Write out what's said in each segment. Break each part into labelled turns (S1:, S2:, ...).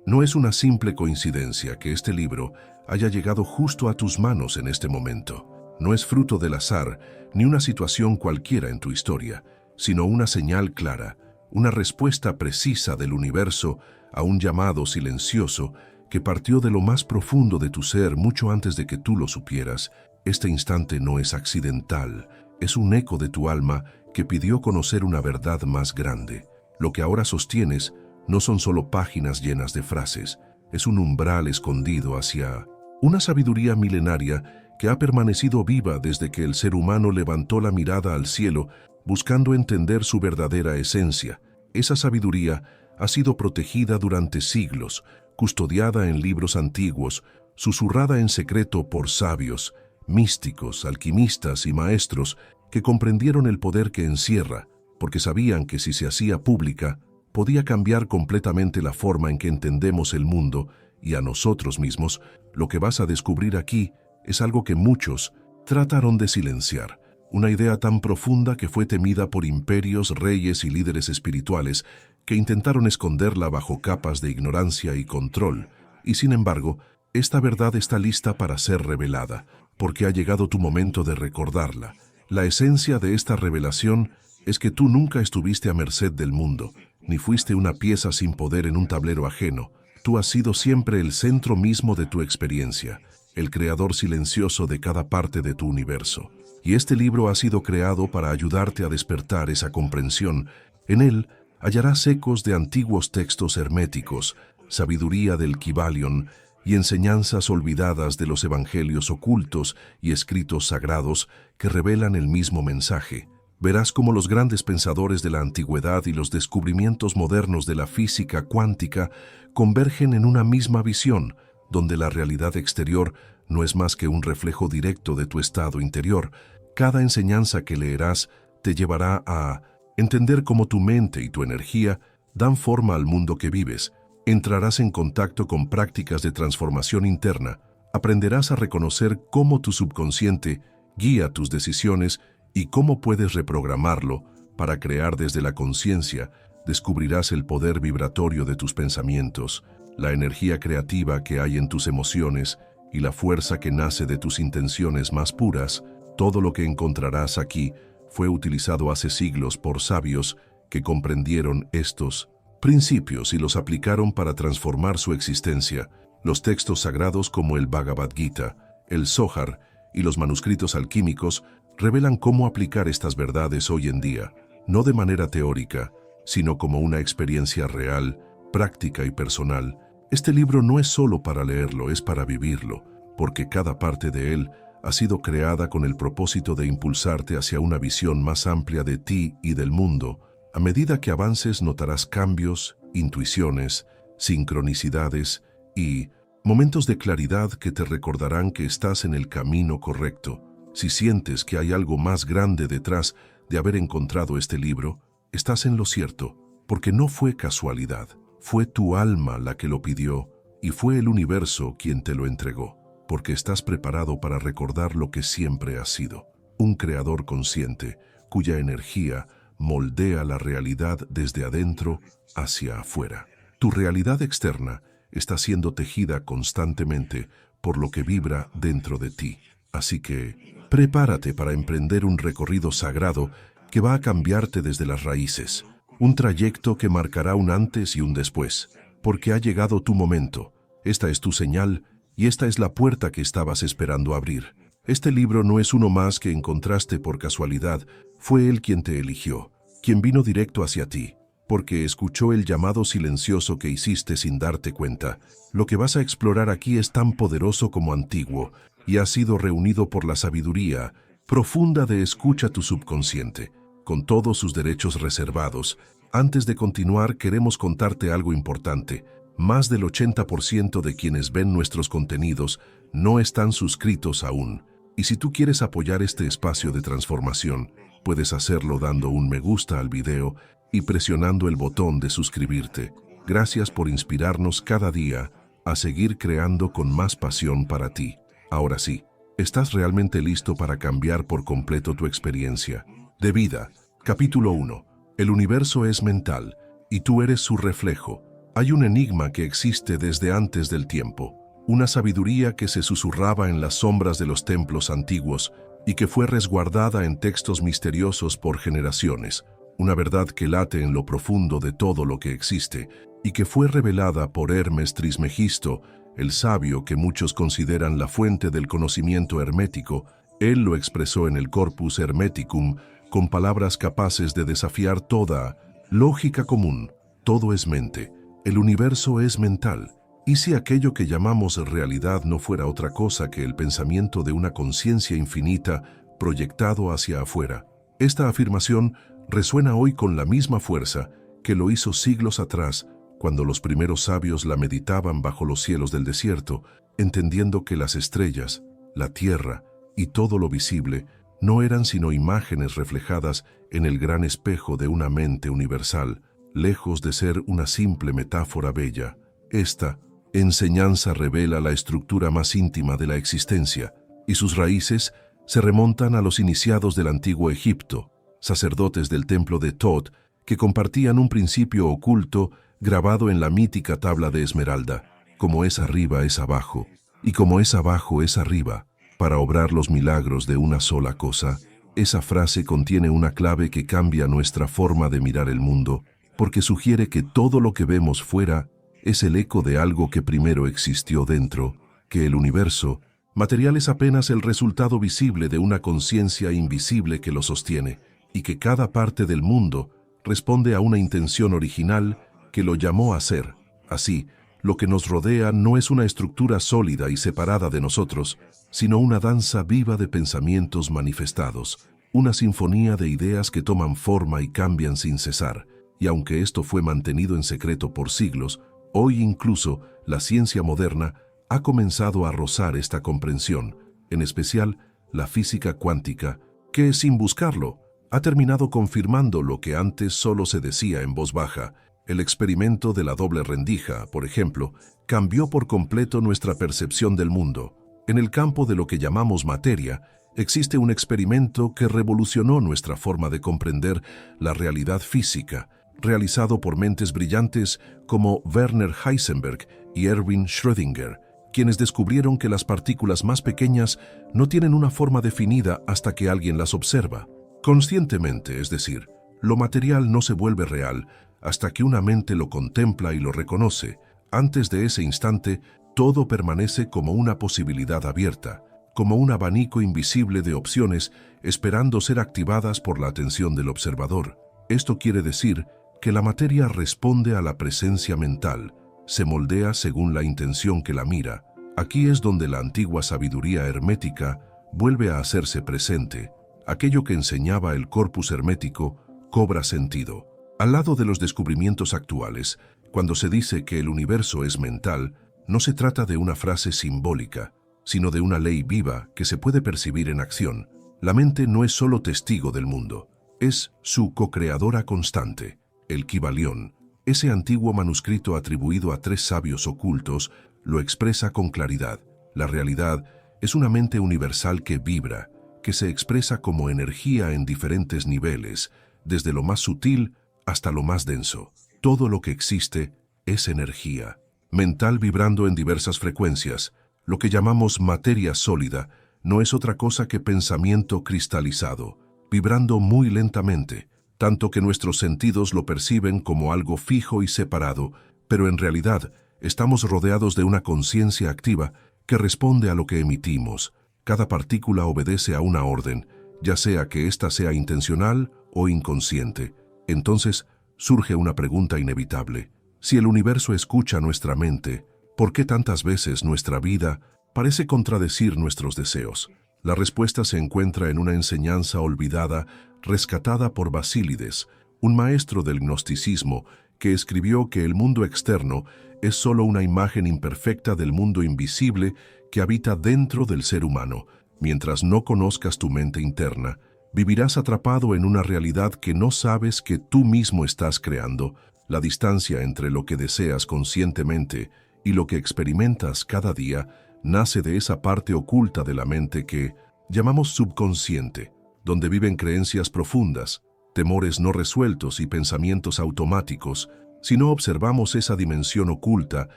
S1: No es una simple coincidencia que este libro haya llegado justo a tus manos en este momento. No es fruto del azar ni una situación cualquiera en tu historia, sino una señal clara, una respuesta precisa del universo a un llamado silencioso que partió de lo más profundo de tu ser mucho antes de que tú lo supieras. Este instante no es accidental, es un eco de tu alma que pidió conocer una verdad más grande. Lo que ahora sostienes no son solo páginas llenas de frases, es un umbral escondido hacia una sabiduría milenaria que ha permanecido viva desde que el ser humano levantó la mirada al cielo buscando entender su verdadera esencia. Esa sabiduría ha sido protegida durante siglos, custodiada en libros antiguos, susurrada en secreto por sabios, místicos, alquimistas y maestros que comprendieron el poder que encierra, porque sabían que si se hacía pública, podía cambiar completamente la forma en que entendemos el mundo y a nosotros mismos. Lo que vas a descubrir aquí es algo que muchos trataron de silenciar, una idea tan profunda que fue temida por imperios, reyes y líderes espirituales que intentaron esconderla bajo capas de ignorancia y control. Y sin embargo, esta verdad está lista para ser revelada, porque ha llegado tu momento de recordarla. La esencia de esta revelación es que tú nunca estuviste a merced del mundo, ni fuiste una pieza sin poder en un tablero ajeno. Tú has sido siempre el centro mismo de tu experiencia, el creador silencioso de cada parte de tu universo. Y este libro ha sido creado para ayudarte a despertar esa comprensión. En él hallarás ecos de antiguos textos herméticos, sabiduría del Kybalion y enseñanzas olvidadas de los evangelios ocultos y escritos sagrados que revelan el mismo mensaje. Verás cómo los grandes pensadores de la antigüedad y los descubrimientos modernos de la física cuántica convergen en una misma visión, donde la realidad exterior no es más que un reflejo directo de tu estado interior. Cada enseñanza que leerás te llevará a entender cómo tu mente y tu energía dan forma al mundo que vives. Entrarás en contacto con prácticas de transformación interna. Aprenderás a reconocer cómo tu subconsciente guía tus decisiones y cómo puedes reprogramarlo para crear desde la conciencia. Descubrirás el poder vibratorio de tus pensamientos, la energía creativa que hay en tus emociones y la fuerza que nace de tus intenciones más puras. Todo lo que encontrarás aquí fue utilizado hace siglos por sabios que comprendieron estos principios y los aplicaron para transformar su existencia. Los textos sagrados como el Bhagavad Gita, el Zohar y los manuscritos alquímicos revelan cómo aplicar estas verdades hoy en día, no de manera teórica, sino como una experiencia real, práctica y personal. Este libro no es solo para leerlo, es para vivirlo, porque cada parte de él ha sido creada con el propósito de impulsarte hacia una visión más amplia de ti y del mundo. A medida que avances notarás cambios, intuiciones, sincronicidades y momentos de claridad que te recordarán que estás en el camino correcto. Si sientes que hay algo más grande detrás de haber encontrado este libro, estás en lo cierto, porque no fue casualidad. Fue tu alma la que lo pidió y fue el universo quien te lo entregó, porque estás preparado para recordar lo que siempre has sido, un creador consciente cuya energía moldea la realidad desde adentro hacia afuera. Tu realidad externa está siendo tejida constantemente por lo que vibra dentro de ti. Así que prepárate para emprender un recorrido sagrado que va a cambiarte desde las raíces, un trayecto que marcará un antes y un después, porque ha llegado tu momento. Esta es tu señal y esta es la puerta que estabas esperando abrir. Este libro no es uno más que encontraste por casualidad, fue él quien te eligió, quien vino directo hacia ti, porque escuchó el llamado silencioso que hiciste sin darte cuenta. Lo que vas a explorar aquí es tan poderoso como antiguo y ha sido reunido por la sabiduría profunda de escucha tu subconsciente, con todos sus derechos reservados. Antes de continuar, queremos contarte algo importante. Más del 80% de quienes ven nuestros contenidos no están suscritos aún. Y si tú quieres apoyar este espacio de transformación, puedes hacerlo dando un me gusta al video y presionando el botón de suscribirte. Gracias por inspirarnos cada día a seguir creando con más pasión para ti. Ahora sí, ¿estás realmente listo para cambiar por completo tu experiencia de vida? Capítulo 1. El universo es mental y tú eres su reflejo. Hay un enigma que existe desde antes del tiempo, una sabiduría que se susurraba en las sombras de los templos antiguos y que fue resguardada en textos misteriosos por generaciones, una verdad que late en lo profundo de todo lo que existe y que fue revelada por Hermes Trismegisto, el sabio que muchos consideran la fuente del conocimiento hermético. Él lo expresó en el Corpus Hermeticum con palabras capaces de desafiar toda lógica común. Todo es mente, el universo es mental. ¿Y si aquello que llamamos realidad no fuera otra cosa que el pensamiento de una conciencia infinita proyectado hacia afuera? Esta afirmación resuena hoy con la misma fuerza que lo hizo siglos atrás, cuando los primeros sabios la meditaban bajo los cielos del desierto, entendiendo que las estrellas, la tierra y todo lo visible no eran sino imágenes reflejadas en el gran espejo de una mente universal, lejos de ser una simple metáfora bella. Esta enseñanza revela la estructura más íntima de la existencia, y sus raíces se remontan a los iniciados del antiguo Egipto, sacerdotes del templo de Thoth, que compartían un principio oculto grabado en la mítica tabla de esmeralda: como es arriba es abajo, y como es abajo es arriba, para obrar los milagros de una sola cosa. Esa frase contiene una clave que cambia nuestra forma de mirar el mundo, porque sugiere que todo lo que vemos fuera es el eco de algo que primero existió dentro, que el universo material es apenas el resultado visible de una conciencia invisible que lo sostiene, y que cada parte del mundo responde a una intención original que lo llamó a ser. Así, lo que nos rodea no es una estructura sólida y separada de nosotros, sino una danza viva de pensamientos manifestados, una sinfonía de ideas que toman forma y cambian sin cesar. Y aunque esto fue mantenido en secreto por siglos, hoy incluso la ciencia moderna ha comenzado a rozar esta comprensión, en especial la física cuántica, que, sin buscarlo, ha terminado confirmando lo que antes solo se decía en voz baja. El experimento de la doble rendija, por ejemplo, cambió por completo nuestra percepción del mundo. En el campo de lo que llamamos materia, existe un experimento que revolucionó nuestra forma de comprender la realidad física, realizado por mentes brillantes como Werner Heisenberg y Erwin Schrödinger, quienes descubrieron que las partículas más pequeñas no tienen una forma definida hasta que alguien las observa. Conscientemente, es decir, lo material no se vuelve real hasta que una mente lo contempla y lo reconoce. Antes de ese instante, todo permanece como una posibilidad abierta, como un abanico invisible de opciones esperando ser activadas por la atención del observador. Esto quiere decir que la materia responde a la presencia mental, se moldea según la intención que la mira. Aquí es donde la antigua sabiduría hermética vuelve a hacerse presente. Aquello que enseñaba el corpus hermético cobra sentido. Al lado de los descubrimientos actuales, cuando se dice que el universo es mental, no se trata de una frase simbólica, sino de una ley viva que se puede percibir en acción. La mente no es solo testigo del mundo, es su co-creadora constante. El Kybalión, ese antiguo manuscrito atribuido a 3 sabios ocultos, lo expresa con claridad. La realidad es una mente universal que vibra, que se expresa como energía en diferentes niveles, desde lo más sutil hasta lo más denso. Todo lo que existe es energía mental vibrando en diversas frecuencias. Lo que llamamos materia sólida no es otra cosa que pensamiento cristalizado, vibrando muy lentamente, tanto que nuestros sentidos lo perciben como algo fijo y separado, pero en realidad estamos rodeados de una conciencia activa que responde a lo que emitimos. Cada partícula obedece a una orden, ya sea que ésta sea intencional o inconsciente. Entonces surge una pregunta inevitable. Si el universo escucha nuestra mente, ¿por qué tantas veces nuestra vida parece contradecir nuestros deseos? La respuesta se encuentra en una enseñanza olvidada, rescatada por Basílides, un maestro del gnosticismo que escribió que el mundo externo es solo una imagen imperfecta del mundo invisible que habita dentro del ser humano. Mientras no conozcas tu mente interna, vivirás atrapado en una realidad que no sabes que tú mismo estás creando. La distancia entre lo que deseas conscientemente y lo que experimentas cada día nace de esa parte oculta de la mente que llamamos subconsciente, donde viven creencias profundas, temores no resueltos y pensamientos automáticos Si no observamos esa dimensión oculta,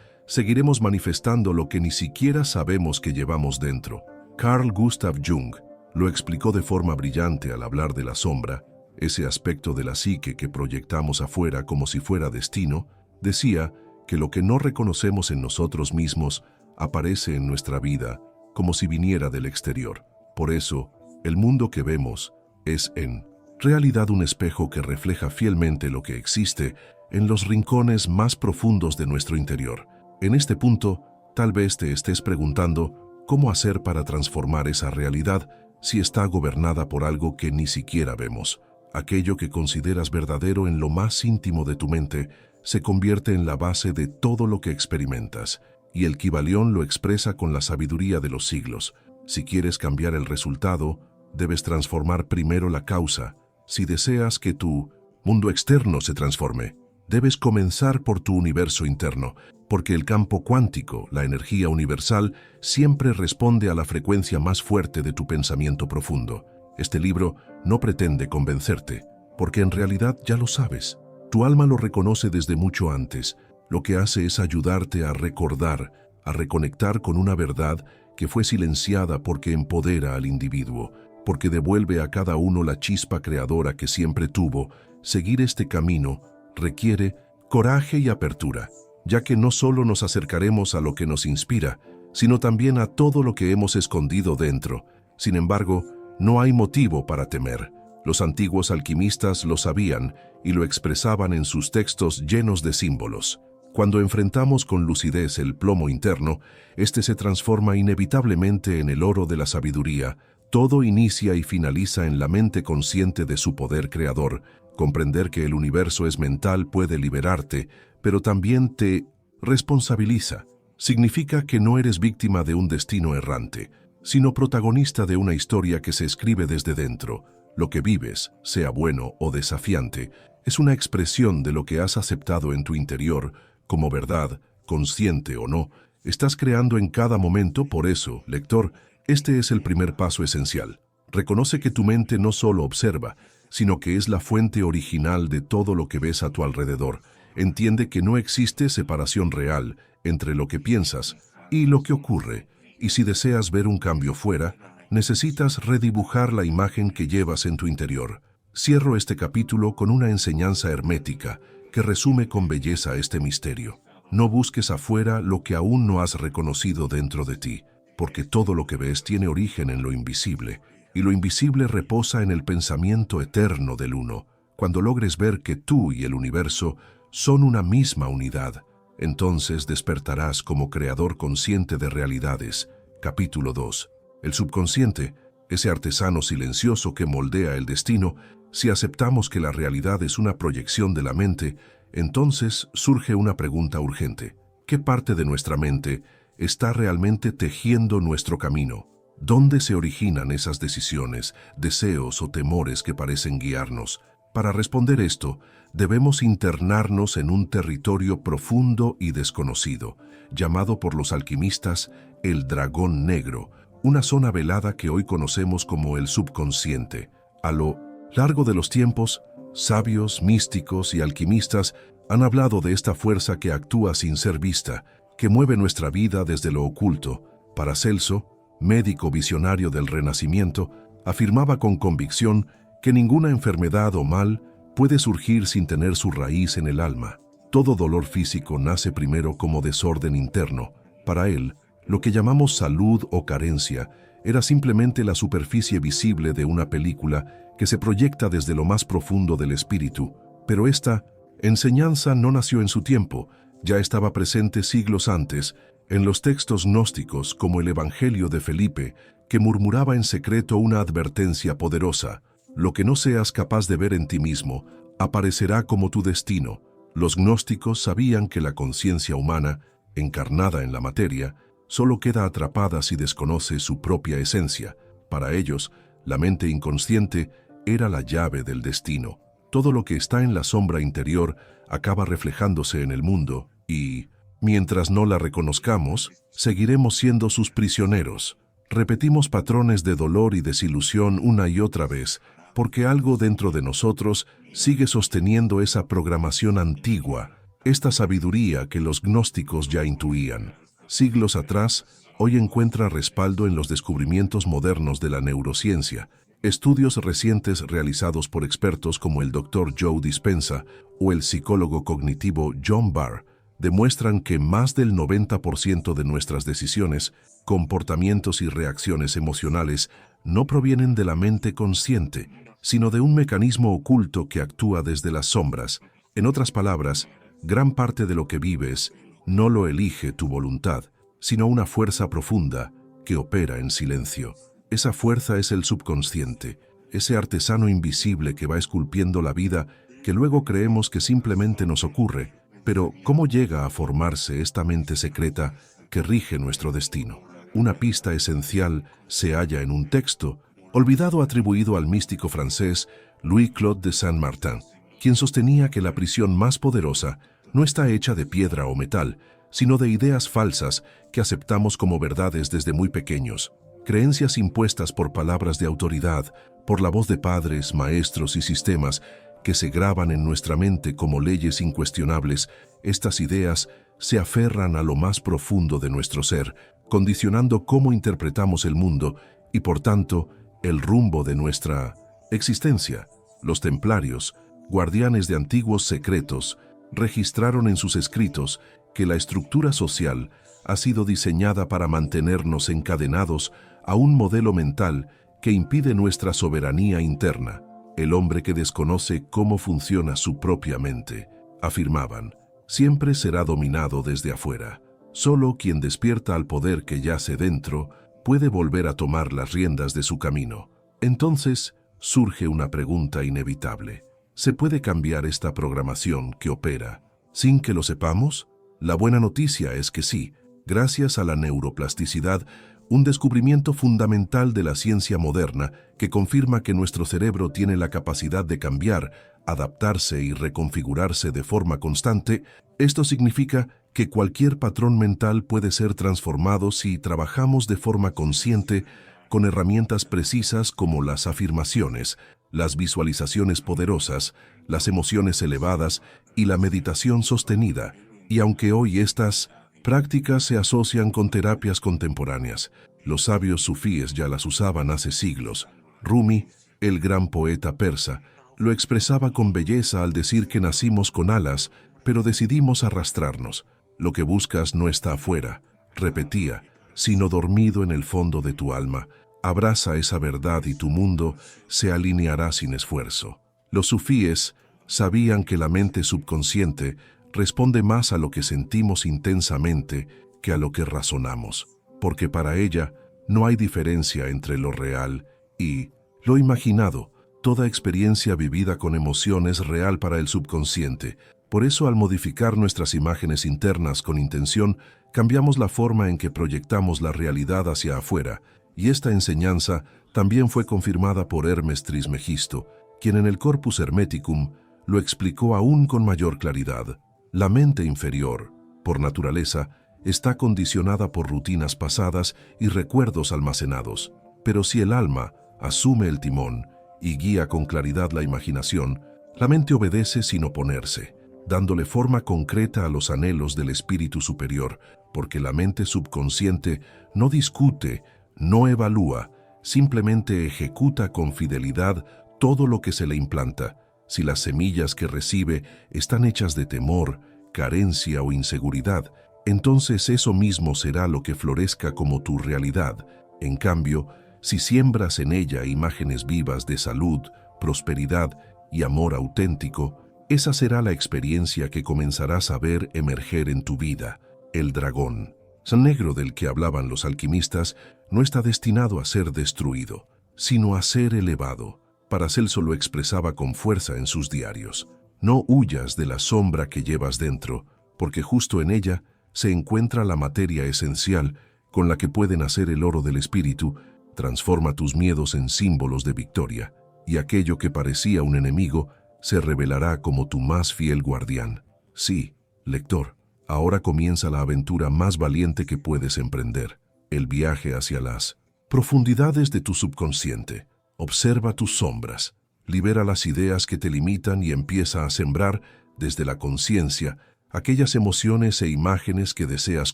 S1: seguiremos manifestando lo que ni siquiera sabemos que llevamos dentro. Carl Gustav Jung lo explicó de forma brillante al hablar de la sombra, ese aspecto de la psique que proyectamos afuera como si fuera destino. Decía que lo que no reconocemos en nosotros mismos aparece en nuestra vida como si viniera del exterior. Por eso, el mundo que vemos es en realidad un espejo que refleja fielmente lo que existe en los rincones más profundos de nuestro interior. En este punto, tal vez te estés preguntando cómo hacer para transformar esa realidad si está gobernada por algo que ni siquiera vemos. Aquello que consideras verdadero en lo más íntimo de tu mente se convierte en la base de todo lo que experimentas, y el Kybalión lo expresa con la sabiduría de los siglos. Si quieres cambiar el resultado, debes transformar primero la causa. Si deseas que tu mundo externo se transforme, debes comenzar por tu universo interno, porque el campo cuántico, la energía universal, siempre responde a la frecuencia más fuerte de tu pensamiento profundo. Este libro no pretende convencerte, porque en realidad ya lo sabes. Tu alma lo reconoce desde mucho antes. Lo que hace es ayudarte a recordar, a reconectar con una verdad que fue silenciada porque empodera al individuo, porque devuelve a cada uno la chispa creadora que siempre tuvo. Seguir este camino requiere coraje y apertura, ya que no solo nos acercaremos a lo que nos inspira, sino también a todo lo que hemos escondido dentro. Sin embargo, no hay motivo para temer. Los antiguos alquimistas lo sabían y lo expresaban en sus textos llenos de símbolos. Cuando enfrentamos con lucidez el plomo interno, este se transforma inevitablemente en el oro de la sabiduría. Todo inicia y finaliza en la mente consciente de su poder creador. Comprender que el universo es mental puede liberarte, pero también te responsabiliza. Significa que no eres víctima de un destino errante, sino protagonista de una historia que se escribe desde dentro. Lo que vives, sea bueno o desafiante, es una expresión de lo que has aceptado en tu interior como verdad, consciente o no. Estás creando en cada momento. Por eso, lector, este es el primer paso esencial. Reconoce que tu mente no solo observa, sino que es la fuente original de todo lo que ves a tu alrededor. Entiende que no existe separación real entre lo que piensas y lo que ocurre, y si deseas ver un cambio fuera, necesitas redibujar la imagen que llevas en tu interior. Cierro este capítulo con una enseñanza hermética que resume con belleza este misterio. No busques afuera lo que aún no has reconocido dentro de ti, porque todo lo que ves tiene origen en lo invisible, y lo invisible reposa en el pensamiento eterno del Uno. Cuando logres ver que tú y el universo son una misma unidad, entonces despertarás como creador consciente de realidades. Capítulo 2. El subconsciente, ese artesano silencioso que moldea el destino. Si aceptamos que la realidad es una proyección de la mente, entonces surge una pregunta urgente. ¿Qué parte de nuestra mente está realmente tejiendo nuestro camino? ¿Dónde se originan esas decisiones, deseos o temores que parecen guiarnos? Para responder esto, debemos internarnos en un territorio profundo y desconocido, llamado por los alquimistas el dragón negro, una zona velada que hoy conocemos como el subconsciente. A lo largo de los tiempos, sabios, místicos y alquimistas han hablado de esta fuerza que actúa sin ser vista, que mueve nuestra vida desde lo oculto. Paracelso, médico visionario del Renacimiento, afirmaba con convicción que ninguna enfermedad o mal puede surgir sin tener su raíz en el alma. Todo dolor físico nace primero como desorden interno. Para él, lo que llamamos salud o carencia era simplemente la superficie visible de una película que se proyecta desde lo más profundo del espíritu. Pero esta enseñanza no nació en su tiempo, ya estaba presente siglos antes en los textos gnósticos como el Evangelio de Felipe, que murmuraba en secreto una advertencia poderosa: lo que no seas capaz de ver en ti mismo aparecerá como tu destino. Los gnósticos sabían que la conciencia humana, encarnada en la materia, solo queda atrapada si desconoce su propia esencia. Para ellos, la mente inconsciente era la llave del destino. Todo lo que está en la sombra interior acaba reflejándose en el mundo y, mientras no la reconozcamos, seguiremos siendo sus prisioneros. Repetimos patrones de dolor y desilusión una y otra vez, porque algo dentro de nosotros sigue sosteniendo esa programación antigua Esta sabiduría que los gnósticos ya intuían siglos atrás, hoy encuentra respaldo en los descubrimientos modernos de la neurociencia. Estudios recientes realizados por expertos como el Dr. Joe Dispenza o el psicólogo cognitivo John Barr demuestran que más del 90% de nuestras decisiones, comportamientos y reacciones emocionales no provienen de la mente consciente, sino de un mecanismo oculto que actúa desde las sombras. En otras palabras, gran parte de lo que vives no lo elige tu voluntad, sino una fuerza profunda que opera en silencio. Esa fuerza es el subconsciente, ese artesano invisible que va esculpiendo la vida que luego creemos que simplemente nos ocurre. Pero, ¿cómo llega a formarse esta mente secreta que rige nuestro destino? Una pista esencial se halla en un texto, olvidado atribuido al místico francés Louis-Claude de Saint-Martin, quien sostenía que la prisión más poderosa no está hecha de piedra o metal, sino de ideas falsas que aceptamos como verdades desde muy pequeños. Creencias impuestas por palabras de autoridad, por la voz de padres, maestros y sistemas que se graban en nuestra mente como leyes incuestionables. Estas ideas se aferran a lo más profundo de nuestro ser, condicionando cómo interpretamos el mundo y, por tanto, el rumbo de nuestra existencia. Los templarios, guardianes de antiguos secretos, registraron en sus escritos que la estructura social ha sido diseñada para mantenernos encadenados a un modelo mental que impide nuestra soberanía interna. El hombre que desconoce cómo funciona su propia mente, afirmaban, siempre será dominado desde afuera. Solo quien despierta al poder que yace dentro puede volver a tomar las riendas de su camino. Entonces surge una pregunta inevitable. ¿Se puede cambiar esta programación que opera sin que lo sepamos? La buena noticia es que sí, gracias a la neuroplasticidad, un descubrimiento fundamental de la ciencia moderna que confirma que nuestro cerebro tiene la capacidad de cambiar, adaptarse y reconfigurarse de forma constante. Esto significa que cualquier patrón mental puede ser transformado si trabajamos de forma consciente con herramientas precisas como las afirmaciones, las visualizaciones poderosas, las emociones elevadas y la meditación sostenida. Y aunque hoy estas prácticas se asocian con terapias contemporáneas, los sabios sufíes ya las usaban hace siglos. Rumi, el gran poeta persa, lo expresaba con belleza al decir que nacimos con alas, pero decidimos arrastrarnos. Lo que buscas no está afuera, repetía, sino dormido en el fondo de tu alma. Abraza esa verdad y tu mundo se alineará sin esfuerzo. Los sufíes sabían que la mente subconsciente responde más a lo que sentimos intensamente que a lo que razonamos, porque para ella no hay diferencia entre lo real y lo imaginado. Toda experiencia vivida con emoción es real para el subconsciente. Por eso, al modificar nuestras imágenes internas con intención, cambiamos la forma en que proyectamos la realidad hacia afuera. Y esta enseñanza también fue confirmada por Hermes Trismegisto, quien en el Corpus Hermeticum lo explicó aún con mayor claridad. La mente inferior, por naturaleza, está condicionada por rutinas pasadas y recuerdos almacenados. Pero si el alma asume el timón y guía con claridad la imaginación, la mente obedece sin oponerse, dándole forma concreta a los anhelos del espíritu superior, porque la mente subconsciente no discute, no evalúa, simplemente ejecuta con fidelidad todo lo que se le implanta. Si las semillas que recibe están hechas de temor, carencia o inseguridad, entonces eso mismo será lo que florezca como tu realidad. En cambio, si siembras en ella imágenes vivas de salud, prosperidad y amor auténtico, esa será la experiencia que comenzarás a ver emerger en tu vida. El dragón, San Negro del que hablaban los alquimistas, no está destinado a ser destruido, sino a ser elevado. Paracelso lo expresaba con fuerza en sus diarios. No huyas de la sombra que llevas dentro, porque justo en ella se encuentra la materia esencial con la que puede nacer el oro del espíritu. Transforma tus miedos en símbolos de victoria, y aquello que parecía un enemigo se revelará como tu más fiel guardián. Sí, lector, ahora comienza la aventura más valiente que puedes emprender, el viaje hacia las profundidades de tu subconsciente. Observa tus sombras, libera las ideas que te limitan y empieza a sembrar desde la conciencia aquellas emociones e imágenes que deseas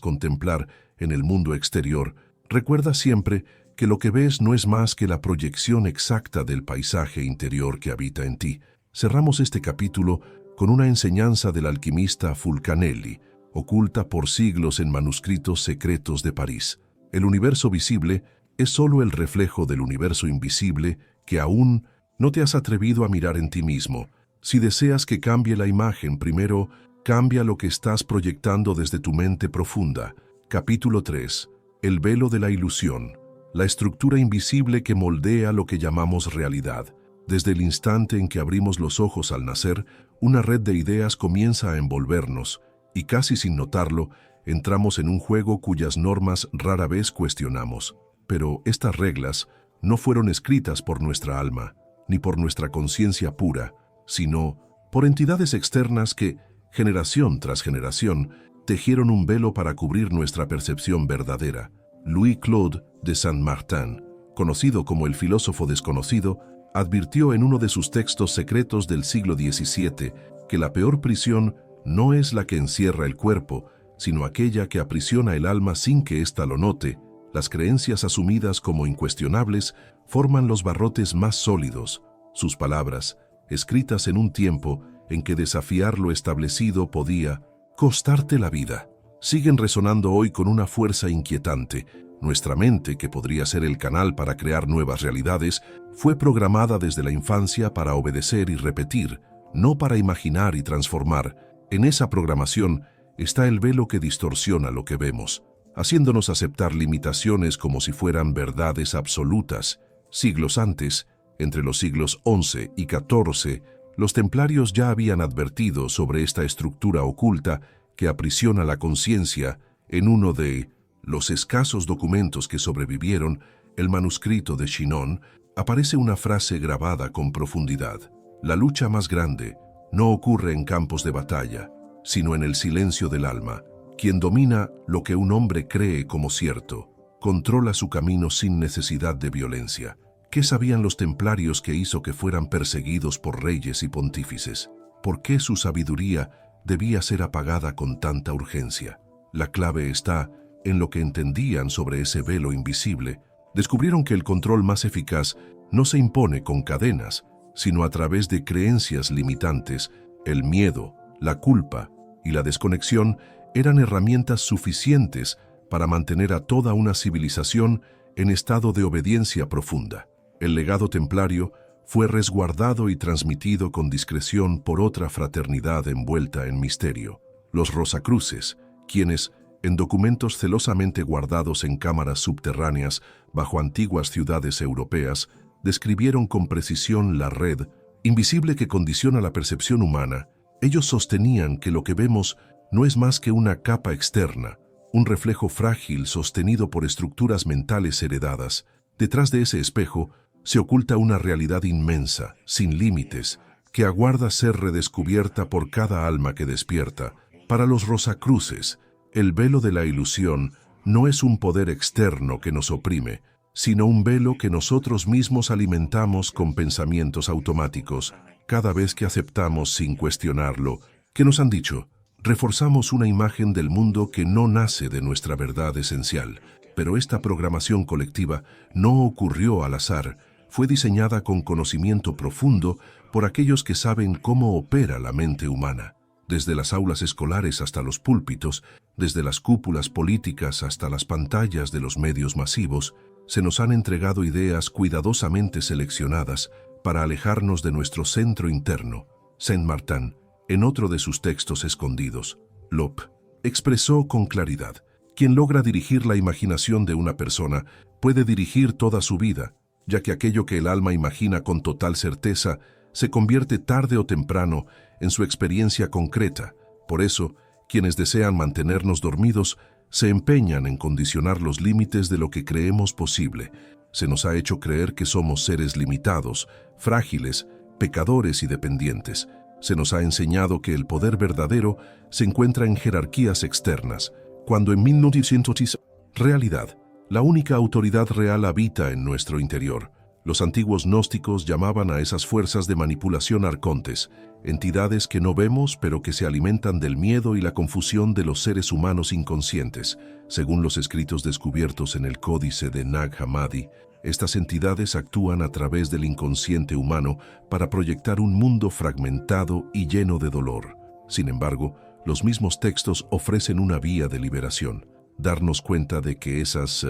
S1: contemplar en el mundo exterior, recuerda siempre que lo que ves no es más que la proyección exacta del paisaje interior que habita en ti. Cerramos este capítulo con una enseñanza del alquimista Fulcanelli, oculta por siglos en manuscritos secretos de París. El universo visible es solo el reflejo del universo invisible que aún no te has atrevido a mirar en ti mismo. Si deseas que cambie la imagen, primero cambia lo que estás proyectando desde tu mente profunda. Capítulo 3. El velo de la ilusión. La estructura invisible que moldea lo que llamamos realidad. Desde el instante en que abrimos los ojos al nacer, una red de ideas comienza a envolvernos, y casi sin notarlo, entramos en un juego cuyas normas rara vez cuestionamos. Pero estas reglas no fueron escritas por nuestra alma, ni por nuestra conciencia pura, sino por entidades externas que, generación tras generación, tejieron un velo para cubrir nuestra percepción verdadera. Louis-Claude de Saint-Martin, conocido como el filósofo desconocido, advirtió en uno de sus textos secretos del siglo XVII que la peor prisión no es la que encierra el cuerpo, sino aquella que aprisiona el alma sin que ésta lo note. Las creencias asumidas como incuestionables forman los barrotes más sólidos. Sus palabras, escritas en un tiempo en que desafiar lo establecido podía costarte la vida, siguen resonando hoy con una fuerza inquietante. Nuestra mente, que podría ser el canal para crear nuevas realidades, fue programada desde la infancia para obedecer y repetir, no para imaginar y transformar. En esa programación está el velo que distorsiona lo que vemos, haciéndonos aceptar limitaciones como si fueran verdades absolutas. Siglos antes, entre los siglos XI y XIV, los templarios ya habían advertido sobre esta estructura oculta que aprisiona la conciencia. En uno de los escasos documentos que sobrevivieron, el manuscrito de Chinon, aparece una frase grabada con profundidad. La lucha más grande no ocurre en campos de batalla, sino en el silencio del alma. Quien domina lo que un hombre cree como cierto, controla su camino sin necesidad de violencia. ¿Qué sabían los templarios que hizo que fueran perseguidos por reyes y pontífices? ¿Por qué su sabiduría debía ser apagada con tanta urgencia? La clave está en lo que entendían sobre ese velo invisible. Descubrieron que el control más eficaz no se impone con cadenas, sino a través de creencias limitantes. El miedo, la culpa y la desconexión eran herramientas suficientes para mantener a toda una civilización en estado de obediencia profunda. El legado templario fue resguardado y transmitido con discreción por otra fraternidad envuelta en misterio, los Rosacruces, quienes, en documentos celosamente guardados en cámaras subterráneas bajo antiguas ciudades europeas, describieron con precisión la red invisible que condiciona la percepción humana. Ellos sostenían que lo que vemos no es más que una capa externa, un reflejo frágil sostenido por estructuras mentales heredadas. Detrás de ese espejo se oculta una realidad inmensa, sin límites, que aguarda ser redescubierta por cada alma que despierta. Para los Rosacruces, el velo de la ilusión no es un poder externo que nos oprime, sino un velo que nosotros mismos alimentamos con pensamientos automáticos, cada vez que aceptamos sin cuestionarlo. ¿Qué nos han dicho? Reforzamos una imagen del mundo que no nace de nuestra verdad esencial. Pero esta programación colectiva no ocurrió al azar, fue diseñada con conocimiento profundo por aquellos que saben cómo opera la mente humana. Desde las aulas escolares hasta los púlpitos, desde las cúpulas políticas hasta las pantallas de los medios masivos, se nos han entregado ideas cuidadosamente seleccionadas para alejarnos de nuestro centro interno. Saint-Martin, en otro de sus textos escondidos, Lope, expresó con claridad: quien logra dirigir la imaginación de una persona puede dirigir toda su vida, ya que aquello que el alma imagina con total certeza se convierte tarde o temprano en su experiencia concreta. Por eso, quienes desean mantenernos dormidos se empeñan en condicionar los límites de lo que creemos posible. Se nos ha hecho creer que somos seres limitados, frágiles, pecadores y dependientes. Se nos ha enseñado que el poder verdadero se encuentra en jerarquías externas, cuando en 1910, realidad, la única autoridad real habita en nuestro interior. Los antiguos gnósticos llamaban a esas fuerzas de manipulación arcontes, entidades que no vemos pero que se alimentan del miedo y la confusión de los seres humanos inconscientes. Según los escritos descubiertos en el Códice de Nag Hammadi, estas entidades actúan a través del inconsciente humano para proyectar un mundo fragmentado y lleno de dolor. Sin embargo, los mismos textos ofrecen una vía de liberación, darnos cuenta de que esas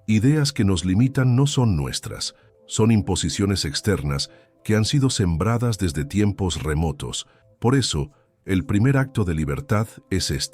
S1: ideas que nos limitan no son nuestras, son imposiciones externas que han sido sembradas desde tiempos remotos. Por eso, el primer acto de libertad es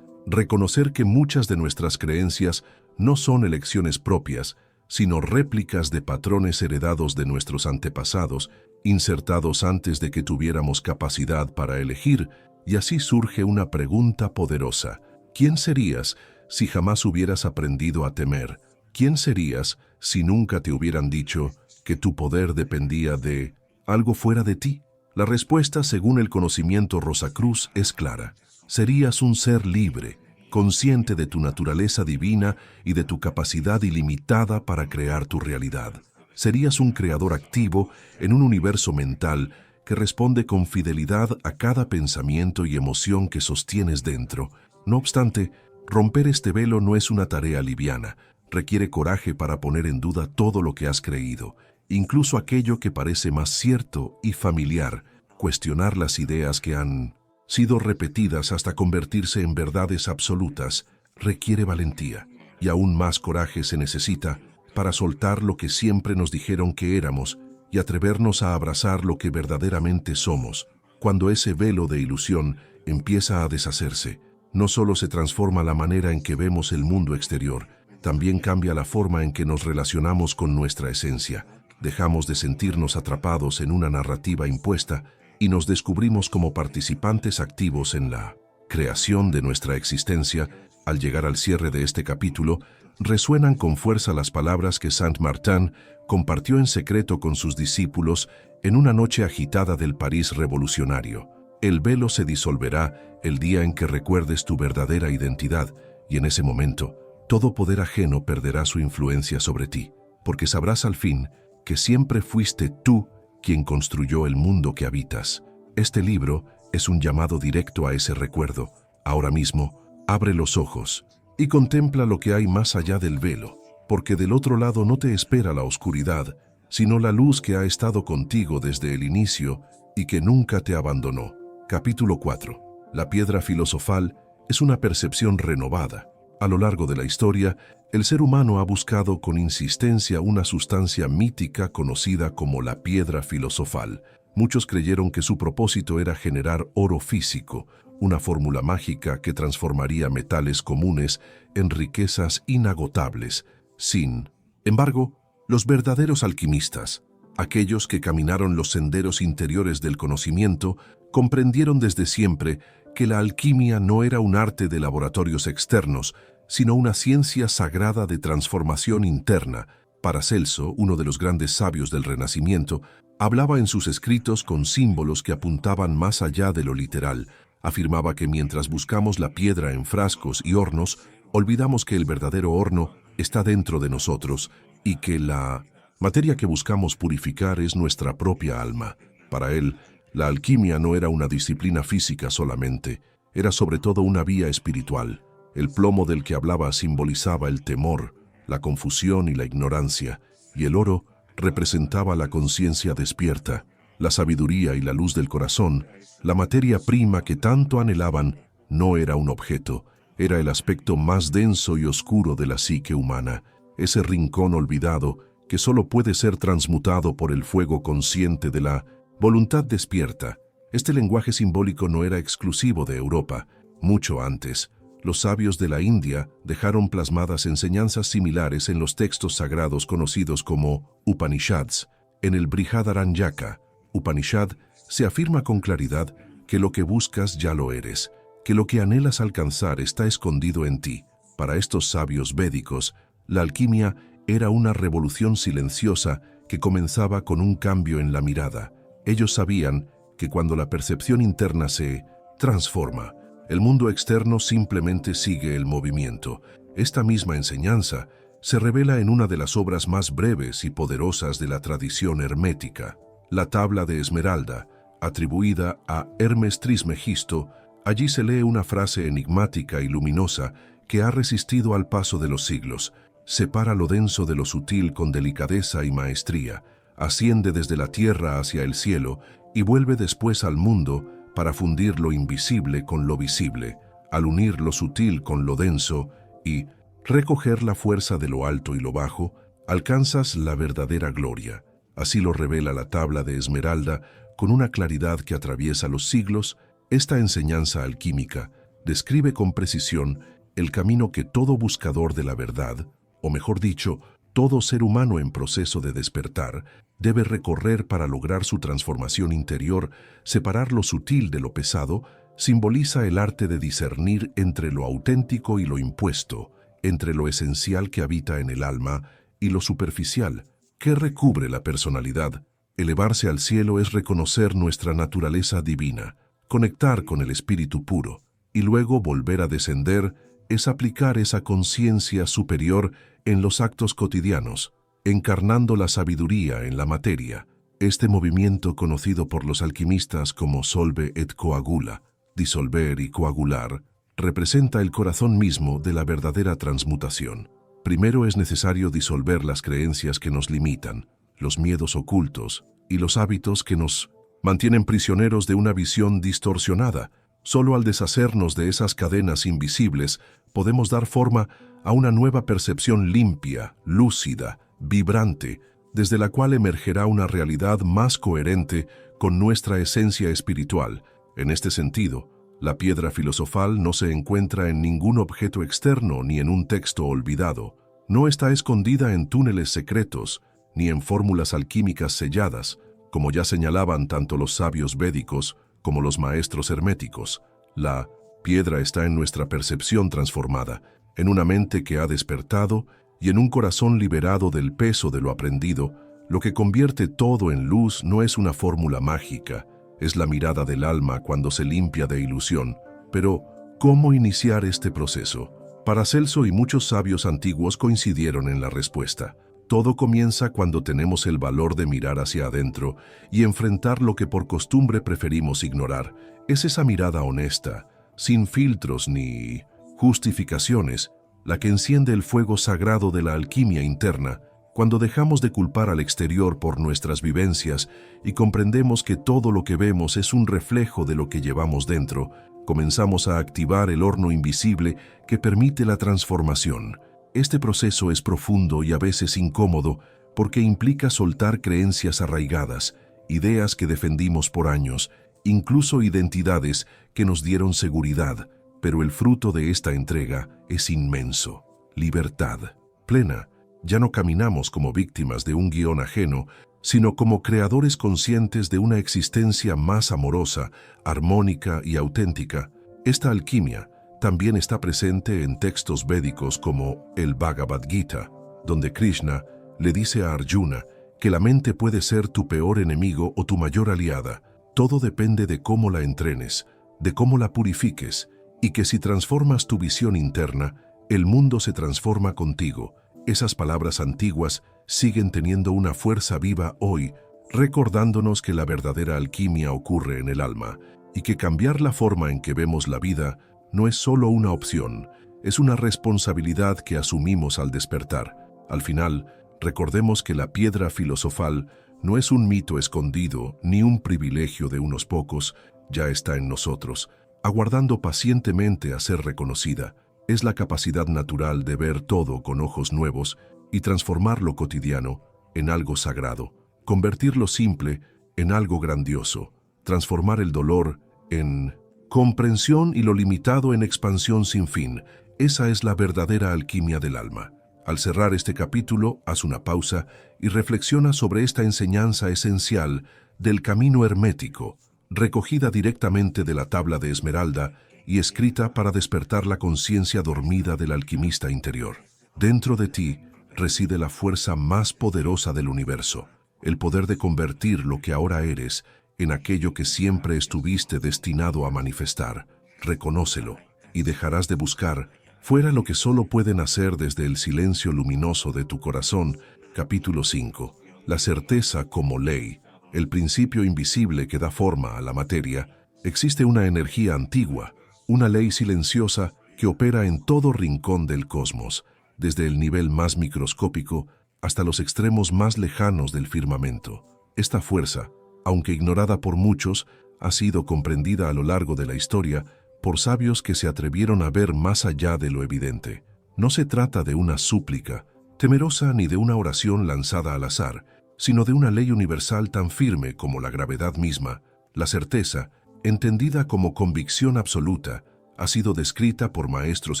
S1: reconocer que muchas de nuestras creencias no son elecciones propias, sino réplicas de patrones heredados de nuestros antepasados, insertados antes de que tuviéramos capacidad para elegir, y así surge una pregunta poderosa. ¿Quién serías si jamás hubieras aprendido a temer? ¿Quién serías si nunca te hubieran dicho que tu poder dependía de algo fuera de ti? La respuesta, según el conocimiento Rosacruz, es clara. Serías un ser libre, consciente de tu naturaleza divina y de tu capacidad ilimitada para crear tu realidad. Serías un creador activo en un universo mental que responde con fidelidad a cada pensamiento y emoción que sostienes dentro. No obstante, romper este velo no es una tarea liviana. Requiere coraje para poner en duda todo lo que has creído, incluso aquello que parece más cierto y familiar, cuestionar las ideas que han sido repetidas hasta convertirse en verdades absolutas, requiere valentía, y aún más coraje se necesita para soltar lo que siempre nos dijeron que éramos y atrevernos a abrazar lo que verdaderamente somos. Cuando ese velo de ilusión empieza a deshacerse, no solo se transforma la manera en que vemos el mundo exterior, también cambia la forma en que nos relacionamos con nuestra esencia. Dejamos de sentirnos atrapados en una narrativa impuesta y nos descubrimos como participantes activos en la creación de nuestra existencia. Al llegar al cierre de este capítulo, resuenan con fuerza las palabras que Saint Martin compartió en secreto con sus discípulos en una noche agitada del París revolucionario. El velo se disolverá el día en que recuerdes tu verdadera identidad, y en ese momento, todo poder ajeno perderá su influencia sobre ti, porque sabrás al fin que siempre fuiste tú quien construyó el mundo que habitas. Este libro es un llamado directo a ese recuerdo. Ahora mismo, abre los ojos y contempla lo que hay más allá del velo, porque del otro lado no te espera la oscuridad, sino la luz que ha estado contigo desde el inicio y que nunca te abandonó. Capítulo 4. La piedra filosofal es una percepción renovada. A lo largo de la historia, el ser humano ha buscado con insistencia una sustancia mítica conocida como la piedra filosofal. Muchos creyeron que su propósito era generar oro físico, una fórmula mágica que transformaría metales comunes en riquezas inagotables. Sin embargo, los verdaderos alquimistas, aquellos que caminaron los senderos interiores del conocimiento, comprendieron desde siempre que la alquimia no era un arte de laboratorios externos, sino una ciencia sagrada de transformación interna. Paracelso, uno de los grandes sabios del Renacimiento, hablaba en sus escritos con símbolos que apuntaban más allá de lo literal. Afirmaba que mientras buscamos la piedra en frascos y hornos, olvidamos que el verdadero horno está dentro de nosotros y que la materia que buscamos purificar es nuestra propia alma. Para él, la alquimia no era una disciplina física solamente, era sobre todo una vía espiritual. El plomo del que hablaba simbolizaba el temor, la confusión y la ignorancia, y el oro representaba la conciencia despierta, la sabiduría y la luz del corazón. La materia prima que tanto anhelaban no era un objeto, era el aspecto más denso y oscuro de la psique humana, ese rincón olvidado que solo puede ser transmutado por el fuego consciente de la voluntad despierta. Este lenguaje simbólico no era exclusivo de Europa. Mucho antes, los sabios de la India dejaron plasmadas enseñanzas similares en los textos sagrados conocidos como Upanishads. En el Brihadaranyaka, Upanishad, se afirma con claridad que lo que buscas ya lo eres, que lo que anhelas alcanzar está escondido en ti. Para estos sabios védicos, la alquimia era una revolución silenciosa que comenzaba con un cambio en la mirada. Ellos sabían que cuando la percepción interna se transforma, el mundo externo simplemente sigue el movimiento. Esta misma enseñanza se revela en una de las obras más breves y poderosas de la tradición hermética, la Tabla de Esmeralda, atribuida a Hermes Trismegisto. Allí se lee una frase enigmática y luminosa que ha resistido al paso de los siglos. Separa lo denso de lo sutil con delicadeza y maestría, asciende desde la tierra hacia el cielo y vuelve después al mundo para fundir lo invisible con lo visible, al unir lo sutil con lo denso y recoger la fuerza de lo alto y lo bajo, alcanzas la verdadera gloria. Así lo revela la Tabla de Esmeralda con una claridad que atraviesa los siglos. Esta enseñanza alquímica describe con precisión el camino que todo buscador de la verdad, o mejor dicho, todo ser humano en proceso de despertar, debe recorrer para lograr su transformación interior. Separar lo sutil de lo pesado simboliza el arte de discernir entre lo auténtico y lo impuesto, entre lo esencial que habita en el alma y lo superficial, que recubre la personalidad. Elevarse al cielo es reconocer nuestra naturaleza divina, conectar con el espíritu puro, y luego volver a descender es aplicar esa conciencia superior en los actos cotidianos, encarnando la sabiduría en la materia. Este movimiento, conocido por los alquimistas como solve et coagula, disolver y coagular, representa el corazón mismo de la verdadera transmutación. Primero es necesario disolver las creencias que nos limitan, los miedos ocultos y los hábitos que nos mantienen prisioneros de una visión distorsionada. Solo al deshacernos de esas cadenas invisibles podemos dar forma a una nueva percepción limpia, lúcida, vibrante, desde la cual emergerá una realidad más coherente con nuestra esencia espiritual. En este sentido, la piedra filosofal no se encuentra en ningún objeto externo ni en un texto olvidado. No está escondida en túneles secretos, ni en fórmulas alquímicas selladas, como ya señalaban tanto los sabios védicos como los maestros herméticos. La piedra está en nuestra percepción transformada, en una mente que ha despertado y en un corazón liberado del peso de lo aprendido. Lo que convierte todo en luz no es una fórmula mágica, es la mirada del alma cuando se limpia de ilusión. Pero, ¿cómo iniciar este proceso? Paracelso y muchos sabios antiguos coincidieron en la respuesta. Todo comienza cuando tenemos el valor de mirar hacia adentro y enfrentar lo que por costumbre preferimos ignorar. Es esa mirada honesta, sin filtros ni justificaciones, la que enciende el fuego sagrado de la alquimia interna. Cuando dejamos de culpar al exterior por nuestras vivencias y comprendemos que todo lo que vemos es un reflejo de lo que llevamos dentro, comenzamos a activar el horno invisible que permite la transformación. Este proceso es profundo y a veces incómodo porque implica soltar creencias arraigadas, ideas que defendimos por años, incluso identidades que nos dieron seguridad, pero el fruto de esta entrega es inmenso. Libertad plena. Ya no caminamos como víctimas de un guión ajeno, sino como creadores conscientes de una existencia más amorosa, armónica y auténtica. Esta alquimia también está presente en textos védicos como el Bhagavad Gita, donde Krishna le dice a Arjuna que la mente puede ser tu peor enemigo o tu mayor aliada. Todo depende de cómo la entrenes, de cómo la purifiques, y que si transformas tu visión interna, el mundo se transforma contigo. Esas palabras antiguas siguen teniendo una fuerza viva hoy, recordándonos que la verdadera alquimia ocurre en el alma, y que cambiar la forma en que vemos la vida no es solo una opción, es una responsabilidad que asumimos al despertar. Al final, recordemos que la piedra filosofal no es un mito escondido ni un privilegio de unos pocos, ya está en nosotros, aguardando pacientemente a ser reconocida. Es la capacidad natural de ver todo con ojos nuevos y transformar lo cotidiano en algo sagrado, convertir lo simple en algo grandioso, transformar el dolor en comprensión y lo limitado en expansión sin fin. Esa es la verdadera alquimia del alma. Al cerrar este capítulo, haz una pausa y reflexiona sobre esta enseñanza esencial del camino hermético, recogida directamente de la Tabla de Esmeralda y escrita para despertar la conciencia dormida del alquimista interior. Dentro de ti reside la fuerza más poderosa del universo, el poder de convertir lo que ahora eres en aquello que siempre estuviste destinado a manifestar. Reconócelo y dejarás de buscar fuera lo que solo pueden hacer desde el silencio luminoso de tu corazón. Capítulo 5. La certeza como ley, el principio invisible que da forma a la materia. Existe una energía antigua, una ley silenciosa que opera en todo rincón del cosmos, desde el nivel más microscópico hasta los extremos más lejanos del firmamento. Esta fuerza, aunque ignorada por muchos, ha sido comprendida a lo largo de la historia por sabios que se atrevieron a ver más allá de lo evidente. No se trata de una súplica temerosa ni de una oración lanzada al azar, sino de una ley universal tan firme como la gravedad misma. La certeza, entendida como convicción absoluta, ha sido descrita por maestros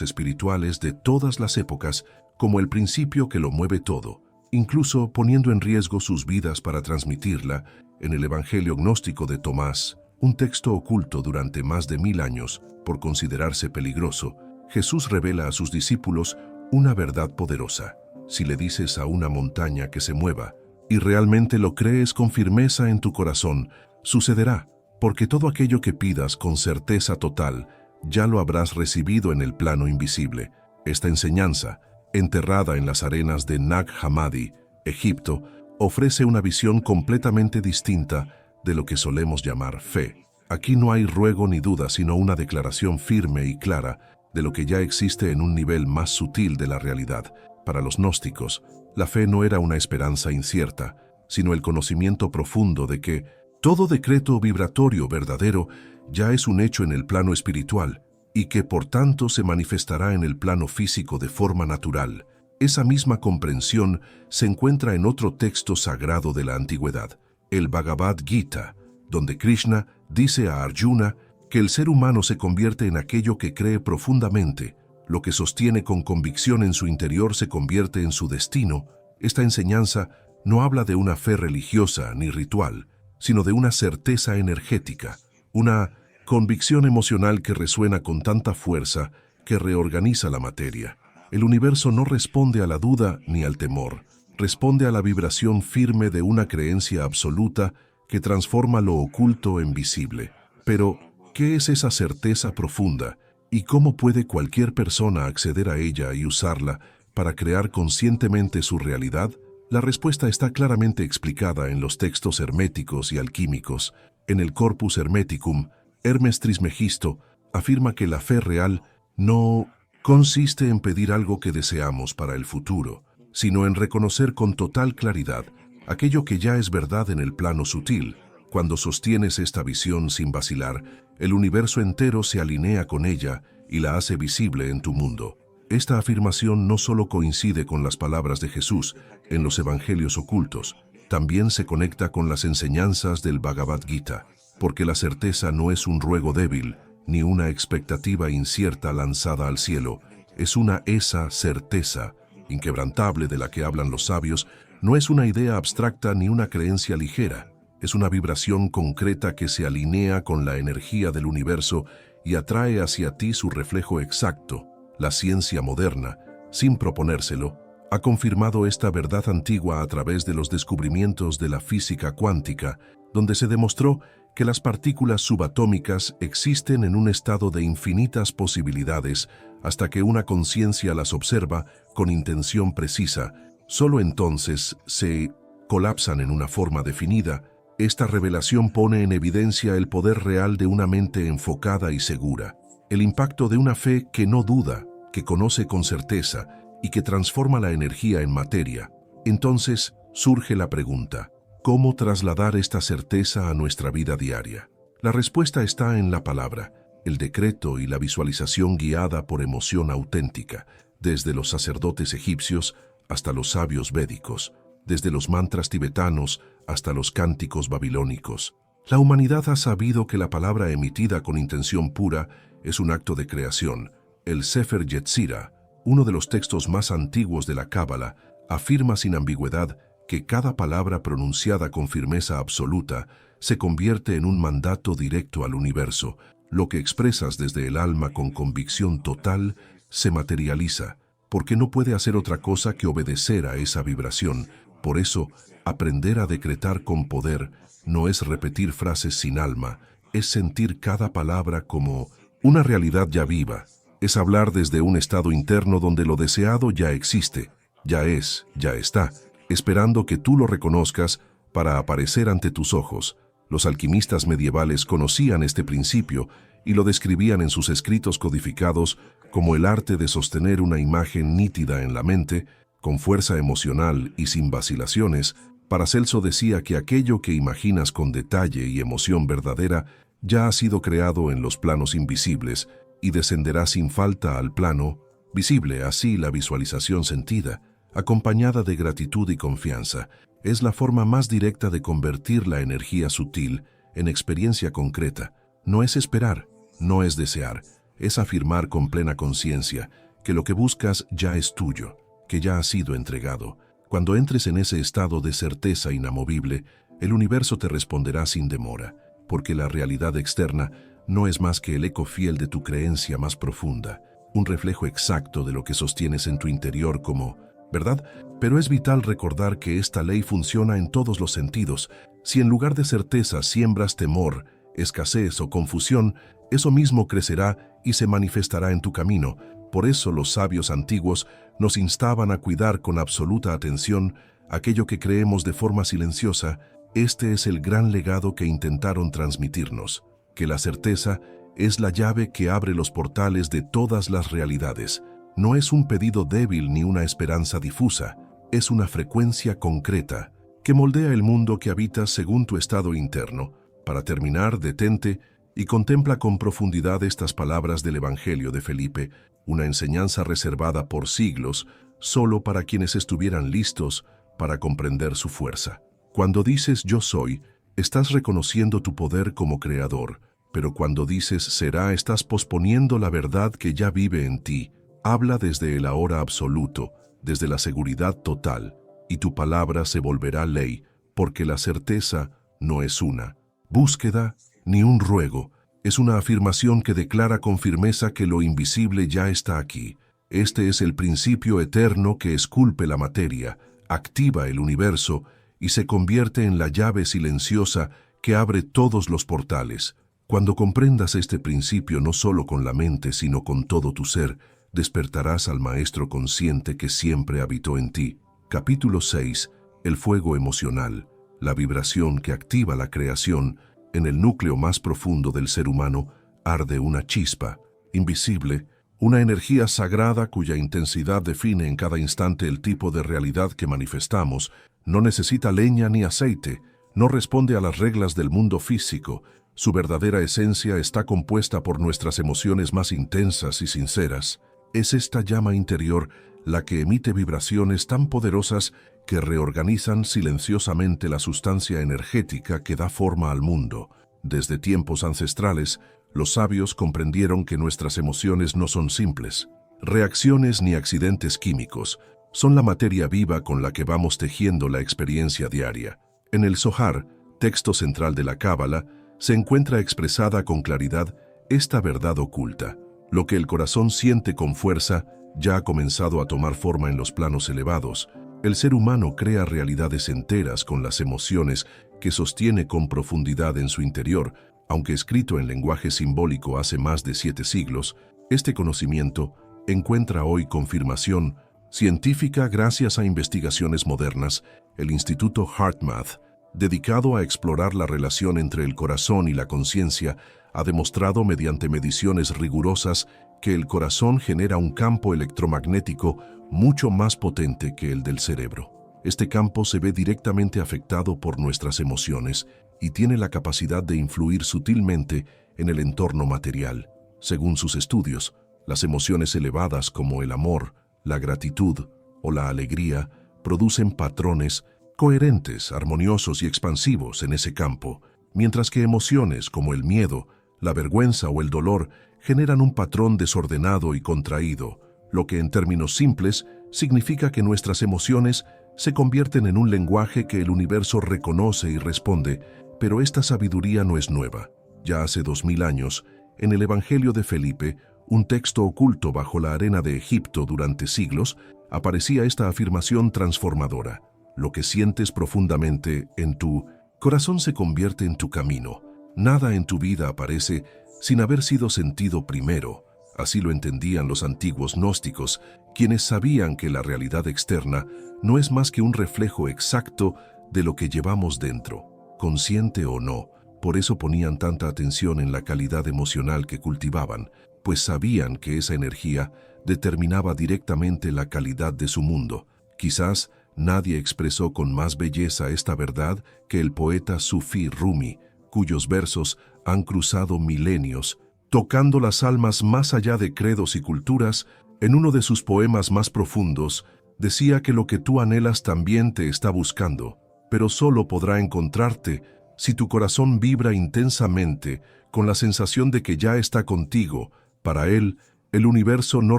S1: espirituales de todas las épocas como el principio que lo mueve todo, incluso poniendo en riesgo sus vidas para transmitirla. En el Evangelio gnóstico de Tomás, un texto oculto durante más de 1000 años por considerarse peligroso, Jesús revela a sus discípulos una verdad poderosa. Si le dices a una montaña que se mueva, y realmente lo crees con firmeza en tu corazón, sucederá, porque todo aquello que pidas con certeza total, ya lo habrás recibido en el plano invisible. Esta enseñanza, enterrada en las arenas de Nag Hammadi, Egipto, ofrece una visión completamente distinta de lo que solemos llamar fe. Aquí no hay ruego ni duda, sino una declaración firme y clara de lo que ya existe en un nivel más sutil de la realidad. Para los gnósticos, la fe no era una esperanza incierta, sino el conocimiento profundo de que todo decreto vibratorio verdadero ya es un hecho en el plano espiritual y que por tanto se manifestará en el plano físico de forma natural. Esa misma comprensión se encuentra en otro texto sagrado de la antigüedad, el Bhagavad Gita, donde Krishna dice a Arjuna que el ser humano se convierte en aquello que cree profundamente. Lo que sostiene con convicción en su interior se convierte en su destino. Esta enseñanza no habla de una fe religiosa ni ritual, sino de una certeza energética, una convicción emocional que resuena con tanta fuerza que reorganiza la materia. El universo no responde a la duda ni al temor, responde a la vibración firme de una creencia absoluta que transforma lo oculto en visible. Pero, ¿qué es esa certeza profunda? ¿Y cómo puede cualquier persona acceder a ella y usarla para crear conscientemente su realidad? La respuesta está claramente explicada en los textos herméticos y alquímicos. En el Corpus Hermeticum, Hermes Trismegisto afirma que la fe real no consiste en pedir algo que deseamos para el futuro, sino en reconocer con total claridad aquello que ya es verdad en el plano sutil. Cuando sostienes esta visión sin vacilar, el universo entero se alinea con ella y la hace visible en tu mundo. Esta afirmación no solo coincide con las palabras de Jesús en los evangelios ocultos, también se conecta con las enseñanzas del Bhagavad Gita, porque la certeza no es un ruego débil, ni una expectativa incierta lanzada al cielo, es esa certeza inquebrantable de la que hablan los sabios, no es una idea abstracta ni una creencia ligera, es una vibración concreta que se alinea con la energía del universo y atrae hacia ti su reflejo exacto. La ciencia moderna, sin proponérselo, ha confirmado esta verdad antigua a través de los descubrimientos de la física cuántica, donde se demostró que las partículas subatómicas existen en un estado de infinitas posibilidades hasta que una conciencia las observa con intención precisa. Solo entonces se colapsan en una forma definida. Esta revelación pone en evidencia el poder real de una mente enfocada y segura, el impacto de una fe que no duda, que conoce con certeza y que transforma la energía en materia. Entonces surge la pregunta: ¿cómo trasladar esta certeza a nuestra vida diaria? La respuesta está en la palabra, el decreto y la visualización guiada por emoción auténtica, desde los sacerdotes egipcios hasta los sabios védicos, desde los mantras tibetanos hasta los cánticos babilónicos. La humanidad ha sabido que la palabra emitida con intención pura es un acto de creación. El Sefer Yetzirah, uno de los textos más antiguos de la Cábala, afirma sin ambigüedad que cada palabra pronunciada con firmeza absoluta se convierte en un mandato directo al universo. Lo que expresas desde el alma con convicción total se materializa, porque no puede hacer otra cosa que obedecer a esa vibración. Por eso, aprender a decretar con poder no es repetir frases sin alma, es sentir cada palabra como una realidad ya viva, Es hablar desde un estado interno donde lo deseado ya existe, ya es, ya está, esperando que tú lo reconozcas para aparecer ante tus ojos. Los alquimistas medievales conocían este principio y lo describían en sus escritos codificados como el arte de sostener una imagen nítida en la mente, con fuerza emocional y sin vacilaciones. Paracelso decía que aquello que imaginas con detalle y emoción verdadera ya ha sido creado en los planos invisibles y descenderá sin falta al plano visible. Así, la visualización sentida, acompañada de gratitud y confianza, es la forma más directa de convertir la energía sutil en experiencia concreta. No es esperar, no es desear, es afirmar con plena conciencia que lo que buscas ya es tuyo, que ya ha sido entregado. Cuando entres en ese estado de certeza inamovible, el universo te responderá sin demora, porque la realidad externa no es más que el eco fiel de tu creencia más profunda, un reflejo exacto de lo que sostienes en tu interior como verdad. Pero es vital recordar que esta ley funciona en todos los sentidos. Si en lugar de certeza siembras temor, escasez o confusión, eso mismo crecerá y se manifestará en tu camino. Por eso los sabios antiguos nos instaban a cuidar con absoluta atención aquello que creemos de forma silenciosa. Este es el gran legado que intentaron transmitirnos, que la certeza es la llave que abre los portales de todas las realidades. No es un pedido débil ni una esperanza difusa, es una frecuencia concreta que moldea el mundo que habitas según tu estado interno. Para terminar, detente y contempla con profundidad estas palabras del Evangelio de Felipe, una enseñanza reservada por siglos solo para quienes estuvieran listos para comprender su fuerza. Cuando dices yo soy, estás reconociendo tu poder como creador, pero cuando dices será, estás posponiendo la verdad que ya vive en ti. Habla desde el ahora absoluto, desde la seguridad total, y tu palabra se volverá ley, porque la certeza no es una búsqueda ni un ruego, es una afirmación que declara con firmeza que lo invisible ya está aquí. Este es el principio eterno que esculpe la materia, activa el universo y se convierte en la llave silenciosa que abre todos los portales. Cuando comprendas este principio no solo con la mente, sino con todo tu ser, despertarás al maestro consciente que siempre habitó en ti. Capítulo 6. El fuego emocional, la vibración que activa la creación. En el núcleo más profundo del ser humano arde una chispa, invisible, una energía sagrada cuya intensidad define en cada instante el tipo de realidad que manifestamos. No necesita leña ni aceite, no responde a las reglas del mundo físico. Su verdadera esencia está compuesta por nuestras emociones más intensas y sinceras. Es esta llama interior la que emite vibraciones tan poderosas que reorganizan silenciosamente la sustancia energética que da forma al mundo. Desde tiempos ancestrales, los sabios comprendieron que nuestras emociones no son simples reacciones ni accidentes químicos, son la materia viva con la que vamos tejiendo la experiencia diaria. En el Zohar, texto central de la Cábala, se encuentra expresada con claridad esta verdad oculta. Lo que el corazón siente con fuerza ya ha comenzado a tomar forma en los planos elevados. El ser humano crea realidades enteras con las emociones que sostiene con profundidad en su interior. Aunque escrito en lenguaje simbólico hace más de 7 siglos, este conocimiento encuentra hoy confirmación científica gracias a investigaciones modernas. El Instituto HeartMath, dedicado a explorar la relación entre el corazón y la conciencia, ha demostrado mediante mediciones rigurosas que el corazón genera un campo electromagnético mucho más potente que el del cerebro. Este campo se ve directamente afectado por nuestras emociones y tiene la capacidad de influir sutilmente en el entorno material. Según sus estudios, las emociones elevadas como el amor, la gratitud o la alegría producen patrones coherentes, armoniosos y expansivos en ese campo, mientras que emociones como el miedo, la vergüenza o el dolor generan un patrón desordenado y contraído, lo que en términos simples significa que nuestras emociones se convierten en un lenguaje que el universo reconoce y responde. Pero esta sabiduría no es nueva. Ya hace 2000 años, en el Evangelio de Felipe, un texto oculto bajo la arena de Egipto durante siglos, aparecía esta afirmación transformadora. Lo que sientes profundamente en tu corazón se convierte en tu camino. Nada en tu vida aparece sin haber sido sentido primero. Así lo entendían los antiguos gnósticos, quienes sabían que la realidad externa no es más que un reflejo exacto de lo que llevamos dentro, consciente o no. Por eso ponían tanta atención en la calidad emocional que cultivaban, pues sabían que esa energía determinaba directamente la calidad de su mundo. Quizás nadie expresó con más belleza esta verdad que el poeta sufí Rumi, cuyos versos han cruzado milenios, tocando las almas más allá de credos y culturas. En uno de sus poemas más profundos, decía que lo que tú anhelas también te está buscando, pero solo podrá encontrarte si tu corazón vibra intensamente con la sensación de que ya está contigo. Para él, el universo no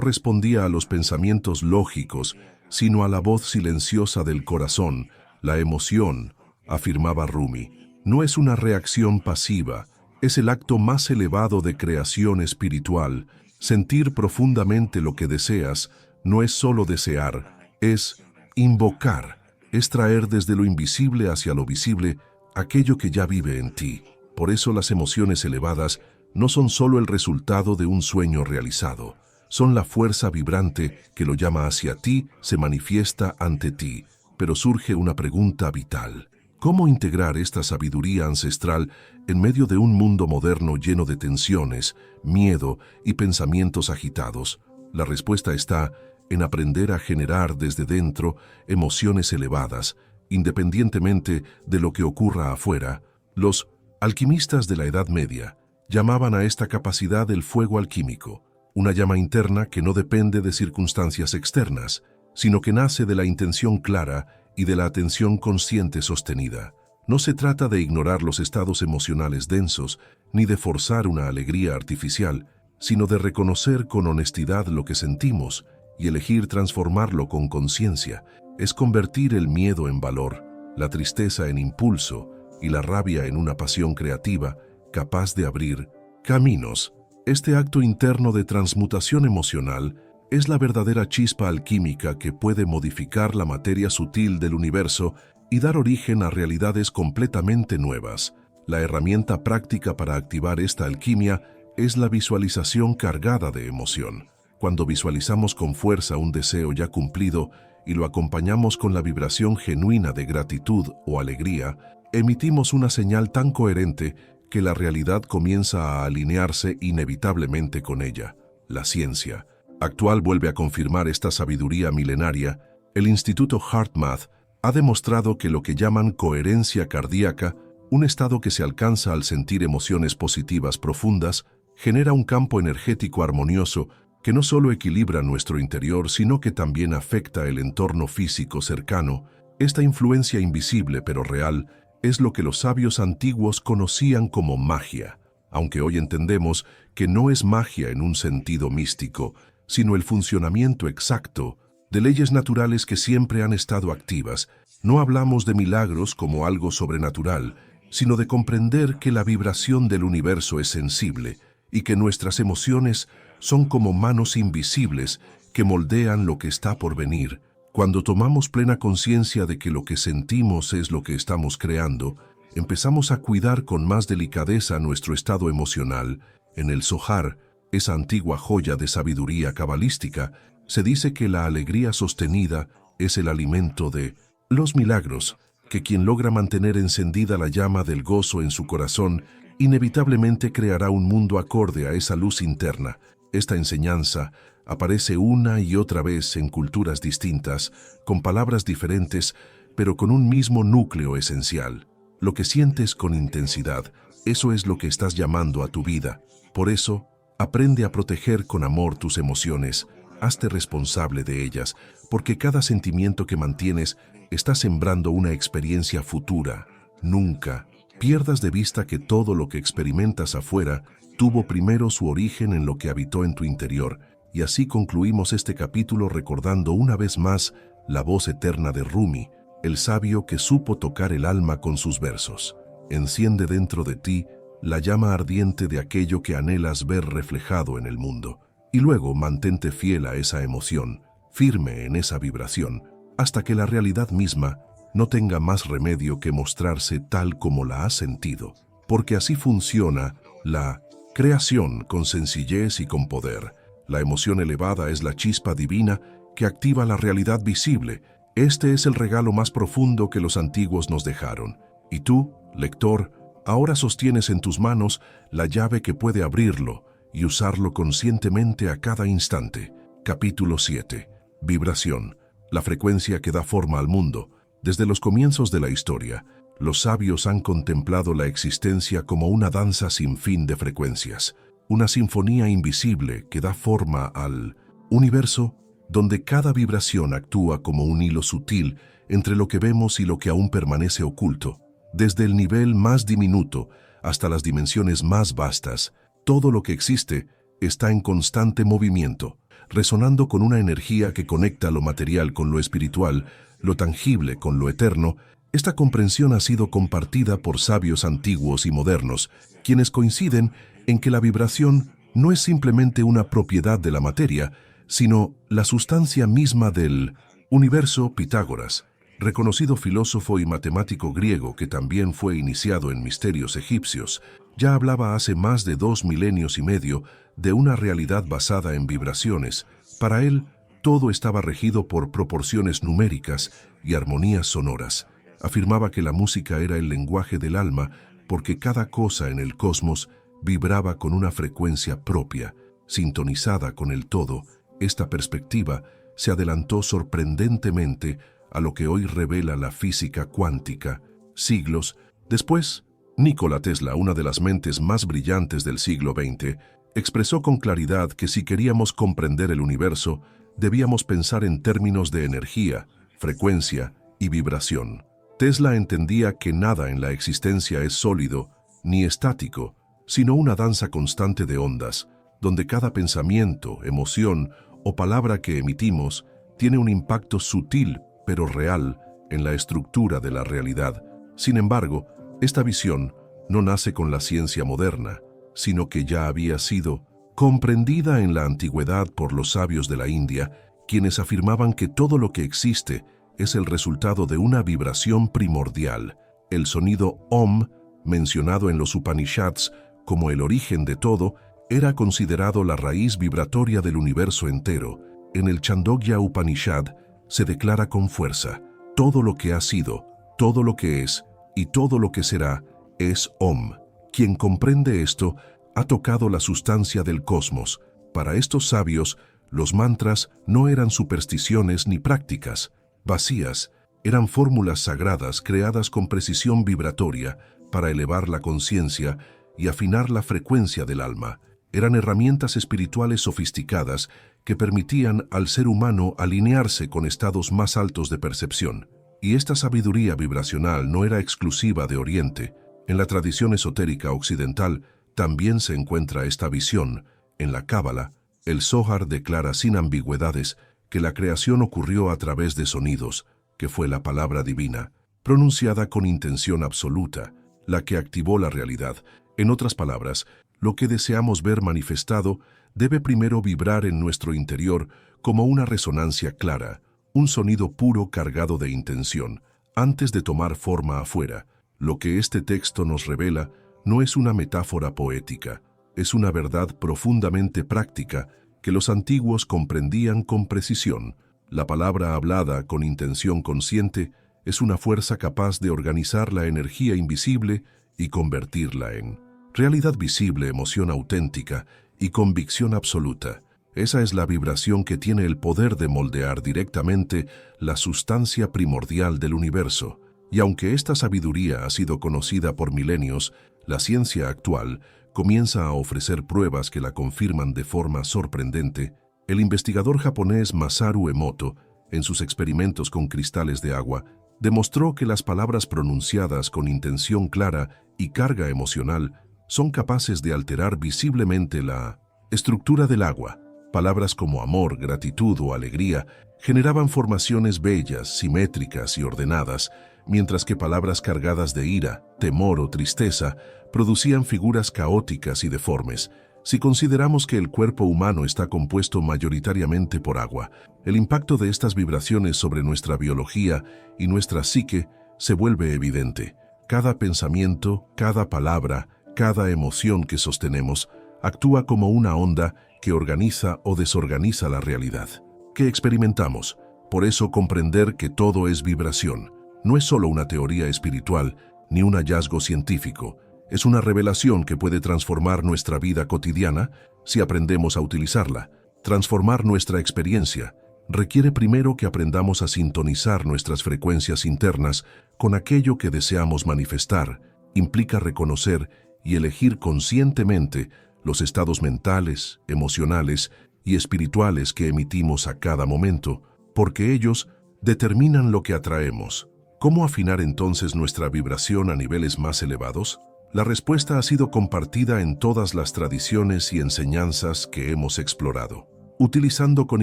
S1: respondía a los pensamientos lógicos, sino a la voz silenciosa del corazón. La emoción, afirmaba Rumi, no es una reacción pasiva, es el acto más elevado de creación espiritual. Sentir profundamente lo que deseas no es solo desear, es invocar, es traer desde lo invisible hacia lo visible aquello que ya vive en ti. Por eso las emociones elevadas no son solo el resultado de un sueño realizado, son la fuerza vibrante que lo llama hacia ti, se manifiesta ante ti. Pero surge una pregunta vital. ¿Cómo integrar esta sabiduría ancestral en medio de un mundo moderno lleno de tensiones, miedo y pensamientos agitados? La respuesta está en aprender a generar desde dentro emociones elevadas, independientemente de lo que ocurra afuera. Los alquimistas de la Edad Media llamaban a esta capacidad el fuego alquímico, una llama interna que no depende de circunstancias externas, sino que nace de la intención clara y de la atención consciente sostenida. No se trata de ignorar los estados emocionales densos, ni de forzar una alegría artificial, sino de reconocer con honestidad lo que sentimos y elegir transformarlo con conciencia. Es convertir el miedo en valor, la tristeza en impulso y la rabia en una pasión creativa, capaz de abrir caminos. Este acto interno de transmutación emocional es la verdadera chispa alquímica que puede modificar la materia sutil del universo y dar origen a realidades completamente nuevas. La herramienta práctica para activar esta alquimia es la visualización cargada de emoción. Cuando visualizamos con fuerza un deseo ya cumplido y lo acompañamos con la vibración genuina de gratitud o alegría, emitimos una señal tan coherente que la realidad comienza a alinearse inevitablemente con ella. La ciencia actual vuelve a confirmar esta sabiduría milenaria. El Instituto HeartMath ha demostrado que lo que llaman coherencia cardíaca, un estado que se alcanza al sentir emociones positivas profundas, genera un campo energético armonioso que no solo equilibra nuestro interior, sino que también afecta el entorno físico cercano. Esta influencia invisible pero real es lo que los sabios antiguos conocían como magia, aunque hoy entendemos que no es magia en un sentido místico, sino el funcionamiento exacto de leyes naturales que siempre han estado activas. No hablamos de milagros como algo sobrenatural, sino de comprender que la vibración del universo es sensible y que nuestras emociones son como manos invisibles que moldean lo que está por venir. Cuando tomamos plena conciencia de que lo que sentimos es lo que estamos creando, empezamos a cuidar con más delicadeza nuestro estado emocional. En el Zohar, esa antigua joya de sabiduría cabalística, se dice que la alegría sostenida es el alimento de los milagros, que quien logra mantener encendida la llama del gozo en su corazón, inevitablemente creará un mundo acorde a esa luz interna. Esta enseñanza aparece una y otra vez en culturas distintas, con palabras diferentes, pero con un mismo núcleo esencial. Lo que sientes con intensidad, eso es lo que estás llamando a tu vida. Por eso, aprende a proteger con amor tus emociones, hazte responsable de ellas, porque cada sentimiento que mantienes está sembrando una experiencia futura. Nunca pierdas de vista que todo lo que experimentas afuera tuvo primero su origen en lo que habitó en tu interior, y así concluimos este capítulo recordando una vez más la voz eterna de Rumi, el sabio que supo tocar el alma con sus versos. Enciende dentro de ti la llama ardiente de aquello que anhelas ver reflejado en el mundo, y luego mantente fiel a esa emoción, firme en esa vibración, hasta que la realidad misma no tenga más remedio que mostrarse tal como la has sentido, porque así funciona la creación con sencillez y con poder. La emoción elevada es la chispa divina que activa la realidad visible. Este es el regalo más profundo que los antiguos nos dejaron. Y tú, lector, ahora sostienes en tus manos la llave que puede abrirlo y usarlo conscientemente a cada instante. Capítulo 7. Vibración. La frecuencia que da forma al mundo. Desde los comienzos de la historia, los sabios han contemplado la existencia como una danza sin fin de frecuencias, una sinfonía invisible que da forma al universo, donde cada vibración actúa como un hilo sutil entre lo que vemos y lo que aún permanece oculto. Desde el nivel más diminuto hasta las dimensiones más vastas, todo lo que existe está en constante movimiento, resonando con una energía que conecta lo material con lo espiritual, lo tangible con lo eterno. Esta comprensión ha sido compartida por sabios antiguos y modernos, quienes coinciden en que la vibración no es simplemente una propiedad de la materia, sino la sustancia misma del universo. Pitágoras, reconocido filósofo y matemático griego que también fue iniciado en misterios egipcios, ya hablaba hace más de 2 milenios y medio de una realidad basada en vibraciones. Para él, todo estaba regido por proporciones numéricas y armonías sonoras. Afirmaba que la música era el lenguaje del alma porque cada cosa en el cosmos vibraba con una frecuencia propia, sintonizada con el todo. Esta perspectiva se adelantó sorprendentemente a lo que hoy revela la física cuántica. Siglos después, Nikola Tesla, una de las mentes más brillantes del siglo XX, expresó con claridad que si queríamos comprender el universo, debíamos pensar en términos de energía, frecuencia y vibración. Tesla entendía que nada en la existencia es sólido ni estático, sino una danza constante de ondas, donde cada pensamiento, emoción o palabra que emitimos tiene un impacto sutil pero real en la estructura de la realidad. Sin embargo, esta visión no nace con la ciencia moderna, sino que ya había sido comprendida en la antigüedad por los sabios de la India, quienes afirmaban que todo lo que existe es el resultado de una vibración primordial. El sonido Om, mencionado en los Upanishads como el origen de todo, era considerado la raíz vibratoria del universo entero. En el Chandogya Upanishad se declara con fuerza: todo lo que ha sido, todo lo que es y todo lo que será es Om. Quien comprende esto ha tocado la sustancia del cosmos. Para estos sabios, los mantras no eran supersticiones ni prácticas vacías, eran fórmulas sagradas creadas con precisión vibratoria para elevar la conciencia y afinar la frecuencia del alma. Eran herramientas espirituales sofisticadas que permitían al ser humano alinearse con estados más altos de percepción. Y esta sabiduría vibracional no era exclusiva de Oriente. En la tradición esotérica occidental también se encuentra esta visión. En la Cábala, el Zohar declara sin ambigüedades que la creación ocurrió a través de sonidos, que fue la palabra divina, pronunciada con intención absoluta, la que activó la realidad. En otras palabras, lo que deseamos ver manifestado debe primero vibrar en nuestro interior como una resonancia clara, un sonido puro cargado de intención, antes de tomar forma afuera. Lo que este texto nos revela no es una metáfora poética, es una verdad profundamente práctica que los antiguos comprendían con precisión. La palabra hablada con intención consciente es una fuerza capaz de organizar la energía invisible y convertirla en realidad visible, emoción auténtica y convicción absoluta. Esa es la vibración que tiene el poder de moldear directamente la sustancia primordial del universo. Y aunque esta sabiduría ha sido conocida por milenios, la ciencia actual comienza a ofrecer pruebas que la confirman de forma sorprendente. El investigador japonés Masaru Emoto, en sus experimentos con cristales de agua, demostró que las palabras pronunciadas con intención clara y carga emocional son capaces de alterar visiblemente la estructura del agua. Palabras como amor, gratitud o alegría generaban formaciones bellas, simétricas y ordenadas, mientras que palabras cargadas de ira, temor o tristeza producían figuras caóticas y deformes. Si consideramos que el cuerpo humano está compuesto mayoritariamente por agua, el impacto de estas vibraciones sobre nuestra biología y nuestra psique se vuelve evidente. Cada pensamiento, cada palabra, cada emoción que sostenemos actúa como una onda que organiza o desorganiza la realidad, que experimentamos. Por eso comprender que todo es vibración no es solo una teoría espiritual ni un hallazgo científico, es una revelación que puede transformar nuestra vida cotidiana si aprendemos a utilizarla. Transformar nuestra experiencia requiere primero que aprendamos a sintonizar nuestras frecuencias internas con aquello que deseamos manifestar. Implica reconocer y elegir conscientemente los estados mentales, emocionales y espirituales que emitimos a cada momento, porque ellos determinan lo que atraemos. ¿Cómo afinar entonces nuestra vibración a niveles más elevados? La respuesta ha sido compartida en todas las tradiciones y enseñanzas que hemos explorado, utilizando con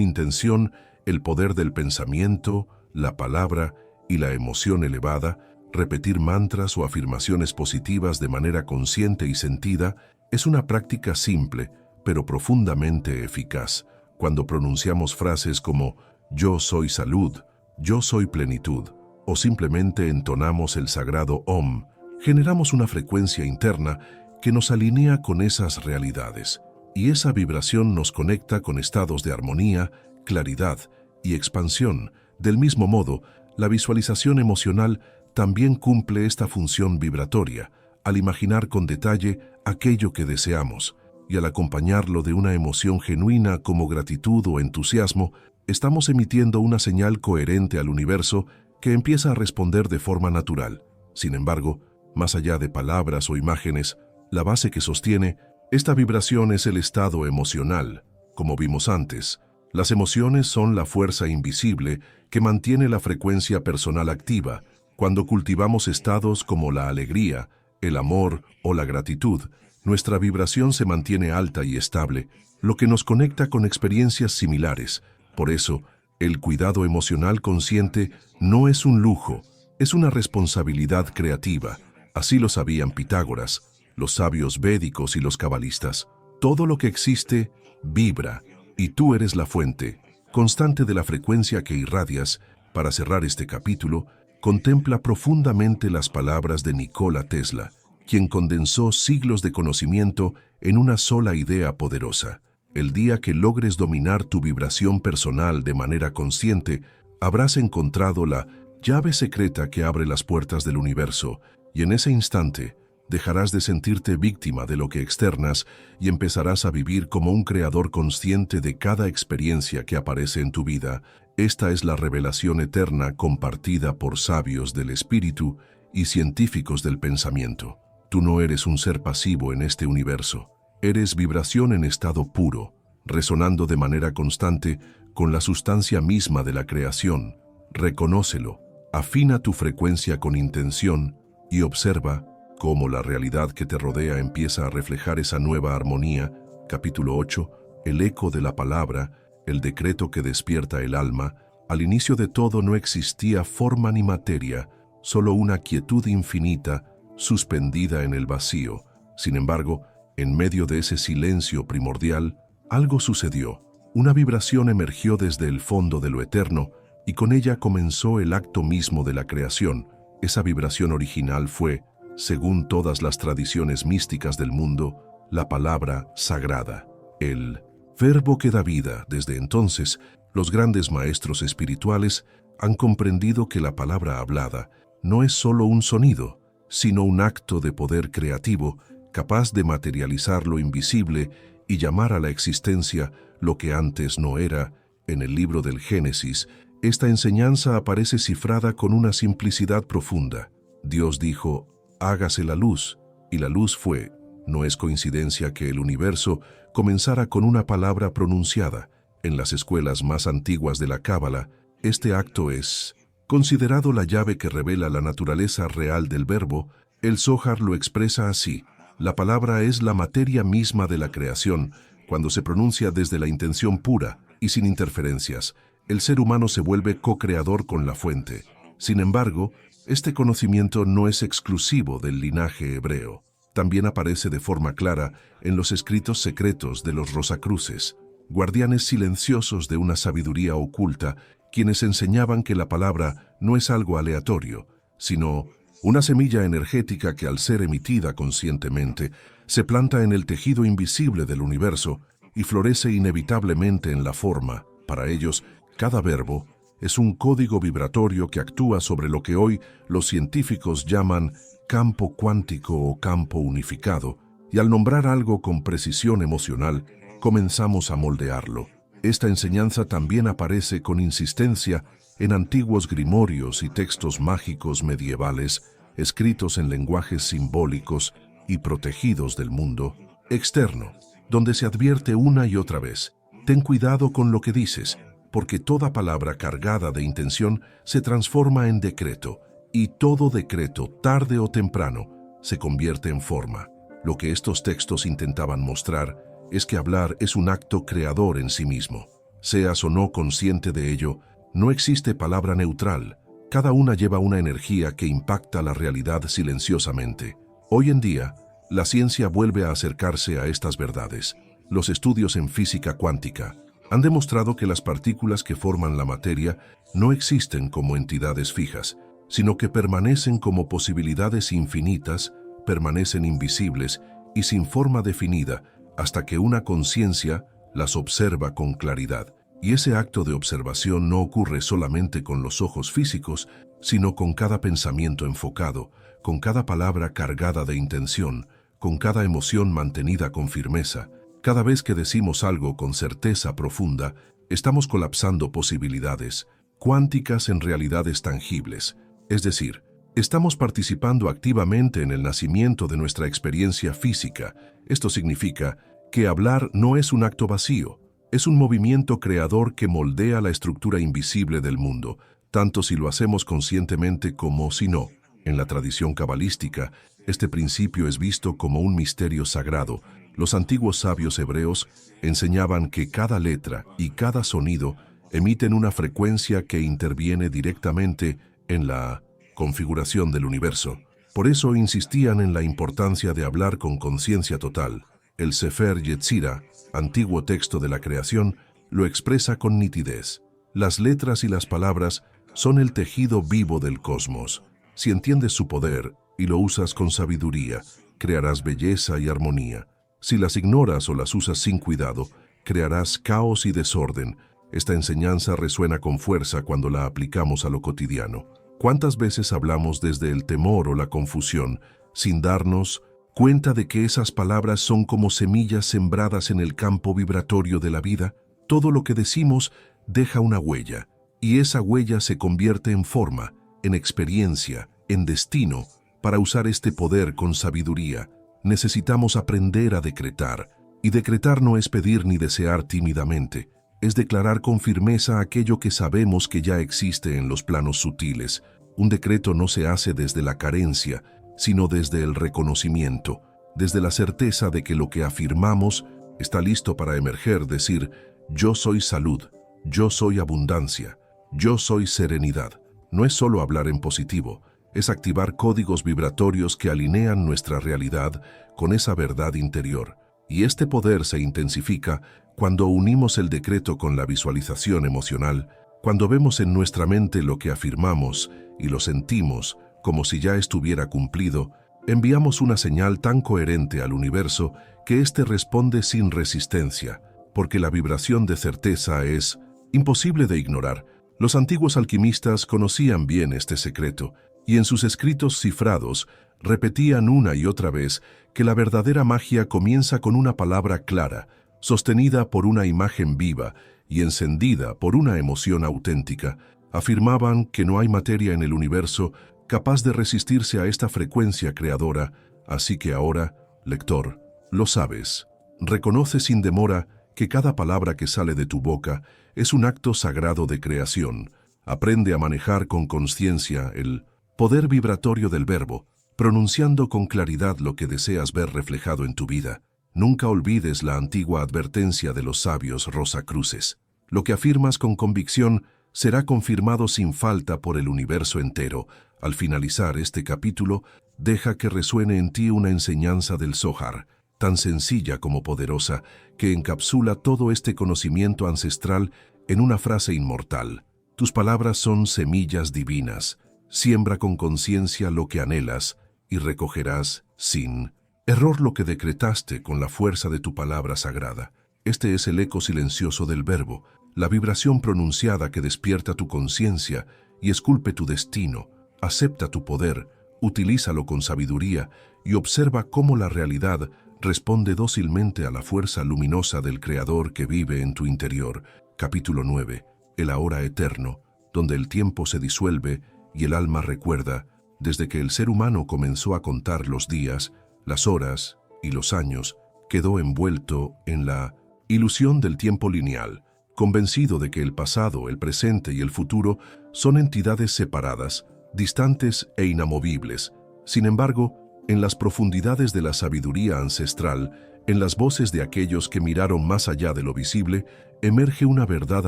S1: intención el poder del pensamiento, la palabra y la emoción elevada. Repetir mantras o afirmaciones positivas de manera consciente y sentida es una práctica simple, pero profundamente eficaz. Cuando pronunciamos frases como «yo soy salud», «yo soy plenitud», o simplemente entonamos el sagrado Om, generamos una frecuencia interna que nos alinea con esas realidades, y esa vibración nos conecta con estados de armonía, claridad y expansión. Del mismo modo, la visualización emocional también cumple esta función vibratoria, al imaginar con detalle aquello que deseamos, y al acompañarlo de una emoción genuina como gratitud o entusiasmo, estamos emitiendo una señal coherente al universo que empieza a responder de forma natural. Sin embargo, más allá de palabras o imágenes, la base que sostiene esta vibración es el estado emocional. Como vimos antes, las emociones son la fuerza invisible que mantiene la frecuencia personal activa. Cuando cultivamos estados como la alegría, el amor o la gratitud, nuestra vibración se mantiene alta y estable, lo que nos conecta con experiencias similares. Por eso, el cuidado emocional consciente no es un lujo, es una responsabilidad creativa. Así lo sabían Pitágoras, los sabios védicos y los cabalistas. Todo lo que existe vibra, y tú eres la fuente constante de la frecuencia que irradias. Para cerrar este capítulo, contempla profundamente las palabras de Nikola Tesla, quien condensó siglos de conocimiento en una sola idea poderosa. El día que logres dominar tu vibración personal de manera consciente, habrás encontrado la llave secreta que abre las puertas del universo, y en ese instante dejarás de sentirte víctima de lo que externas y empezarás a vivir como un creador consciente de cada experiencia que aparece en tu vida. Esta es la revelación eterna compartida por sabios del espíritu y científicos del pensamiento. Tú no eres un ser pasivo en este universo. Eres vibración en estado puro, resonando de manera constante con la sustancia misma de la creación. Reconócelo, afina tu frecuencia con intención y observa cómo la realidad que te rodea empieza a reflejar esa nueva armonía. Capítulo 8. El eco de la palabra, el decreto que despierta el alma. Al inicio de todo no existía forma ni materia, solo una quietud infinita, suspendida en el vacío. Sin embargo, en medio de ese silencio primordial, algo sucedió. Una vibración emergió desde el fondo de lo eterno, y con ella comenzó el acto mismo de la creación. Esa vibración original fue, según todas las tradiciones místicas del mundo, la palabra sagrada, el verbo que da vida. Desde entonces, los grandes maestros espirituales han comprendido que la palabra hablada no es solo un sonido, sino un acto de poder creativo capaz de materializar lo invisible y llamar a la existencia lo que antes no era. En el libro del Génesis, esta enseñanza aparece cifrada con una simplicidad profunda. Dios dijo, «Hágase la luz», y la luz fue. No es coincidencia que el universo comenzara con una palabra pronunciada. En las escuelas más antiguas de la Cábala, este acto es considerado la llave que revela la naturaleza real del verbo. El Zohar lo expresa así: la palabra es la materia misma de la creación. Cuando se pronuncia desde la intención pura y sin interferencias, el ser humano se vuelve co-creador con la fuente. Sin embargo, este conocimiento no es exclusivo del linaje hebreo. También aparece de forma clara en los escritos secretos de los Rosacruces, guardianes silenciosos de una sabiduría oculta, quienes enseñaban que la palabra no es algo aleatorio, sino una semilla energética que, al ser emitida conscientemente, se planta en el tejido invisible del universo y florece inevitablemente en la forma. Para ellos, cada verbo es un código vibratorio que actúa sobre lo que hoy los científicos llaman campo cuántico o campo unificado, y al nombrar algo con precisión emocional, comenzamos a moldearlo. Esta enseñanza también aparece con insistencia en antiguos grimorios y textos mágicos medievales, escritos en lenguajes simbólicos y protegidos del mundo externo, donde se advierte una y otra vez: ten cuidado con lo que dices, porque toda palabra cargada de intención se transforma en decreto, y todo decreto, tarde o temprano, se convierte en forma. Lo que estos textos intentaban mostrar es que hablar es un acto creador en sí mismo. Seas o no consciente de ello, no existe palabra neutral. Cada una lleva una energía que impacta la realidad silenciosamente. Hoy en día, la ciencia vuelve a acercarse a estas verdades. Los estudios en física cuántica han demostrado que las partículas que forman la materia no existen como entidades fijas, sino que permanecen como posibilidades infinitas, permanecen invisibles y sin forma definida hasta que una conciencia las observa con claridad. Y ese acto de observación no ocurre solamente con los ojos físicos, sino con cada pensamiento enfocado, con cada palabra cargada de intención, con cada emoción mantenida con firmeza. Cada vez que decimos algo con certeza profunda, estamos colapsando posibilidades cuánticas en realidades tangibles. Es decir, estamos participando activamente en el nacimiento de nuestra experiencia física. Esto significa que hablar no es un acto vacío, es un movimiento creador que moldea la estructura invisible del mundo, tanto si lo hacemos conscientemente como si no. En la tradición cabalística, este principio es visto como un misterio sagrado. Los antiguos sabios hebreos enseñaban que cada letra y cada sonido emiten una frecuencia que interviene directamente en la configuración del universo. Por eso insistían en la importancia de hablar con conciencia total. El Sefer Yetzirah, antiguo texto de la creación, lo expresa con nitidez. Las letras y las palabras son el tejido vivo del cosmos. Si entiendes su poder y lo usas con sabiduría, crearás belleza y armonía. Si las ignoras o las usas sin cuidado, crearás caos y desorden. Esta enseñanza resuena con fuerza cuando la aplicamos a lo cotidiano. ¿Cuántas veces hablamos desde el temor o la confusión, sin darnos cuenta de que esas palabras son como semillas sembradas en el campo vibratorio de la vida? Todo lo que decimos deja una huella, y esa huella se convierte en forma, en experiencia, en destino. Para usar este poder con sabiduría, necesitamos aprender a decretar. Y decretar no es pedir ni desear tímidamente, es declarar con firmeza aquello que sabemos que ya existe en los planos sutiles. Un decreto no se hace desde la carencia, sino desde el reconocimiento, desde la certeza de que lo que afirmamos está listo para emerger, decir: yo soy salud, yo soy abundancia, yo soy serenidad. No es solo hablar en positivo, es activar códigos vibratorios que alinean nuestra realidad con esa verdad interior. Y este poder se intensifica cuando unimos el decreto con la visualización emocional, cuando vemos en nuestra mente lo que afirmamos y lo sentimos como si ya estuviera cumplido. Enviamos una señal tan coherente al universo que éste responde sin resistencia, porque la vibración de certeza es imposible de ignorar. Los antiguos alquimistas conocían bien este secreto, y en sus escritos cifrados repetían una y otra vez que la verdadera magia comienza con una palabra clara, sostenida por una imagen viva y encendida por una emoción auténtica. Afirmaban que no hay materia en el universo capaz de resistirse a esta frecuencia creadora, así que ahora, lector, lo sabes. Reconoce sin demora que cada palabra que sale de tu boca es un acto sagrado de creación. Aprende a manejar con conciencia el poder vibratorio del verbo, pronunciando con claridad lo que deseas ver reflejado en tu vida. Nunca olvides la antigua advertencia de los sabios Rosacruces. Lo que afirmas con convicción será confirmado sin falta por el universo entero. Al finalizar este capítulo, deja que resuene en ti una enseñanza del Zohar, tan sencilla como poderosa, que encapsula todo este conocimiento ancestral en una frase inmortal. Tus palabras son semillas divinas. Siembra con conciencia lo que anhelas y recogerás sin error lo que decretaste con la fuerza de tu palabra sagrada. Este es el eco silencioso del verbo, la vibración pronunciada que despierta tu conciencia y esculpe tu destino. Acepta tu poder, utilízalo con sabiduría y observa cómo la realidad responde dócilmente a la fuerza luminosa del Creador que vive en tu interior. Capítulo 9. El ahora eterno, donde el tiempo se disuelve y el alma recuerda. Desde que el ser humano comenzó a contar los días, las horas y los años, quedó envuelto en la ilusión del tiempo lineal, convencido de que el pasado, el presente y el futuro son entidades separadas, distantes e inamovibles. Sin embargo, en las profundidades de la sabiduría ancestral, en las voces de aquellos que miraron más allá de lo visible, emerge una verdad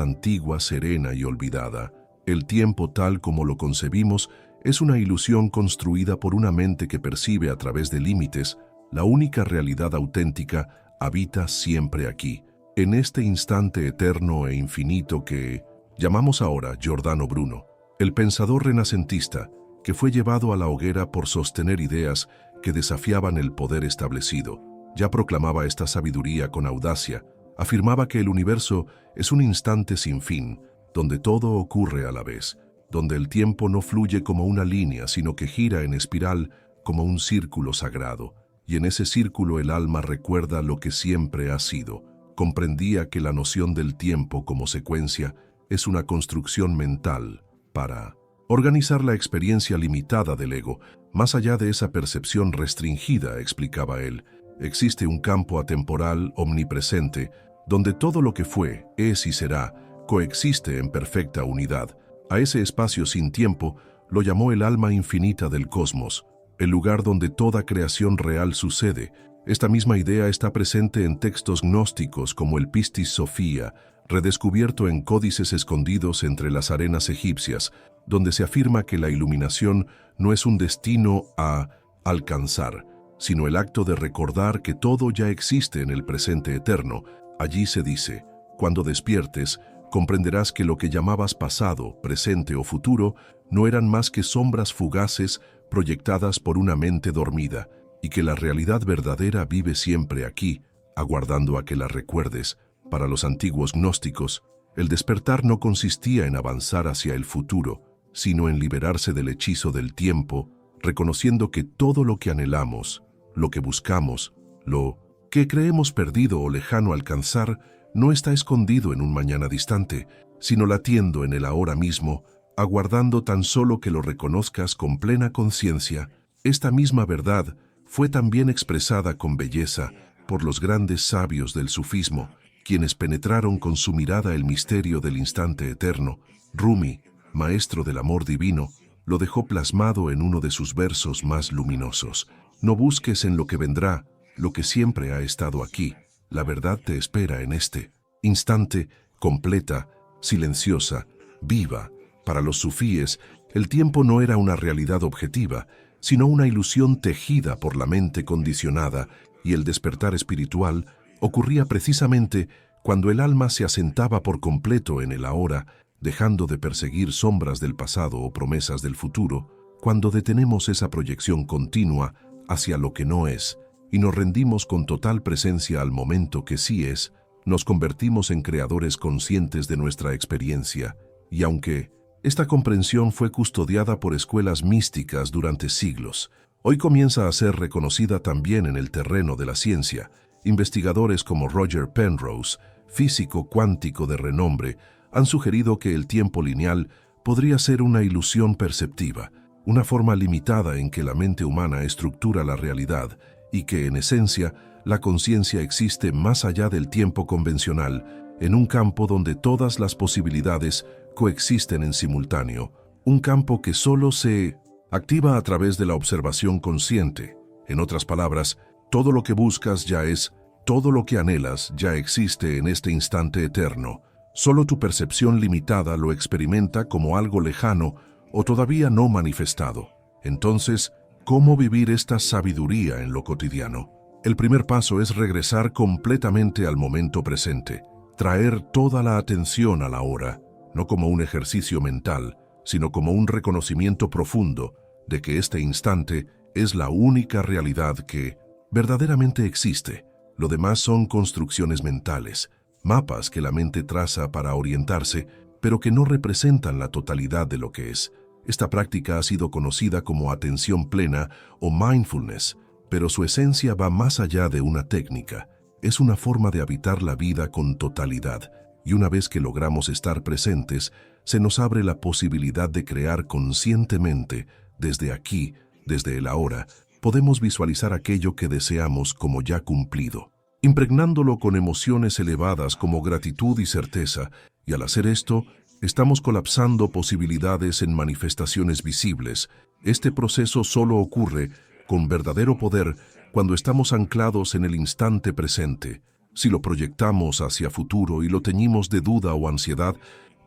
S1: antigua, serena y olvidada. El tiempo tal como lo concebimos es una ilusión construida por una mente que percibe a través de límites. La única realidad auténtica habita siempre aquí, en este instante eterno e infinito que llamamos ahora Giordano Bruno, el pensador renacentista que fue llevado a la hoguera por sostener ideas que desafiaban el poder establecido. Ya proclamaba esta sabiduría con audacia, afirmaba que el universo es un instante sin fin, donde todo ocurre a la vez, donde el tiempo no fluye como una línea, sino que gira en espiral como un círculo sagrado, y en ese círculo el alma recuerda lo que siempre ha sido. Comprendía que la noción del tiempo como secuencia es una construcción mental para organizar la experiencia limitada del ego. Más allá de esa percepción restringida, explicaba él, existe un campo atemporal omnipresente, donde todo lo que fue, es y será, coexiste en perfecta unidad. A ese espacio sin tiempo lo llamó el alma infinita del cosmos, el lugar donde toda creación real sucede. Esta misma idea está presente en textos gnósticos como el Pistis Sophia, redescubierto en códices escondidos entre las arenas egipcias, donde se afirma que la iluminación no es un destino a alcanzar, sino el acto de recordar que todo ya existe en el presente eterno. Allí se dice, cuando despiertes, comprenderás que lo que llamabas pasado, presente o futuro no eran más que sombras fugaces proyectadas por una mente dormida, y que la realidad verdadera vive siempre aquí, aguardando a que la recuerdes. Para los antiguos gnósticos, el despertar no consistía en avanzar hacia el futuro, sino en liberarse del hechizo del tiempo, reconociendo que todo lo que anhelamos, lo que buscamos, lo que creemos perdido o lejano alcanzar, no está escondido en un mañana distante, sino latiendo en el ahora mismo, aguardando tan solo que lo reconozcas con plena conciencia. Esta misma verdad fue también expresada con belleza por los grandes sabios del sufismo, quienes penetraron con su mirada el misterio del instante eterno. Rumi, maestro del amor divino, lo dejó plasmado en uno de sus versos más luminosos. No busques en lo que vendrá, lo que siempre ha estado aquí. La verdad te espera en este instante, completa, silenciosa, viva. Para los sufíes, el tiempo no era una realidad objetiva, sino una ilusión tejida por la mente condicionada, y el despertar espiritual ocurría precisamente cuando el alma se asentaba por completo en el ahora, dejando de perseguir sombras del pasado o promesas del futuro. Cuando detenemos esa proyección continua hacia lo que no es y nos rendimos con total presencia al momento que sí es, nos convertimos en creadores conscientes de nuestra experiencia. Y aunque esta comprensión fue custodiada por escuelas místicas durante siglos, hoy comienza a ser reconocida también en el terreno de la ciencia. Investigadores como Roger Penrose, físico cuántico de renombre, han sugerido que el tiempo lineal podría ser una ilusión perceptiva, una forma limitada en que la mente humana estructura la realidad y que, en esencia, la conciencia existe más allá del tiempo convencional, en un campo donde todas las posibilidades coexisten en simultáneo, un campo que solo se activa a través de la observación consciente. En otras palabras, todo lo que buscas ya es, todo lo que anhelas ya existe en este instante eterno. Solo tu percepción limitada lo experimenta como algo lejano o todavía no manifestado. Entonces, ¿cómo vivir esta sabiduría en lo cotidiano? El primer paso es regresar completamente al momento presente, traer toda la atención a la hora, no como un ejercicio mental, sino como un reconocimiento profundo de que este instante es la única realidad que verdaderamente existe. Lo demás son construcciones mentales, mapas que la mente traza para orientarse, pero que no representan la totalidad de lo que es. Esta práctica ha sido conocida como atención plena o mindfulness, pero su esencia va más allá de una técnica. Es una forma de habitar la vida con totalidad, y una vez que logramos estar presentes, se nos abre la posibilidad de crear conscientemente, desde aquí, desde el ahora. Podemos visualizar aquello que deseamos como ya cumplido, impregnándolo con emociones elevadas como gratitud y certeza, y al hacer esto, estamos colapsando posibilidades en manifestaciones visibles. Este proceso solo ocurre con verdadero poder cuando estamos anclados en el instante presente. Si lo proyectamos hacia futuro y lo teñimos de duda o ansiedad,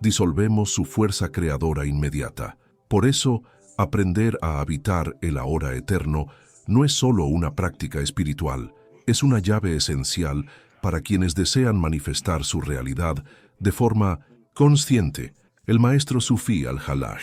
S1: disolvemos su fuerza creadora inmediata. Por eso, aprender a habitar el ahora eterno no es solo una práctica espiritual, es una llave esencial para quienes desean manifestar su realidad de forma consciente. El maestro sufí al-Hallaj,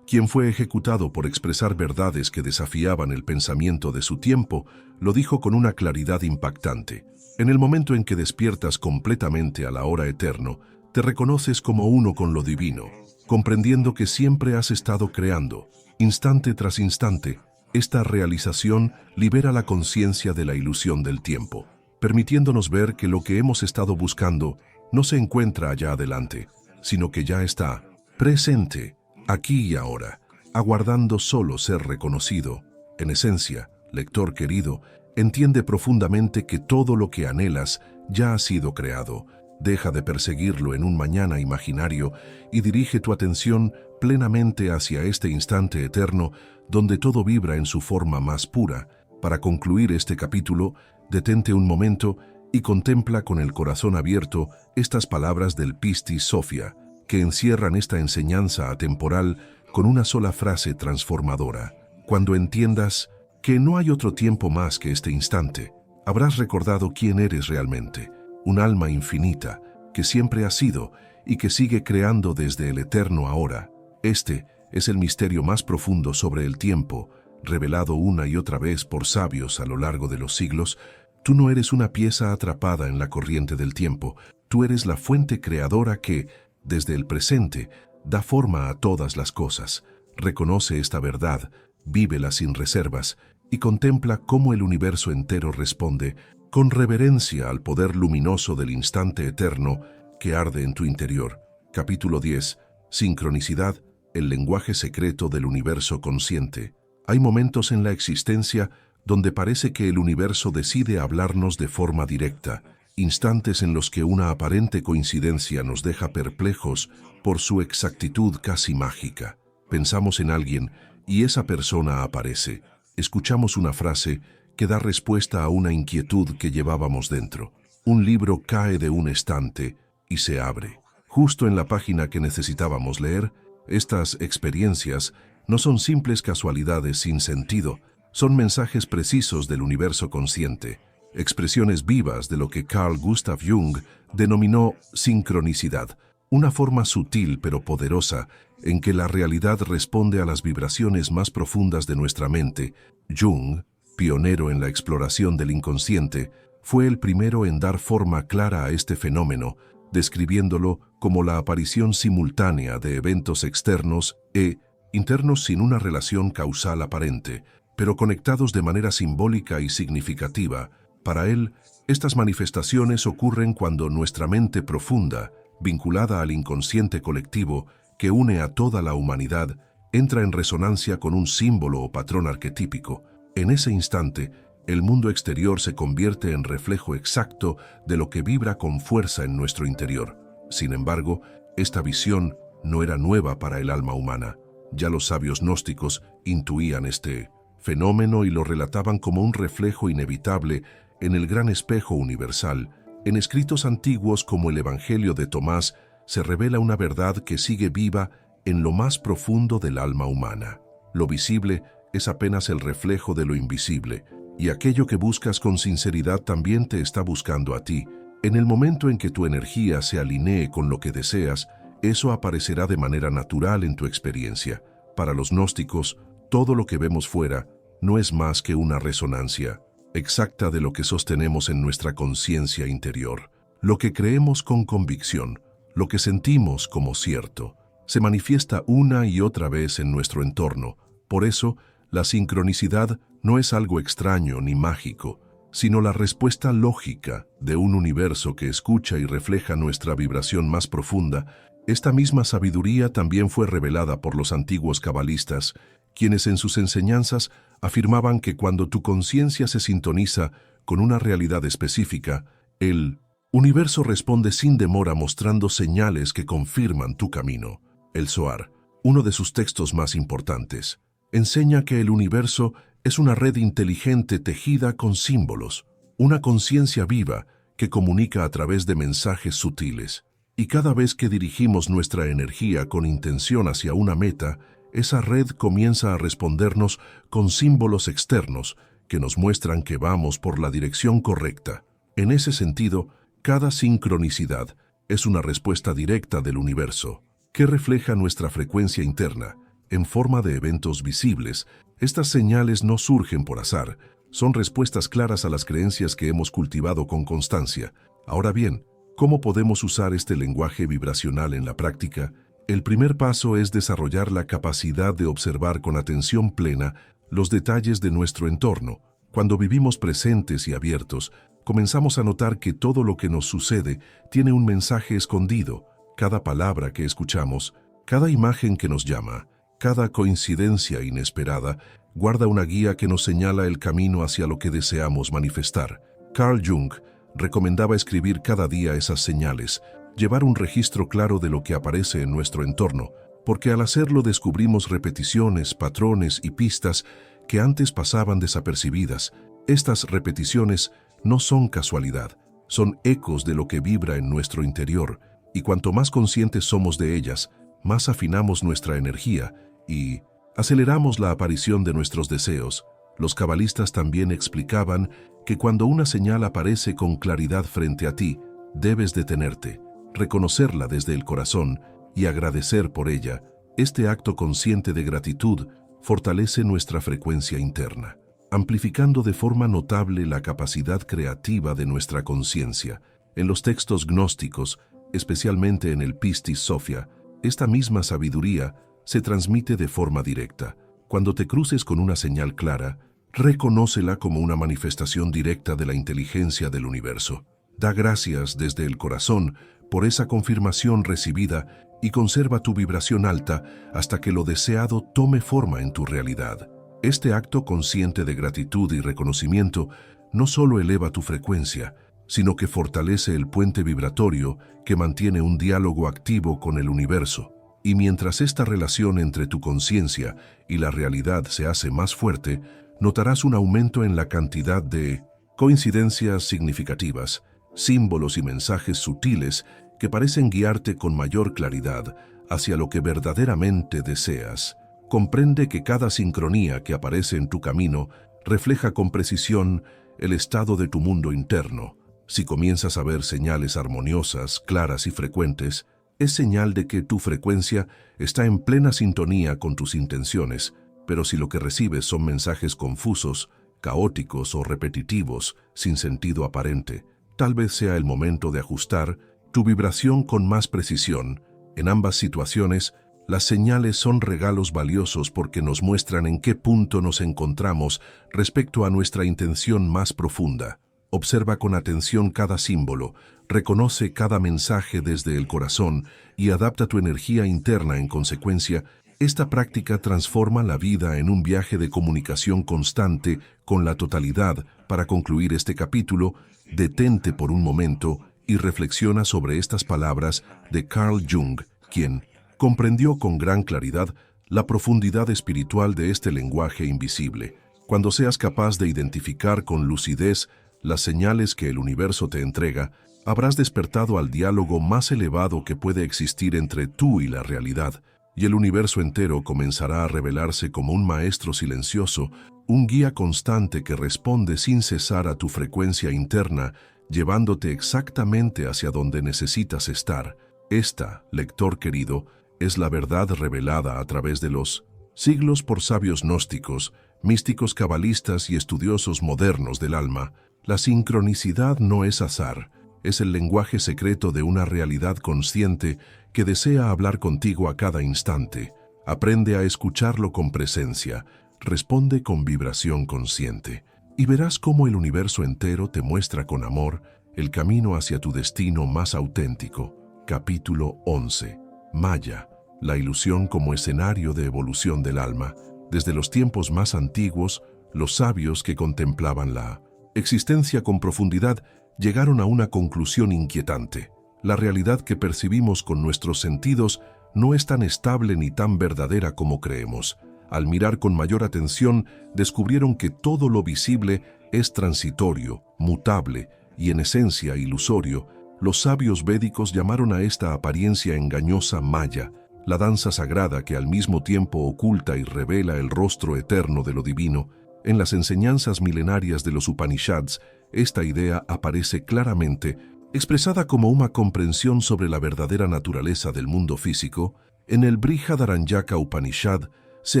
S1: quien fue ejecutado por expresar verdades que desafiaban el pensamiento de su tiempo, lo dijo con una claridad impactante. En el momento en que despiertas completamente al ahora eterno, te reconoces como uno con lo divino, comprendiendo que siempre has estado creando, instante tras instante. Esta realización libera la conciencia de la ilusión del tiempo, permitiéndonos ver que lo que hemos estado buscando no se encuentra allá adelante, sino que ya está presente, aquí y ahora, aguardando solo ser reconocido. En esencia, lector querido, entiende profundamente que todo lo que anhelas ya ha sido creado. Deja de perseguirlo en un mañana imaginario y dirige tu atención plenamente hacia este instante eterno donde todo vibra en su forma más pura. Para concluir este capítulo, detente un momento y contempla con el corazón abierto estas palabras del Pistis Sophia, que encierran esta enseñanza atemporal con una sola frase transformadora. Cuando entiendas que no hay otro tiempo más que este instante, habrás recordado quién eres realmente, un alma infinita que siempre ha sido y que sigue creando desde el eterno ahora. Este es el misterio más profundo sobre el tiempo, revelado una y otra vez por sabios a lo largo de los siglos. Tú no eres una pieza atrapada en la corriente del tiempo, tú eres la fuente creadora que, desde el presente, da forma a todas las cosas. Reconoce esta verdad, vívela sin reservas y contempla cómo el universo entero responde con reverencia al poder luminoso del instante eterno que arde en tu interior. Capítulo 10. Sincronicidad, el lenguaje secreto del universo consciente. Hay momentos en la existencia donde parece que el universo decide hablarnos de forma directa, instantes en los que una aparente coincidencia nos deja perplejos por su exactitud casi mágica. Pensamos en alguien y esa persona aparece. Escuchamos una frase que da respuesta a una inquietud que llevábamos dentro. Un libro cae de un estante y se abre. Justo en la página que necesitábamos leer, estas experiencias no son simples casualidades sin sentido, son mensajes precisos del universo consciente, expresiones vivas de lo que Carl Gustav Jung denominó sincronicidad, una forma sutil pero poderosa en que la realidad responde a las vibraciones más profundas de nuestra mente. Jung, pionero en la exploración del inconsciente, fue el primero en dar forma clara a este fenómeno, describiéndolo como la aparición simultánea de eventos externos e internos sin una relación causal aparente, pero conectados de manera simbólica y significativa. Para él, estas manifestaciones ocurren cuando nuestra mente profunda, vinculada al inconsciente colectivo que une a toda la humanidad, entra en resonancia con un símbolo o patrón arquetípico. En ese instante, el mundo exterior se convierte en reflejo exacto de lo que vibra con fuerza en nuestro interior. Sin embargo, esta visión no era nueva para el alma humana. Ya los sabios gnósticos intuían este fenómeno y lo relataban como un reflejo inevitable en el gran espejo universal. En escritos antiguos como el Evangelio de Tomás se revela una verdad que sigue viva en lo más profundo del alma humana. Lo visible es apenas el reflejo de lo invisible, y aquello que buscas con sinceridad también te está buscando a ti. En el momento en que tu energía se alinee con lo que deseas, eso aparecerá de manera natural en tu experiencia. Para los gnósticos, todo lo que vemos fuera no es más que una resonancia. exacta de lo que sostenemos en nuestra conciencia interior. Lo que creemos con convicción, lo que sentimos como cierto, se manifiesta una y otra vez en nuestro entorno. Por eso, la sincronicidad no es algo extraño ni mágico, sino la respuesta lógica de un universo que escucha y refleja nuestra vibración más profunda. Esta misma sabiduría también fue revelada por los antiguos cabalistas, quienes en sus enseñanzas afirmaban que cuando tu conciencia se sintoniza con una realidad específica, el universo responde sin demora mostrando señales que confirman tu camino. El Zohar, uno de sus textos más importantes, enseña que el universo es una red inteligente tejida con símbolos, una conciencia viva que comunica a través de mensajes sutiles. Y cada vez que dirigimos nuestra energía con intención hacia una meta, esa red comienza a respondernos con símbolos externos que nos muestran que vamos por la dirección correcta. En ese sentido, cada sincronicidad es una respuesta directa del universo, que refleja nuestra frecuencia interna, en forma de eventos visibles. Estas señales no surgen por azar, son respuestas claras a las creencias que hemos cultivado con constancia. Ahora bien, ¿cómo podemos usar este lenguaje vibracional en la práctica? El primer paso es desarrollar la capacidad de observar con atención plena los detalles de nuestro entorno. Cuando vivimos presentes y abiertos, comenzamos a notar que todo lo que nos sucede tiene un mensaje escondido. Cada palabra que escuchamos, cada imagen que nos llama, cada coincidencia inesperada, guarda una guía que nos señala el camino hacia lo que deseamos manifestar. Carl Jung recomendaba escribir cada día esas señales, llevar un registro claro de lo que aparece en nuestro entorno, porque al hacerlo descubrimos repeticiones, patrones y pistas que antes pasaban desapercibidas. Estas repeticiones no son casualidad, son ecos de lo que vibra en nuestro interior, y cuanto más conscientes somos de ellas, más afinamos nuestra energía y aceleramos la aparición de nuestros deseos. Los cabalistas también explicaban que cuando una señal aparece con claridad frente a ti, debes detenerte, reconocerla desde el corazón y agradecer por ella. Este acto consciente de gratitud fortalece nuestra frecuencia interna, amplificando de forma notable la capacidad creativa de nuestra conciencia. En los textos gnósticos, especialmente en el Pistis Sophia, esta misma sabiduría se transmite de forma directa. Cuando te cruces con una señal clara, reconócela como una manifestación directa de la inteligencia del universo. Da gracias desde el corazón por esa confirmación recibida y conserva tu vibración alta hasta que lo deseado tome forma en tu realidad. Este acto consciente de gratitud y reconocimiento no solo eleva tu frecuencia, sino que fortalece el puente vibratorio que mantiene un diálogo activo con el universo. Y mientras esta relación entre tu conciencia y la realidad se hace más fuerte, notarás un aumento en la cantidad de coincidencias significativas, símbolos y mensajes sutiles que parecen guiarte con mayor claridad hacia lo que verdaderamente deseas. Comprende que cada sincronía que aparece en tu camino refleja con precisión el estado de tu mundo interno. Si comienzas a ver señales armoniosas, claras y frecuentes, es señal de que tu frecuencia está en plena sintonía con tus intenciones, pero si lo que recibes son mensajes confusos, caóticos o repetitivos, sin sentido aparente, tal vez sea el momento de ajustar tu vibración con más precisión. En ambas situaciones, las señales son regalos valiosos porque nos muestran en qué punto nos encontramos respecto a nuestra intención más profunda. Observa con atención cada símbolo, reconoce cada mensaje desde el corazón y adapta tu energía interna en consecuencia. Esta práctica transforma la vida en un viaje de comunicación constante con la totalidad. Para concluir este capítulo, detente por un momento y reflexiona sobre estas palabras de Carl Jung, quien comprendió con gran claridad la profundidad espiritual de este lenguaje invisible. Cuando seas capaz de identificar con lucidez las señales que el universo te entrega, habrás despertado al diálogo más elevado que puede existir entre tú y la realidad, y el universo entero comenzará a revelarse como un maestro silencioso, un guía constante que responde sin cesar a tu frecuencia interna, llevándote exactamente hacia donde necesitas estar. Esta, lector querido, es la verdad revelada a través de los siglos por sabios gnósticos, místicos cabalistas y estudiosos modernos del alma, la sincronicidad no es azar, es el lenguaje secreto de una realidad consciente que desea hablar contigo a cada instante. Aprende a escucharlo con presencia, responde con vibración consciente, y verás cómo el universo entero te muestra con amor el camino hacia tu destino más auténtico. Capítulo 11. Maya, la ilusión como escenario de evolución del alma. Desde los tiempos más antiguos, los sabios que contemplaban la existencia con profundidad llegaron a una conclusión inquietante. La realidad que percibimos con nuestros sentidos no es tan estable ni tan verdadera como creemos. Al mirar con mayor atención, descubrieron que todo lo visible es transitorio, mutable y en esencia ilusorio. Los sabios védicos llamaron a esta apariencia engañosa Maya, la danza sagrada que al mismo tiempo oculta y revela el rostro eterno de lo divino. En las enseñanzas milenarias de los Upanishads, esta idea aparece claramente, expresada como una comprensión sobre la verdadera naturaleza del mundo físico. En el Brihadaranyaka Upanishad se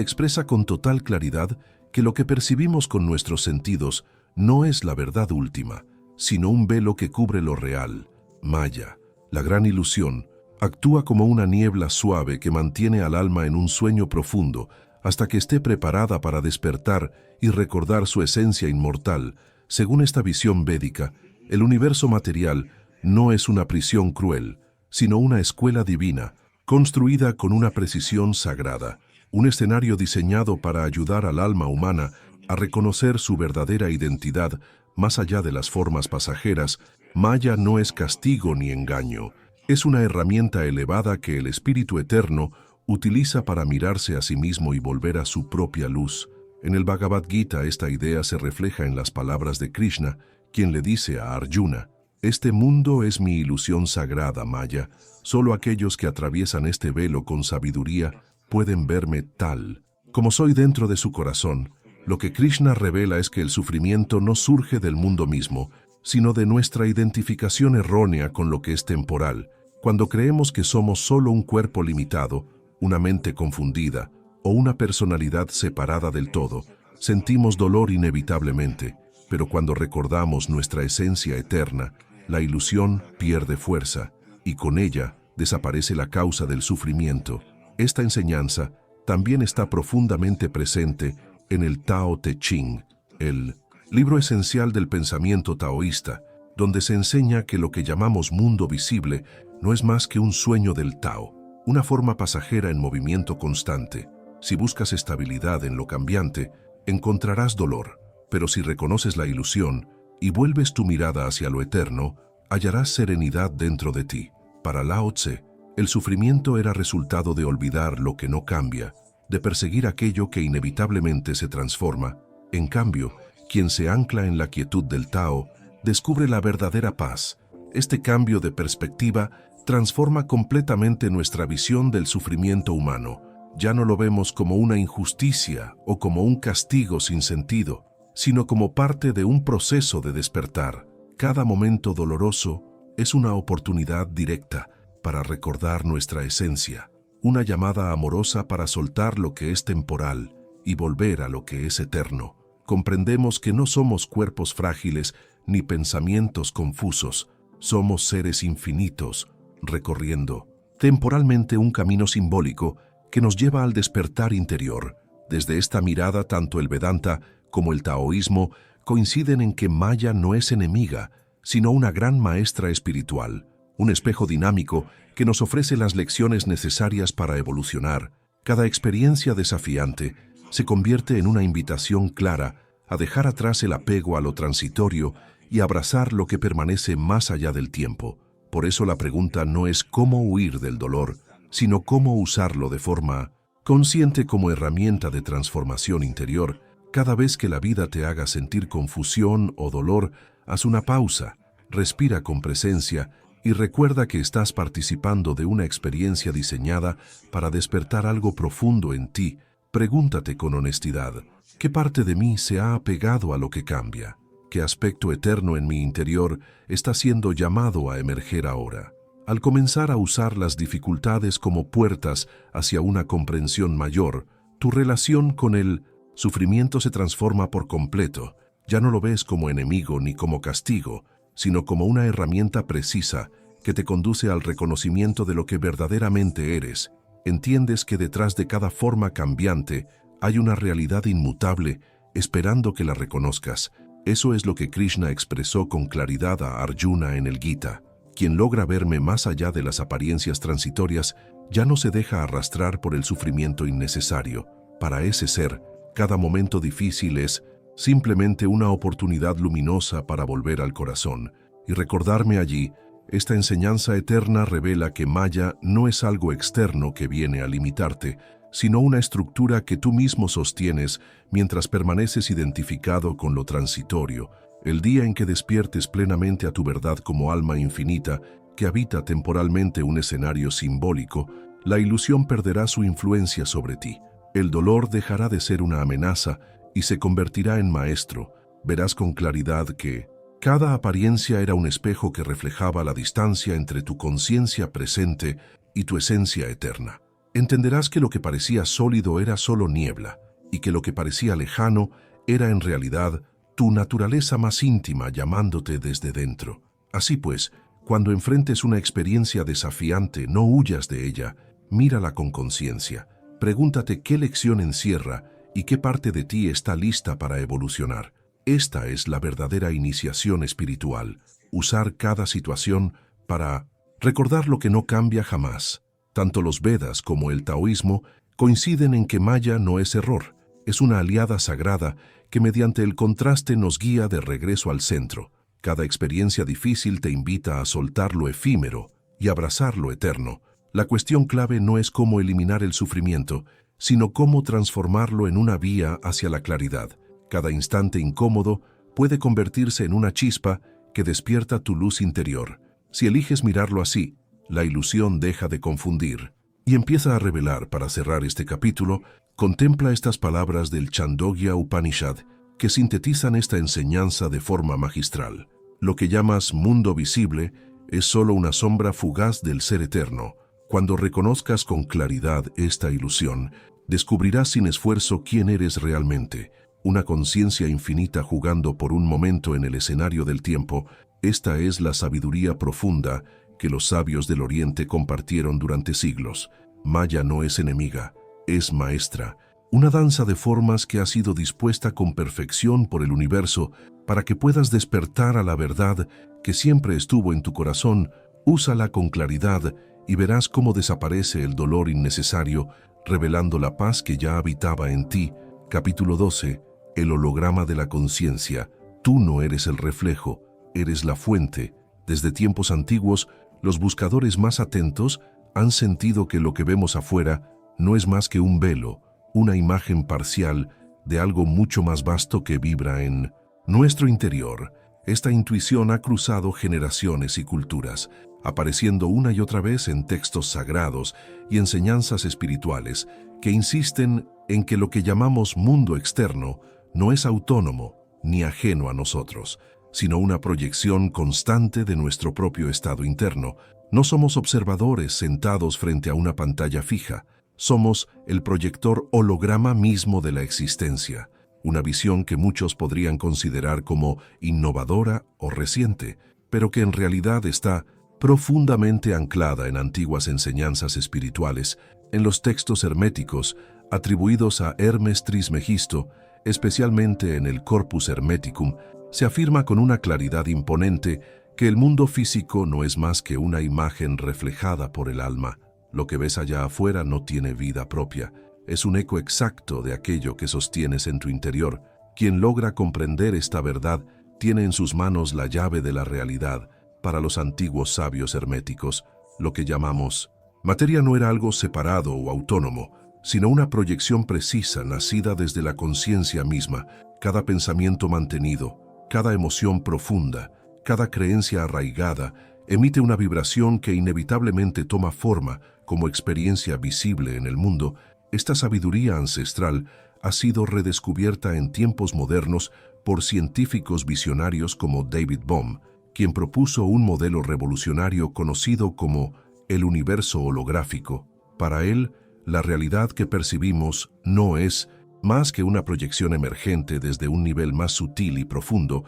S1: expresa con total claridad que lo que percibimos con nuestros sentidos no es la verdad última, sino un velo que cubre lo real. Maya, la gran ilusión, actúa como una niebla suave que mantiene al alma en un sueño profundo hasta que esté preparada para despertar y recordar su esencia inmortal. Según esta visión védica, el universo material no es una prisión cruel, sino una escuela divina, construida con una precisión sagrada, un escenario diseñado para ayudar al alma humana a reconocer su verdadera identidad más allá de las formas pasajeras. Maya no es castigo ni engaño, es una herramienta elevada que el Espíritu Eterno utiliza para mirarse a sí mismo y volver a su propia luz. En el Bhagavad Gita esta idea se refleja en las palabras de Krishna, quien le dice a Arjuna: «Este mundo es mi ilusión sagrada, Maya. Solo aquellos que atraviesan este velo con sabiduría pueden verme tal como soy dentro de su corazón». Lo que Krishna revela es que el sufrimiento no surge del mundo mismo, sino de nuestra identificación errónea con lo que es temporal. Cuando creemos que somos solo un cuerpo limitado, una mente confundida o una personalidad separada del todo, sentimos dolor inevitablemente, pero cuando recordamos nuestra esencia eterna, la ilusión pierde fuerza y con ella desaparece la causa del sufrimiento. Esta enseñanza también está profundamente presente en el Tao Te Ching, el libro esencial del pensamiento taoísta, donde se enseña que lo que llamamos mundo visible no es más que un sueño del Tao, una forma pasajera en movimiento constante. Si buscas estabilidad en lo cambiante, encontrarás dolor, pero si reconoces la ilusión y vuelves tu mirada hacia lo eterno, hallarás serenidad dentro de ti. Para Lao Tse, el sufrimiento era resultado de olvidar lo que no cambia, de perseguir aquello que inevitablemente se transforma. En cambio, quien se ancla en la quietud del Tao, descubre la verdadera paz. Este cambio de perspectiva transforma completamente nuestra visión del sufrimiento humano. Ya no lo vemos como una injusticia o como un castigo sin sentido, sino como parte de un proceso de despertar. Cada momento doloroso es una oportunidad directa para recordar nuestra esencia, una llamada amorosa para soltar lo que es temporal y volver a lo que es eterno. Comprendemos que no somos cuerpos frágiles ni pensamientos confusos, somos seres infinitos, recorriendo temporalmente un camino simbólico que nos lleva al despertar interior. Desde esta mirada, tanto el Vedanta como el taoísmo coinciden en que Maya no es enemiga, sino una gran maestra espiritual, un espejo dinámico que nos ofrece las lecciones necesarias para evolucionar. Cada experiencia desafiante se convierte en una invitación clara a dejar atrás el apego a lo transitorio y abrazar lo que permanece más allá del tiempo. Por eso la pregunta no es cómo huir del dolor, sino cómo usarlo de forma consciente como herramienta de transformación interior. Cada vez que la vida te haga sentir confusión o dolor, haz una pausa, respira con presencia y recuerda que estás participando de una experiencia diseñada para despertar algo profundo en ti. Pregúntate con honestidad, ¿qué parte de mí se ha apegado a lo que cambia? ¿Qué aspecto eterno en mi interior está siendo llamado a emerger ahora? Al comenzar a usar las dificultades como puertas hacia una comprensión mayor, tu relación con el sufrimiento se transforma por completo. Ya no lo ves como enemigo ni como castigo, sino como una herramienta precisa que te conduce al reconocimiento de lo que verdaderamente eres. Entiendes que detrás de cada forma cambiante hay una realidad inmutable esperando que la reconozcas. Eso es lo que Krishna expresó con claridad a Arjuna en el Gita. Quien logra verme más allá de las apariencias transitorias ya no se deja arrastrar por el sufrimiento innecesario. Para ese ser, cada momento difícil es simplemente una oportunidad luminosa para volver al corazón y recordarme allí. Esta enseñanza eterna revela que Maya no es algo externo que viene a limitarte, sino una estructura que tú mismo sostienes mientras permaneces identificado con lo transitorio. El día en que despiertes plenamente a tu verdad como alma infinita, que habita temporalmente un escenario simbólico, la ilusión perderá su influencia sobre ti. El dolor dejará de ser una amenaza y se convertirá en maestro. Verás con claridad que cada apariencia era un espejo que reflejaba la distancia entre tu conciencia presente y tu esencia eterna. Entenderás que lo que parecía sólido era solo niebla, y que lo que parecía lejano era en realidad tu naturaleza más íntima llamándote desde dentro. Así pues, cuando enfrentes una experiencia desafiante, no huyas de ella, mírala con conciencia. Pregúntate qué lección encierra y qué parte de ti está lista para evolucionar. Esta es la verdadera iniciación espiritual, usar cada situación para recordar lo que no cambia jamás. Tanto los Vedas como el taoísmo coinciden en que Maya no es error, es una aliada sagrada que mediante el contraste nos guía de regreso al centro. Cada experiencia difícil te invita a soltar lo efímero y abrazar lo eterno. La cuestión clave no es cómo eliminar el sufrimiento, sino cómo transformarlo en una vía hacia la claridad. Cada instante incómodo puede convertirse en una chispa que despierta tu luz interior. Si eliges mirarlo así, la ilusión deja de confundir y empieza a revelar. Para cerrar este capítulo, contempla estas palabras del Chandogya Upanishad que sintetizan esta enseñanza de forma magistral. Lo que llamas mundo visible es solo una sombra fugaz del ser eterno. Cuando reconozcas con claridad esta ilusión, descubrirás sin esfuerzo quién eres realmente. Una conciencia infinita jugando por un momento en el escenario del tiempo. Esta es la sabiduría profunda que los sabios del Oriente compartieron durante siglos. Maya no es enemiga, es maestra. Una danza de formas que ha sido dispuesta con perfección por el universo para que puedas despertar a la verdad que siempre estuvo en tu corazón. Úsala con claridad y verás cómo desaparece el dolor innecesario, revelando la paz que ya habitaba en ti. Capítulo 12. El holograma de la conciencia. Tú no eres el reflejo, eres la fuente. Desde tiempos antiguos, los buscadores más atentos han sentido que lo que vemos afuera no es más que un velo, una imagen parcial de algo mucho más vasto que vibra en nuestro interior. Esta intuición ha cruzado generaciones y culturas, apareciendo una y otra vez en textos sagrados y enseñanzas espirituales que insisten en que lo que llamamos mundo externo no es autónomo ni ajeno a nosotros, sino una proyección constante de nuestro propio estado interno. No somos observadores sentados frente a una pantalla fija, somos el proyector holograma mismo de la existencia, una visión que muchos podrían considerar como innovadora o reciente, pero que en realidad está profundamente anclada en antiguas enseñanzas espirituales, en los textos herméticos atribuidos a Hermes Trismegisto, especialmente en el Corpus Hermeticum. Se afirma con una claridad imponente que el mundo físico no es más que una imagen reflejada por el alma. Lo que ves allá afuera no tiene vida propia, es un eco exacto de aquello que sostienes en tu interior. Quien logra comprender esta verdad tiene en sus manos la llave de la realidad. Para los antiguos sabios herméticos, lo que llamamos materia no era algo separado o autónomo, sino una proyección precisa nacida desde la conciencia misma. Cada pensamiento mantenido, cada emoción profunda, cada creencia arraigada, emite una vibración que inevitablemente toma forma como experiencia visible en el mundo. Esta sabiduría ancestral ha sido redescubierta en tiempos modernos por científicos visionarios como David Bohm, quien propuso un modelo revolucionario conocido como el universo holográfico. Para él, la realidad que percibimos no es más que una proyección emergente desde un nivel más sutil y profundo,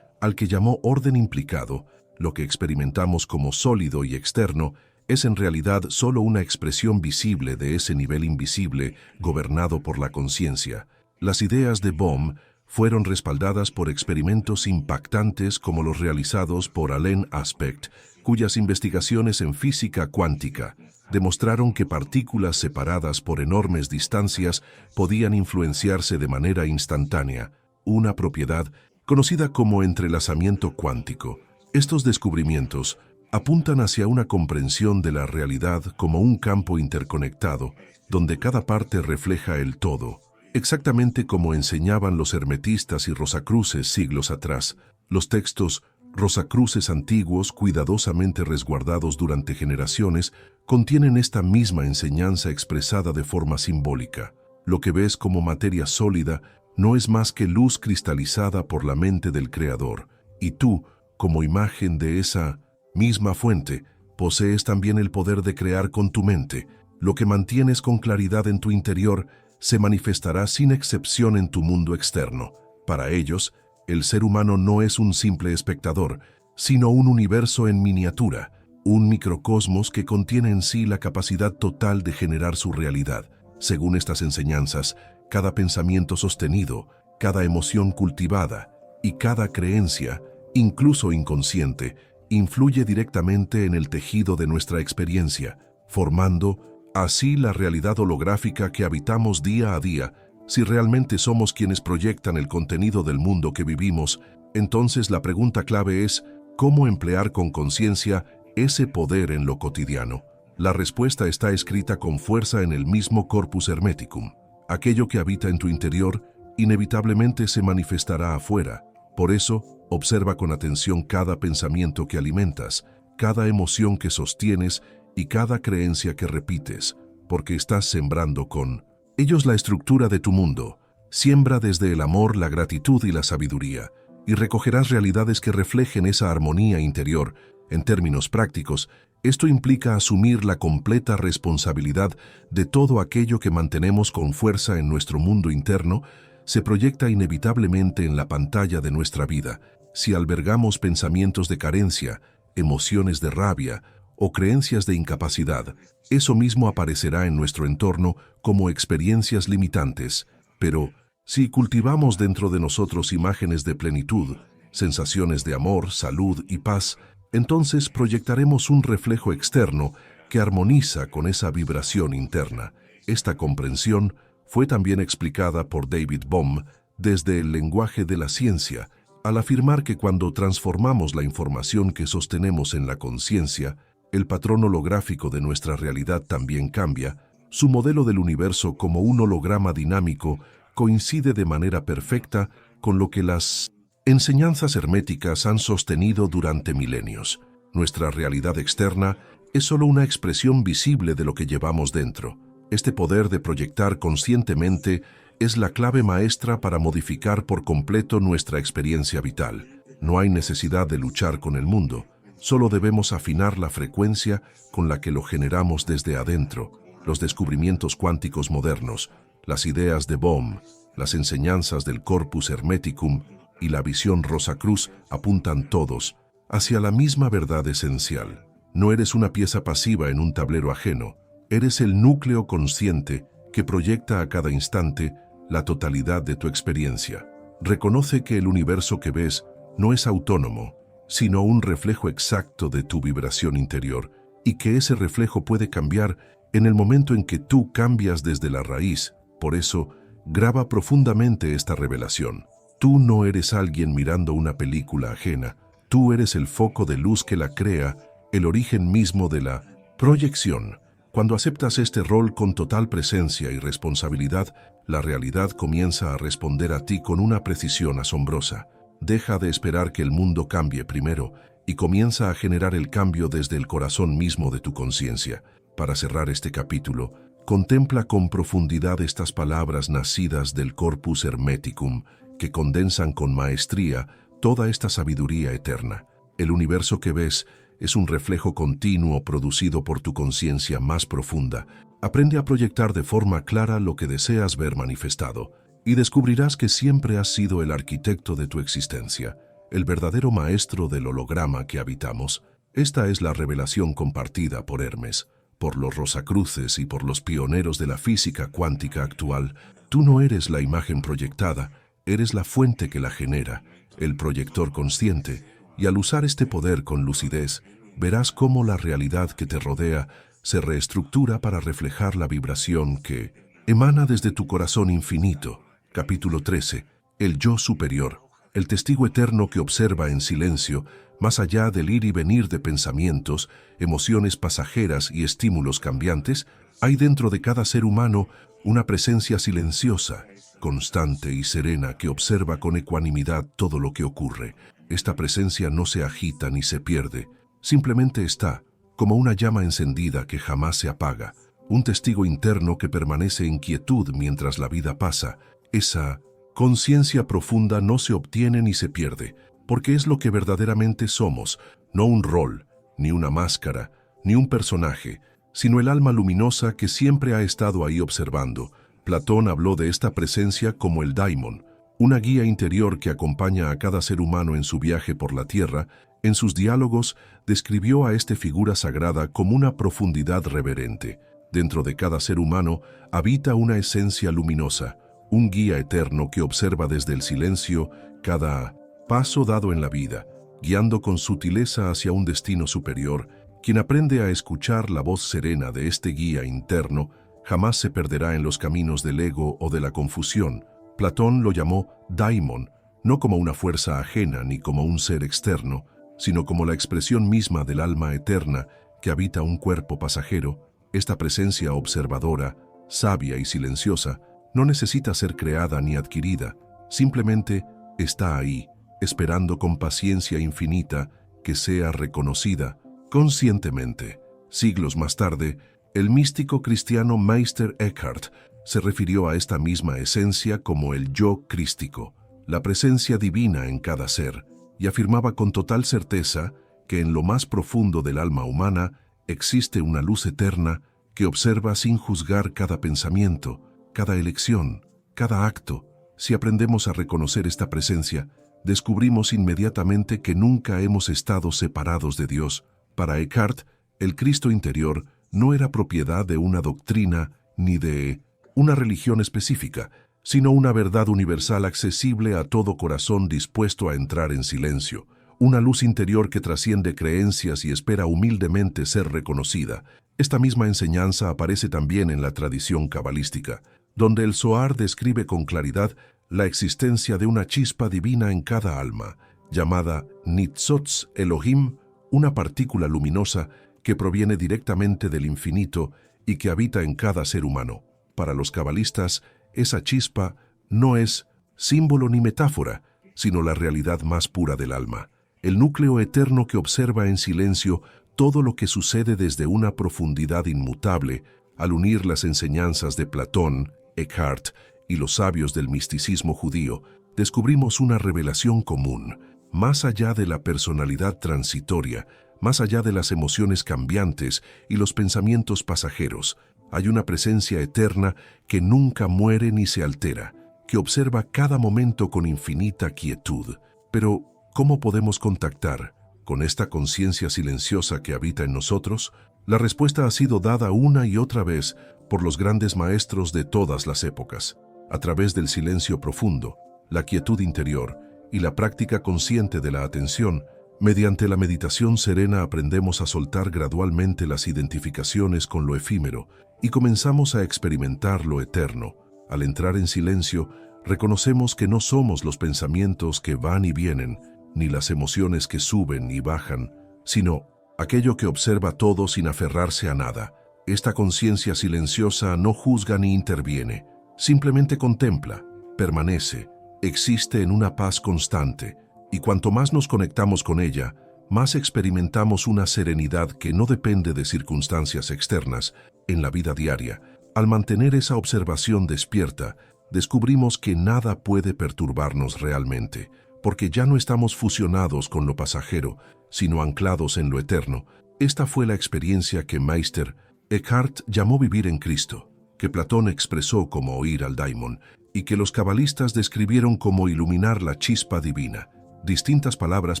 S1: al que llamó orden implicado. Lo que experimentamos como sólido y externo es en realidad solo una expresión visible de ese nivel invisible gobernado por la conciencia. Las ideas de Bohm fueron respaldadas por experimentos impactantes como los realizados por Alain Aspect, cuyas investigaciones en física cuántica demostraron que partículas separadas por enormes distancias podían influenciarse de manera instantánea, una propiedad conocida como entrelazamiento cuántico. Estos descubrimientos apuntan hacia una comprensión de la realidad como un campo interconectado, donde cada parte refleja el todo, exactamente como enseñaban los hermetistas y rosacruces siglos atrás. Los textos rosacruces antiguos, cuidadosamente resguardados durante generaciones, contienen esta misma enseñanza expresada de forma simbólica. Lo que ves como materia sólida no es más que luz cristalizada por la mente del Creador, y tú, como imagen de esa misma fuente, posees también el poder de crear con tu mente. Lo que mantienes con claridad en tu interior se manifestará sin excepción en tu mundo externo. Para ellos, el ser humano no es un simple espectador, sino un universo en miniatura, un microcosmos que contiene en sí la capacidad total de generar su realidad. Según estas enseñanzas, cada pensamiento sostenido, cada emoción cultivada y cada creencia, incluso inconsciente, influye directamente en el tejido de nuestra experiencia, formando así la realidad holográfica que habitamos día a día. Si realmente somos quienes proyectan el contenido del mundo que vivimos, entonces la pregunta clave es, ¿cómo emplear con conciencia ese poder en lo cotidiano? La respuesta está escrita con fuerza en el mismo Corpus Hermeticum. Aquello que habita en tu interior inevitablemente se manifestará afuera. Por eso, observa con atención cada pensamiento que alimentas, cada emoción que sostienes y cada creencia que repites, porque estás sembrando con ellos la estructura de tu mundo. Siembra desde el amor, la gratitud y la sabiduría, y recogerás realidades que reflejen esa armonía interior. En términos prácticos, esto implica asumir la completa responsabilidad de todo aquello que mantenemos con fuerza en nuestro mundo interno, se proyecta inevitablemente en la pantalla de nuestra vida. Si albergamos pensamientos de carencia, emociones de rabia o creencias de incapacidad, eso mismo aparecerá en nuestro entorno como experiencias limitantes. Pero, si cultivamos dentro de nosotros imágenes de plenitud, sensaciones de amor, salud y paz, entonces proyectaremos un reflejo externo que armoniza con esa vibración interna. Esta comprensión fue también explicada por David Bohm desde el lenguaje de la ciencia, al afirmar que cuando transformamos la información que sostenemos en la conciencia, el patrón holográfico de nuestra realidad también cambia. Su modelo del universo como un holograma dinámico coincide de manera perfecta con lo que las enseñanzas herméticas han sostenido durante milenios. Nuestra realidad externa es solo una expresión visible de lo que llevamos dentro. Este poder de proyectar conscientemente es la clave maestra para modificar por completo nuestra experiencia vital. No hay necesidad de luchar con el mundo, solo debemos afinar la frecuencia con la que lo generamos desde adentro. Los descubrimientos cuánticos modernos, las ideas de Bohm, las enseñanzas del Corpus Hermeticum y la visión Rosacruz apuntan todos hacia la misma verdad esencial. No eres una pieza pasiva en un tablero ajeno, eres el núcleo consciente que proyecta a cada instante la totalidad de tu experiencia. Reconoce que el universo que ves no es autónomo, sino un reflejo exacto de tu vibración interior, y que ese reflejo puede cambiar en el momento en que tú cambias desde la raíz. Por eso, graba profundamente esta revelación. Tú no eres alguien mirando una película ajena, tú eres el foco de luz que la crea, el origen mismo de la proyección. Cuando aceptas este rol con total presencia y responsabilidad, la realidad comienza a responder a ti con una precisión asombrosa. Deja de esperar que el mundo cambie primero y comienza a generar el cambio desde el corazón mismo de tu conciencia. Para cerrar este capítulo, contempla con profundidad estas palabras nacidas del Corpus Hermeticum que condensan con maestría toda esta sabiduría eterna. El universo que ves es un reflejo continuo producido por tu conciencia más profunda. Aprende a proyectar de forma clara lo que deseas ver manifestado. y descubrirás que siempre has sido el arquitecto de tu existencia, el verdadero maestro del holograma que habitamos. Esta es la revelación compartida por Hermes, por los Rosacruces y por los pioneros de la física cuántica actual. Tú no eres la imagen proyectada, eres la fuente que la genera, el proyector consciente, y al usar este poder con lucidez, verás cómo la realidad que te rodea se reestructura para reflejar la vibración que emana desde tu corazón infinito. Capítulo 13. El yo superior, el testigo eterno que observa en silencio, más allá del ir y venir de pensamientos, emociones pasajeras y estímulos cambiantes, hay dentro de cada ser humano una presencia silenciosa, constante y serena que observa con ecuanimidad todo lo que ocurre. Esta presencia no se agita ni se pierde, simplemente está, como una llama encendida que jamás se apaga, un testigo interno que permanece en quietud mientras la vida pasa. Esa conciencia profunda no se obtiene ni se pierde, porque es lo que verdaderamente somos, no un rol, ni una máscara, ni un personaje, sino el alma luminosa que siempre ha estado ahí observando. Platón habló de esta presencia como el daimon, una guía interior que acompaña a cada ser humano en su viaje por la tierra. En sus diálogos describió a esta figura sagrada como una profundidad reverente. Dentro de cada ser humano habita una esencia luminosa, un guía eterno que observa desde el silencio cada paso dado en la vida, guiando con sutileza hacia un destino superior. Quien aprende a escuchar la voz serena de este guía interno jamás se perderá en los caminos del ego o de la confusión. Platón lo llamó daimon, no como una fuerza ajena ni como un ser externo, sino como la expresión misma del alma eterna que habita un cuerpo pasajero. Esta presencia observadora, sabia y silenciosa, no necesita ser creada ni adquirida, simplemente está ahí, esperando con paciencia infinita que sea reconocida conscientemente. Siglos más tarde, el místico cristiano Meister Eckhart se refirió a esta misma esencia como el yo crístico, la presencia divina en cada ser, y afirmaba con total certeza que en lo más profundo del alma humana existe una luz eterna que observa sin juzgar cada pensamiento, cada elección, cada acto. Si aprendemos a reconocer esta presencia, descubrimos inmediatamente que nunca hemos estado separados de Dios. Para Eckhart, el Cristo interior no era propiedad de una doctrina ni de una religión específica, sino una verdad universal accesible a todo corazón dispuesto a entrar en silencio, una luz interior que trasciende creencias y espera humildemente ser reconocida. Esta misma enseñanza aparece también en la tradición cabalística, donde el Zohar describe con claridad la existencia de una chispa divina en cada alma, llamada Nitzotz Elohim, una partícula luminosa que proviene directamente del infinito y que habita en cada ser humano. Para los cabalistas, esa chispa no es símbolo ni metáfora, sino la realidad más pura del alma, el núcleo eterno que observa en silencio todo lo que sucede desde una profundidad inmutable. Al unir las enseñanzas de Platón, Eckhart y los sabios del misticismo judío, descubrimos una revelación común. Más allá de la personalidad transitoria, más allá de las emociones cambiantes y los pensamientos pasajeros, hay una presencia eterna que nunca muere ni se altera, que observa cada momento con infinita quietud. Pero, ¿cómo podemos contactar con esta conciencia silenciosa que habita en nosotros? La respuesta ha sido dada una y otra vez por los grandes maestros de todas las épocas, a través del silencio profundo, la quietud interior y la práctica consciente de la atención. Mediante la meditación serena aprendemos a soltar gradualmente las identificaciones con lo efímero y comenzamos a experimentar lo eterno. Al entrar en silencio, reconocemos que no somos los pensamientos que van y vienen, ni las emociones que suben y bajan, sino aquello que observa todo sin aferrarse a nada. Esta conciencia silenciosa no juzga ni interviene, simplemente contempla, permanece, existe en una paz constante, y cuanto más nos conectamos con ella, más experimentamos una serenidad que no depende de circunstancias externas en la vida diaria. Al mantener esa observación despierta, descubrimos que nada puede perturbarnos realmente, porque ya no estamos fusionados con lo pasajero, sino anclados en lo eterno. Esta fue la experiencia que Meister Eckhart llamó vivir en Cristo, que Platón expresó como oír al daimon y que los cabalistas describieron como iluminar la chispa divina. Distintas palabras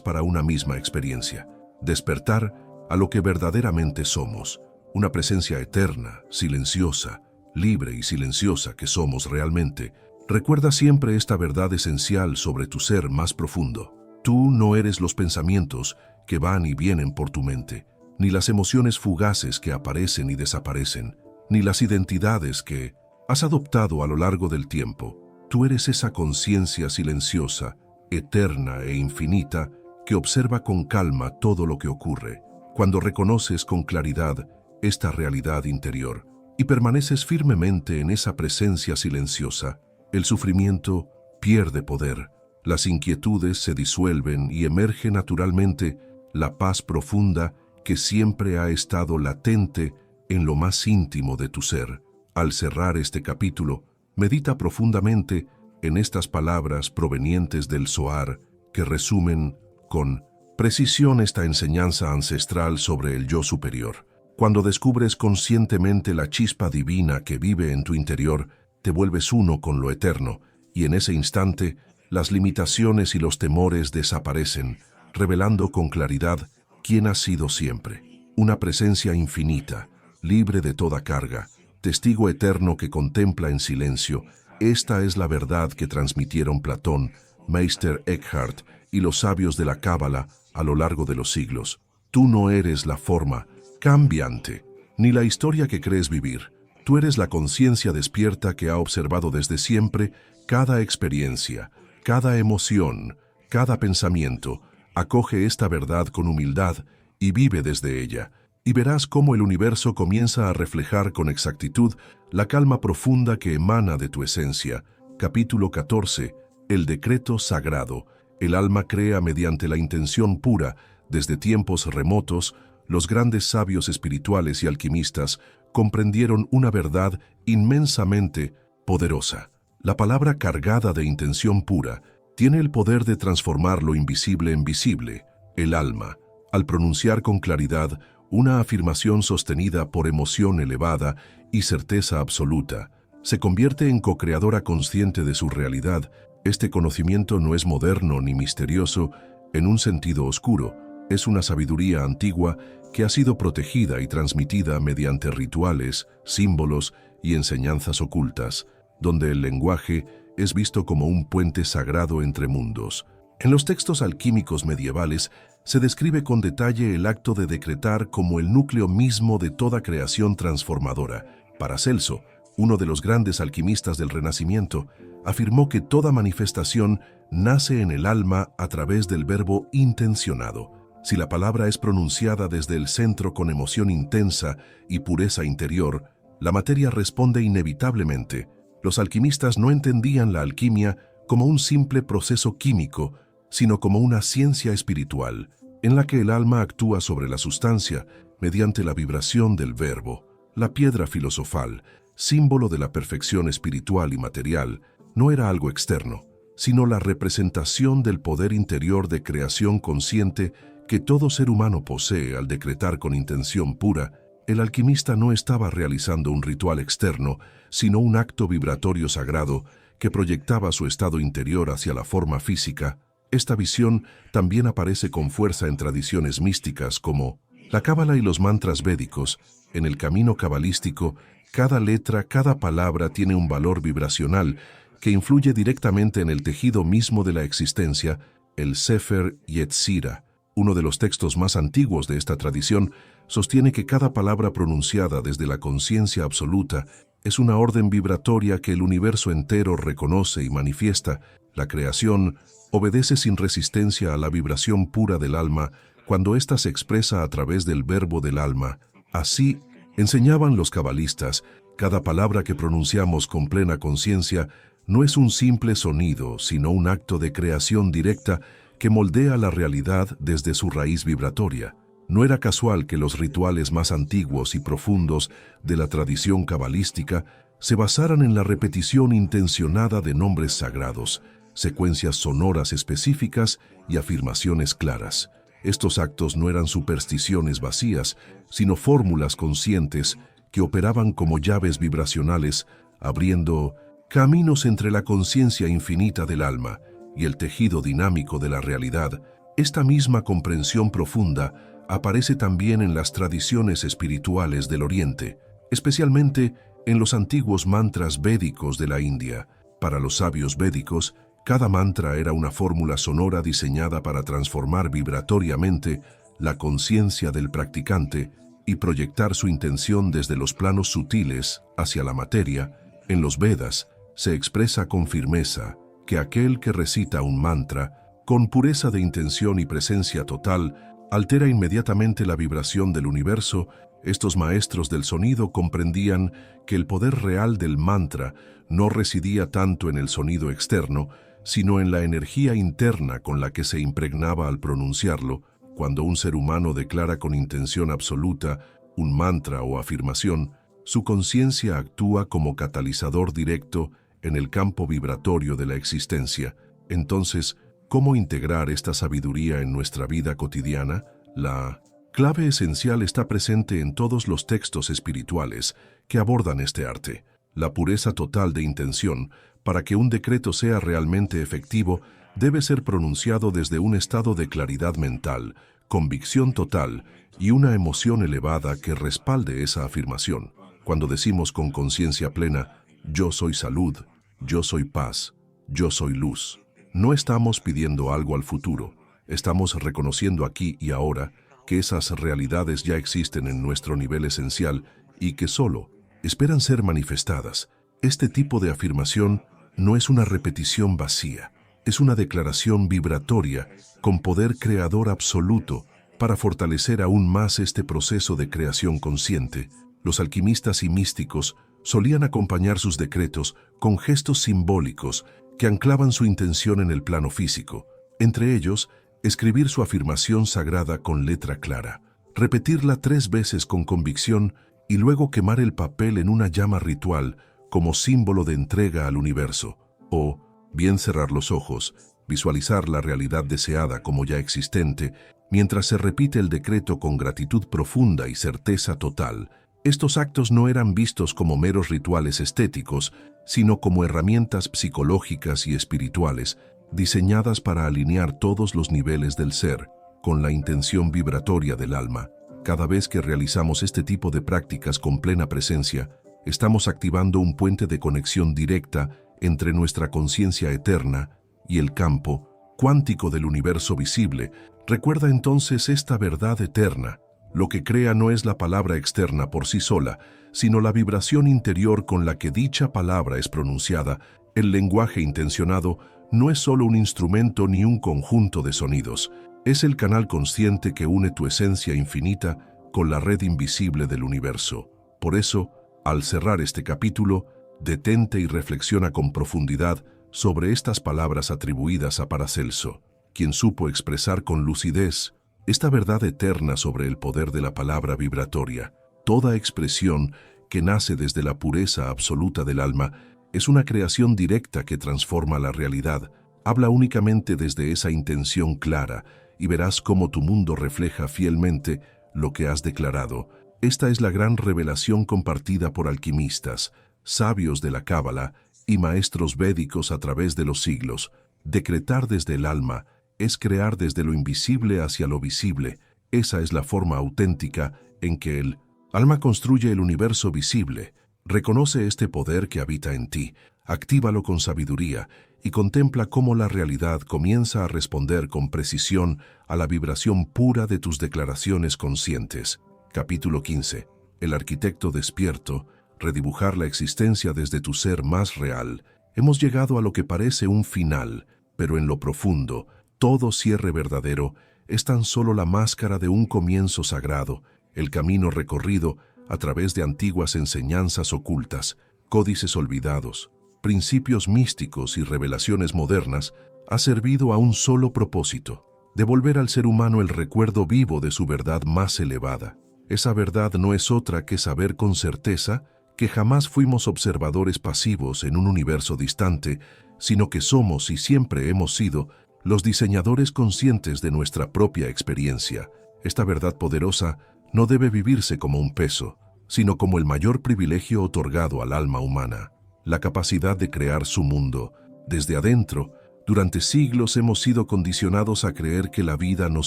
S1: para una misma experiencia. Despertar a lo que verdaderamente somos. Una presencia eterna, silenciosa, libre y silenciosa que somos realmente. Recuerda siempre esta verdad esencial sobre tu ser más profundo. Tú no eres los pensamientos que van y vienen por tu mente, ni las emociones fugaces que aparecen y desaparecen, ni las identidades que has adoptado a lo largo del tiempo. Tú eres esa conciencia silenciosa, eterna e infinita que observa con calma todo lo que ocurre. Cuando reconoces con claridad esta realidad interior y permaneces firmemente en esa presencia silenciosa, el sufrimiento pierde poder, las inquietudes se disuelven y emerge naturalmente la paz profunda que siempre ha estado latente en lo más íntimo de tu ser. Al cerrar este capítulo, medita profundamente en estas palabras provenientes del Zohar que resumen con precisión esta enseñanza ancestral sobre el yo superior. Cuando descubres conscientemente la chispa divina que vive en tu interior, te vuelves uno con lo eterno, y en ese instante, las limitaciones y los temores desaparecen, revelando con claridad quién has sido siempre. Una presencia infinita, libre de toda carga, testigo eterno que contempla en silencio. Esta es la verdad que transmitieron Platón, Meister Eckhart y los sabios de la Cábala a lo largo de los siglos. Tú no eres la forma cambiante, ni la historia que crees vivir. Tú eres la conciencia despierta que ha observado desde siempre cada experiencia, cada emoción, cada pensamiento. Acoge esta verdad con humildad y vive desde ella, y verás cómo el universo comienza a reflejar con exactitud la calma profunda que emana de tu esencia. Capítulo 14. El decreto sagrado. El alma crea mediante la intención pura. Desde tiempos remotos, los grandes sabios espirituales y alquimistas comprendieron una verdad inmensamente poderosa. La palabra cargada de intención pura tiene el poder de transformar lo invisible en visible. El alma, al pronunciar con claridad una afirmación sostenida por emoción elevada y certeza absoluta, se convierte en co-creadora consciente de su realidad. Este conocimiento no es moderno ni misterioso en un sentido oscuro, es una sabiduría antigua que ha sido protegida y transmitida mediante rituales, símbolos y enseñanzas ocultas, donde el lenguaje es visto como un puente sagrado entre mundos. En los textos alquímicos medievales se describe con detalle el acto de decretar como el núcleo mismo de toda creación transformadora. Paracelso, uno de los grandes alquimistas del Renacimiento, afirmó que toda manifestación nace en el alma a través del verbo intencionado. Si la palabra es pronunciada desde el centro con emoción intensa y pureza interior, la materia responde inevitablemente. Los alquimistas no entendían la alquimia como un simple proceso químico, sino como una ciencia espiritual, en la que el alma actúa sobre la sustancia mediante la vibración del verbo. La piedra filosofal, símbolo de la perfección espiritual y material, no era algo externo, sino la representación del poder interior de creación consciente que todo ser humano posee al decretar con intención pura. El alquimista no estaba realizando un ritual externo, sino un acto vibratorio sagrado que proyectaba su estado interior hacia la forma física. Esta visión también aparece con fuerza en tradiciones místicas como la cábala y los mantras védicos. En el camino cabalístico, cada letra, cada palabra tiene un valor vibracional que influye directamente en el tejido mismo de la existencia. El Sefer Yetzirah, uno de los textos más antiguos de esta tradición, sostiene que cada palabra pronunciada desde la conciencia absoluta es una orden vibratoria que el universo entero reconoce y manifiesta. La creación obedece sin resistencia a la vibración pura del alma cuando ésta se expresa a través del verbo del alma. Así, enseñaban los cabalistas, cada palabra que pronunciamos con plena conciencia no es un simple sonido, sino un acto de creación directa que moldea la realidad desde su raíz vibratoria. No era casual que los rituales más antiguos y profundos de la tradición cabalística se basaran en la repetición intencionada de nombres sagrados, secuencias sonoras específicas y afirmaciones claras. Estos actos no eran supersticiones vacías, sino fórmulas conscientes que operaban como llaves vibracionales, abriendo caminos entre la conciencia infinita del alma y el tejido dinámico de la realidad. Esta misma comprensión profunda aparece también en las tradiciones espirituales del Oriente, especialmente en los antiguos mantras védicos de la India. Para los sabios védicos, cada mantra era una fórmula sonora diseñada para transformar vibratoriamente la conciencia del practicante y proyectar su intención desde los planos sutiles hacia la materia. En los Vedas se expresa con firmeza que aquel que recita un mantra con pureza de intención y presencia total altera inmediatamente la vibración del universo. Estos maestros del sonido comprendían que el poder real del mantra no residía tanto en el sonido externo, sino en la energía interna con la que se impregnaba al pronunciarlo. Cuando un ser humano declara con intención absoluta un mantra o afirmación, su conciencia actúa como catalizador directo en el campo vibratorio de la existencia. Entonces, ¿cómo integrar esta sabiduría en nuestra vida cotidiana? La clave esencial está presente en todos los textos espirituales que abordan este arte. La pureza total de intención, para que un decreto sea realmente efectivo, debe ser pronunciado desde un estado de claridad mental, convicción total y una emoción elevada que respalde esa afirmación. Cuando decimos con conciencia plena, yo soy salud, yo soy paz, yo soy luz, no estamos pidiendo algo al futuro, estamos reconociendo aquí y ahora que esas realidades ya existen en nuestro nivel esencial y que solo esperan ser manifestadas. Este tipo de afirmación no es una repetición vacía, es una declaración vibratoria con poder creador absoluto para fortalecer aún más este proceso de creación consciente. Los alquimistas y místicos solían acompañar sus decretos con gestos simbólicos que anclaban su intención en el plano físico. Entre ellos, escribir su afirmación sagrada con letra clara, repetirla 3 veces con convicción y luego quemar el papel en una llama ritual como símbolo de entrega al universo. O bien cerrar los ojos, visualizar la realidad deseada como ya existente, mientras se repite el decreto con gratitud profunda y certeza total. Estos actos no eran vistos como meros rituales estéticos, sino como herramientas psicológicas y espirituales, diseñadas para alinear todos los niveles del ser, con la intención vibratoria del alma. Cada vez que realizamos este tipo de prácticas con plena presencia, estamos activando un puente de conexión directa entre nuestra conciencia eterna y el campo cuántico del universo visible. Recuerda entonces esta verdad eterna. Lo que crea no es la palabra externa por sí sola, sino la vibración interior con la que dicha palabra es pronunciada. El lenguaje intencionado no es solo un instrumento ni un conjunto de sonidos, es el canal consciente que une tu esencia infinita con la red invisible del universo. Por eso, al cerrar este capítulo, detente y reflexiona con profundidad sobre estas palabras atribuidas a Paracelso, quien supo expresar con lucidez esta verdad eterna sobre el poder de la palabra vibratoria. Toda expresión que nace desde la pureza absoluta del alma es una creación directa que transforma la realidad. Habla únicamente desde esa intención clara y verás cómo tu mundo refleja fielmente lo que has declarado. Esta es la gran revelación compartida por alquimistas, sabios de la Cábala y maestros védicos a través de los siglos. Decretar desde el alma es crear desde lo invisible hacia lo visible. Esa es la forma auténtica en que el alma construye el universo visible. Reconoce este poder que habita en ti, actívalo con sabiduría y contempla cómo la realidad comienza a responder con precisión a la vibración pura de tus declaraciones conscientes. Capítulo 15. El arquitecto despierto, redibujar la existencia desde tu ser más real. Hemos llegado a lo que parece un final, pero en lo profundo, todo cierre verdadero es tan solo la máscara de un comienzo sagrado, el camino recorrido a través de antiguas enseñanzas ocultas, códices olvidados, principios místicos y revelaciones modernas, ha servido a un solo propósito: devolver al ser humano el recuerdo vivo de su verdad más elevada. Esa verdad no es otra que saber con certeza que jamás fuimos observadores pasivos en un universo distante, sino que somos y siempre hemos sido los diseñadores conscientes de nuestra propia experiencia. Esta verdad poderosa no debe vivirse como un peso, sino como el mayor privilegio otorgado al alma humana, la capacidad de crear su mundo. Desde adentro, durante siglos hemos sido condicionados a creer que la vida nos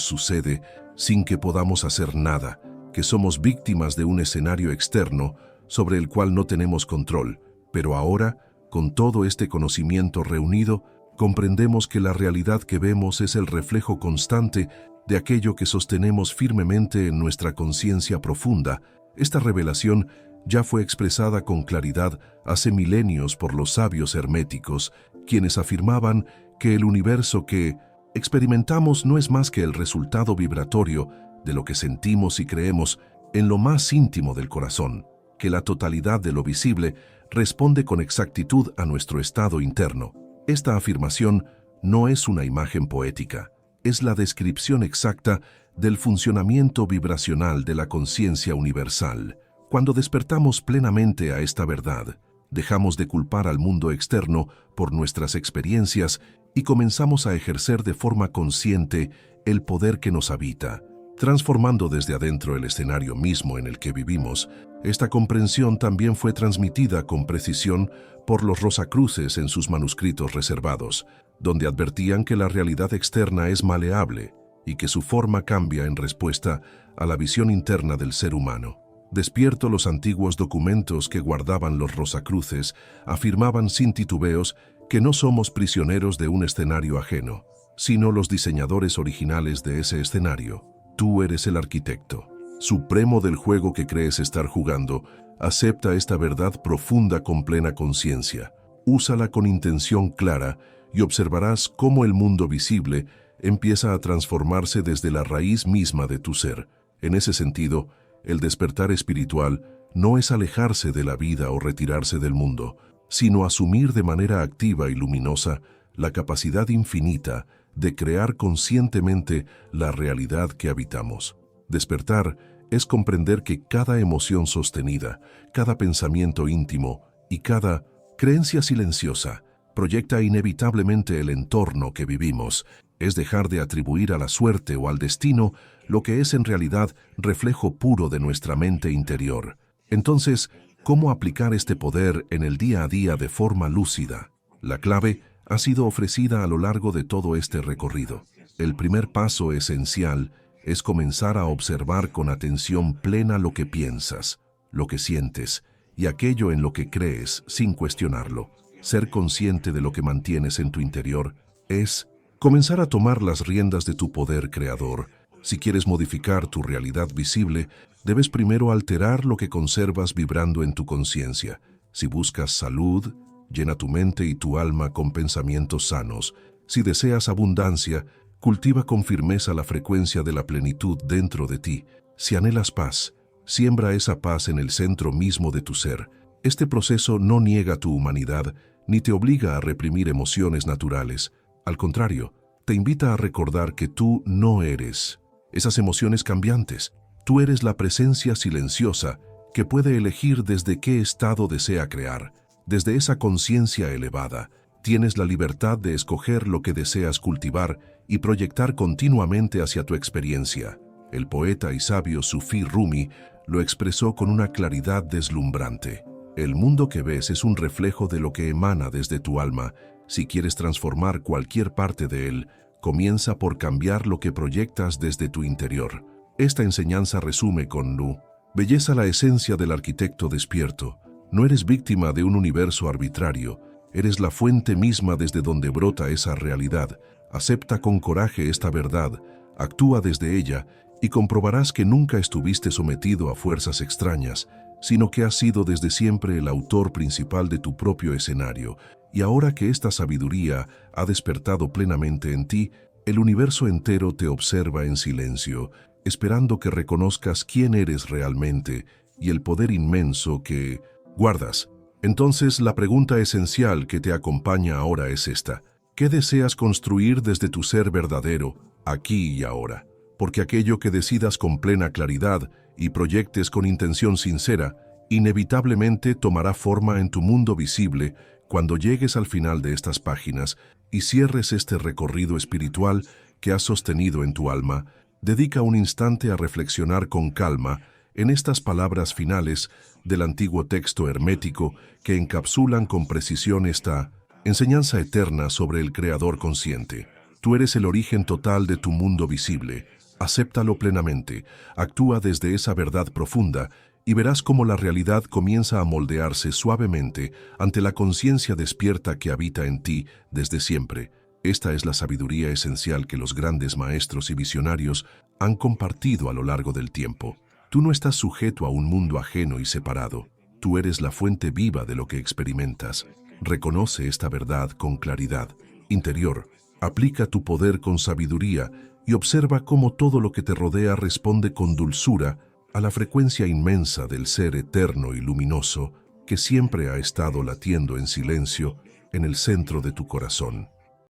S1: sucede sin que podamos hacer nada, que somos víctimas de un escenario externo sobre el cual no tenemos control. Pero ahora, con todo este conocimiento reunido, comprendemos que la realidad que vemos es el reflejo constante de aquello que sostenemos firmemente en nuestra conciencia profunda. Esta revelación ya fue expresada con claridad hace milenios por los sabios herméticos, quienes afirmaban que el universo que experimentamos no es más que el resultado vibratorio de lo que sentimos y creemos en lo más íntimo del corazón, que la totalidad de lo visible responde con exactitud a nuestro estado interno. Esta afirmación no es una imagen poética, es la descripción exacta del funcionamiento vibracional de la conciencia universal. Cuando despertamos plenamente a esta verdad, dejamos de culpar al mundo externo por nuestras experiencias y comenzamos a ejercer de forma consciente el poder que nos habita, transformando desde adentro el escenario mismo en el que vivimos. Esta comprensión también fue transmitida con precisión por los Rosacruces en sus manuscritos reservados, donde advertían que la realidad externa es maleable y que su forma cambia en respuesta a la visión interna del ser humano. Despierto, los antiguos documentos que guardaban los Rosacruces afirmaban sin titubeos que no somos prisioneros de un escenario ajeno, sino los diseñadores originales de ese escenario. Tú eres el arquitecto supremo del juego que crees estar jugando. Acepta esta verdad profunda con plena conciencia. Úsala con intención clara y observarás cómo el mundo visible empieza a transformarse desde la raíz misma de tu ser. En ese sentido, el despertar espiritual no es alejarse de la vida o retirarse del mundo, sino asumir de manera activa y luminosa la capacidad infinita de crear conscientemente la realidad que habitamos. Despertar es comprender que cada emoción sostenida, cada pensamiento íntimo y cada creencia silenciosa proyecta inevitablemente el entorno que vivimos. Es dejar de atribuir a la suerte o al destino lo que es en realidad reflejo puro de nuestra mente interior. Entonces, ¿cómo aplicar este poder en el día a día de forma lúcida? La clave ha sido ofrecida a lo largo de todo este recorrido. El primer paso esencial es comenzar a observar con atención plena lo que piensas, lo que sientes y aquello en lo que crees sin cuestionarlo. Ser consciente de lo que mantienes en tu interior es comenzar a tomar las riendas de tu poder creador. Si quieres modificar tu realidad visible, debes primero alterar lo que conservas vibrando en tu conciencia. Si buscas salud, llena tu mente y tu alma con pensamientos sanos. Si deseas abundancia, cultiva con firmeza la frecuencia de la plenitud dentro de ti. Si anhelas paz, siembra esa paz en el centro mismo de tu ser. Este proceso no niega tu humanidad ni te obliga a reprimir emociones naturales. Al contrario, te invita a recordar que tú no eres esas emociones cambiantes. Tú eres la presencia silenciosa que puede elegir desde qué estado desea crear. Desde esa conciencia elevada, tienes la libertad de escoger lo que deseas cultivar y proyectar continuamente hacia tu experiencia. El poeta y sabio Sufí Rumi lo expresó con una claridad deslumbrante. El mundo que ves es un reflejo de lo que emana desde tu alma. Si quieres transformar cualquier parte de él, comienza por cambiar lo que proyectas desde tu interior. Esta enseñanza resume con Nu. Belleza la esencia del arquitecto despierto. No eres víctima de un universo arbitrario, eres la fuente misma desde donde brota esa realidad. Acepta con coraje esta verdad, actúa desde ella y comprobarás que nunca estuviste sometido a fuerzas extrañas, sino que has sido desde siempre el autor principal de tu propio escenario. Y ahora que esta sabiduría ha despertado plenamente en ti, el universo entero te observa en silencio, esperando que reconozcas quién eres realmente y el poder inmenso que guardas. Entonces, la pregunta esencial que te acompaña ahora es esta: ¿qué deseas construir desde tu ser verdadero, aquí y ahora? Porque aquello que decidas con plena claridad y proyectes con intención sincera, inevitablemente tomará forma en tu mundo visible. Cuando llegues al final de estas páginas y cierres este recorrido espiritual que has sostenido en tu alma, dedica un instante a reflexionar con calma en estas palabras finales del antiguo texto hermético que encapsulan con precisión esta enseñanza eterna sobre el Creador consciente. Tú eres el origen total de tu mundo visible. Acéptalo plenamente, actúa desde esa verdad profunda y verás cómo la realidad comienza a moldearse suavemente ante la conciencia despierta que habita en ti desde siempre. Esta es la sabiduría esencial que los grandes maestros y visionarios han compartido a lo largo del tiempo. Tú no estás sujeto a un mundo ajeno y separado. Tú eres la fuente viva de lo que experimentas. Reconoce esta verdad con claridad interior. Aplica tu poder con sabiduría y observa cómo todo lo que te rodea responde con dulzura a la frecuencia inmensa del ser eterno y luminoso que siempre ha estado latiendo en silencio en el centro de tu corazón.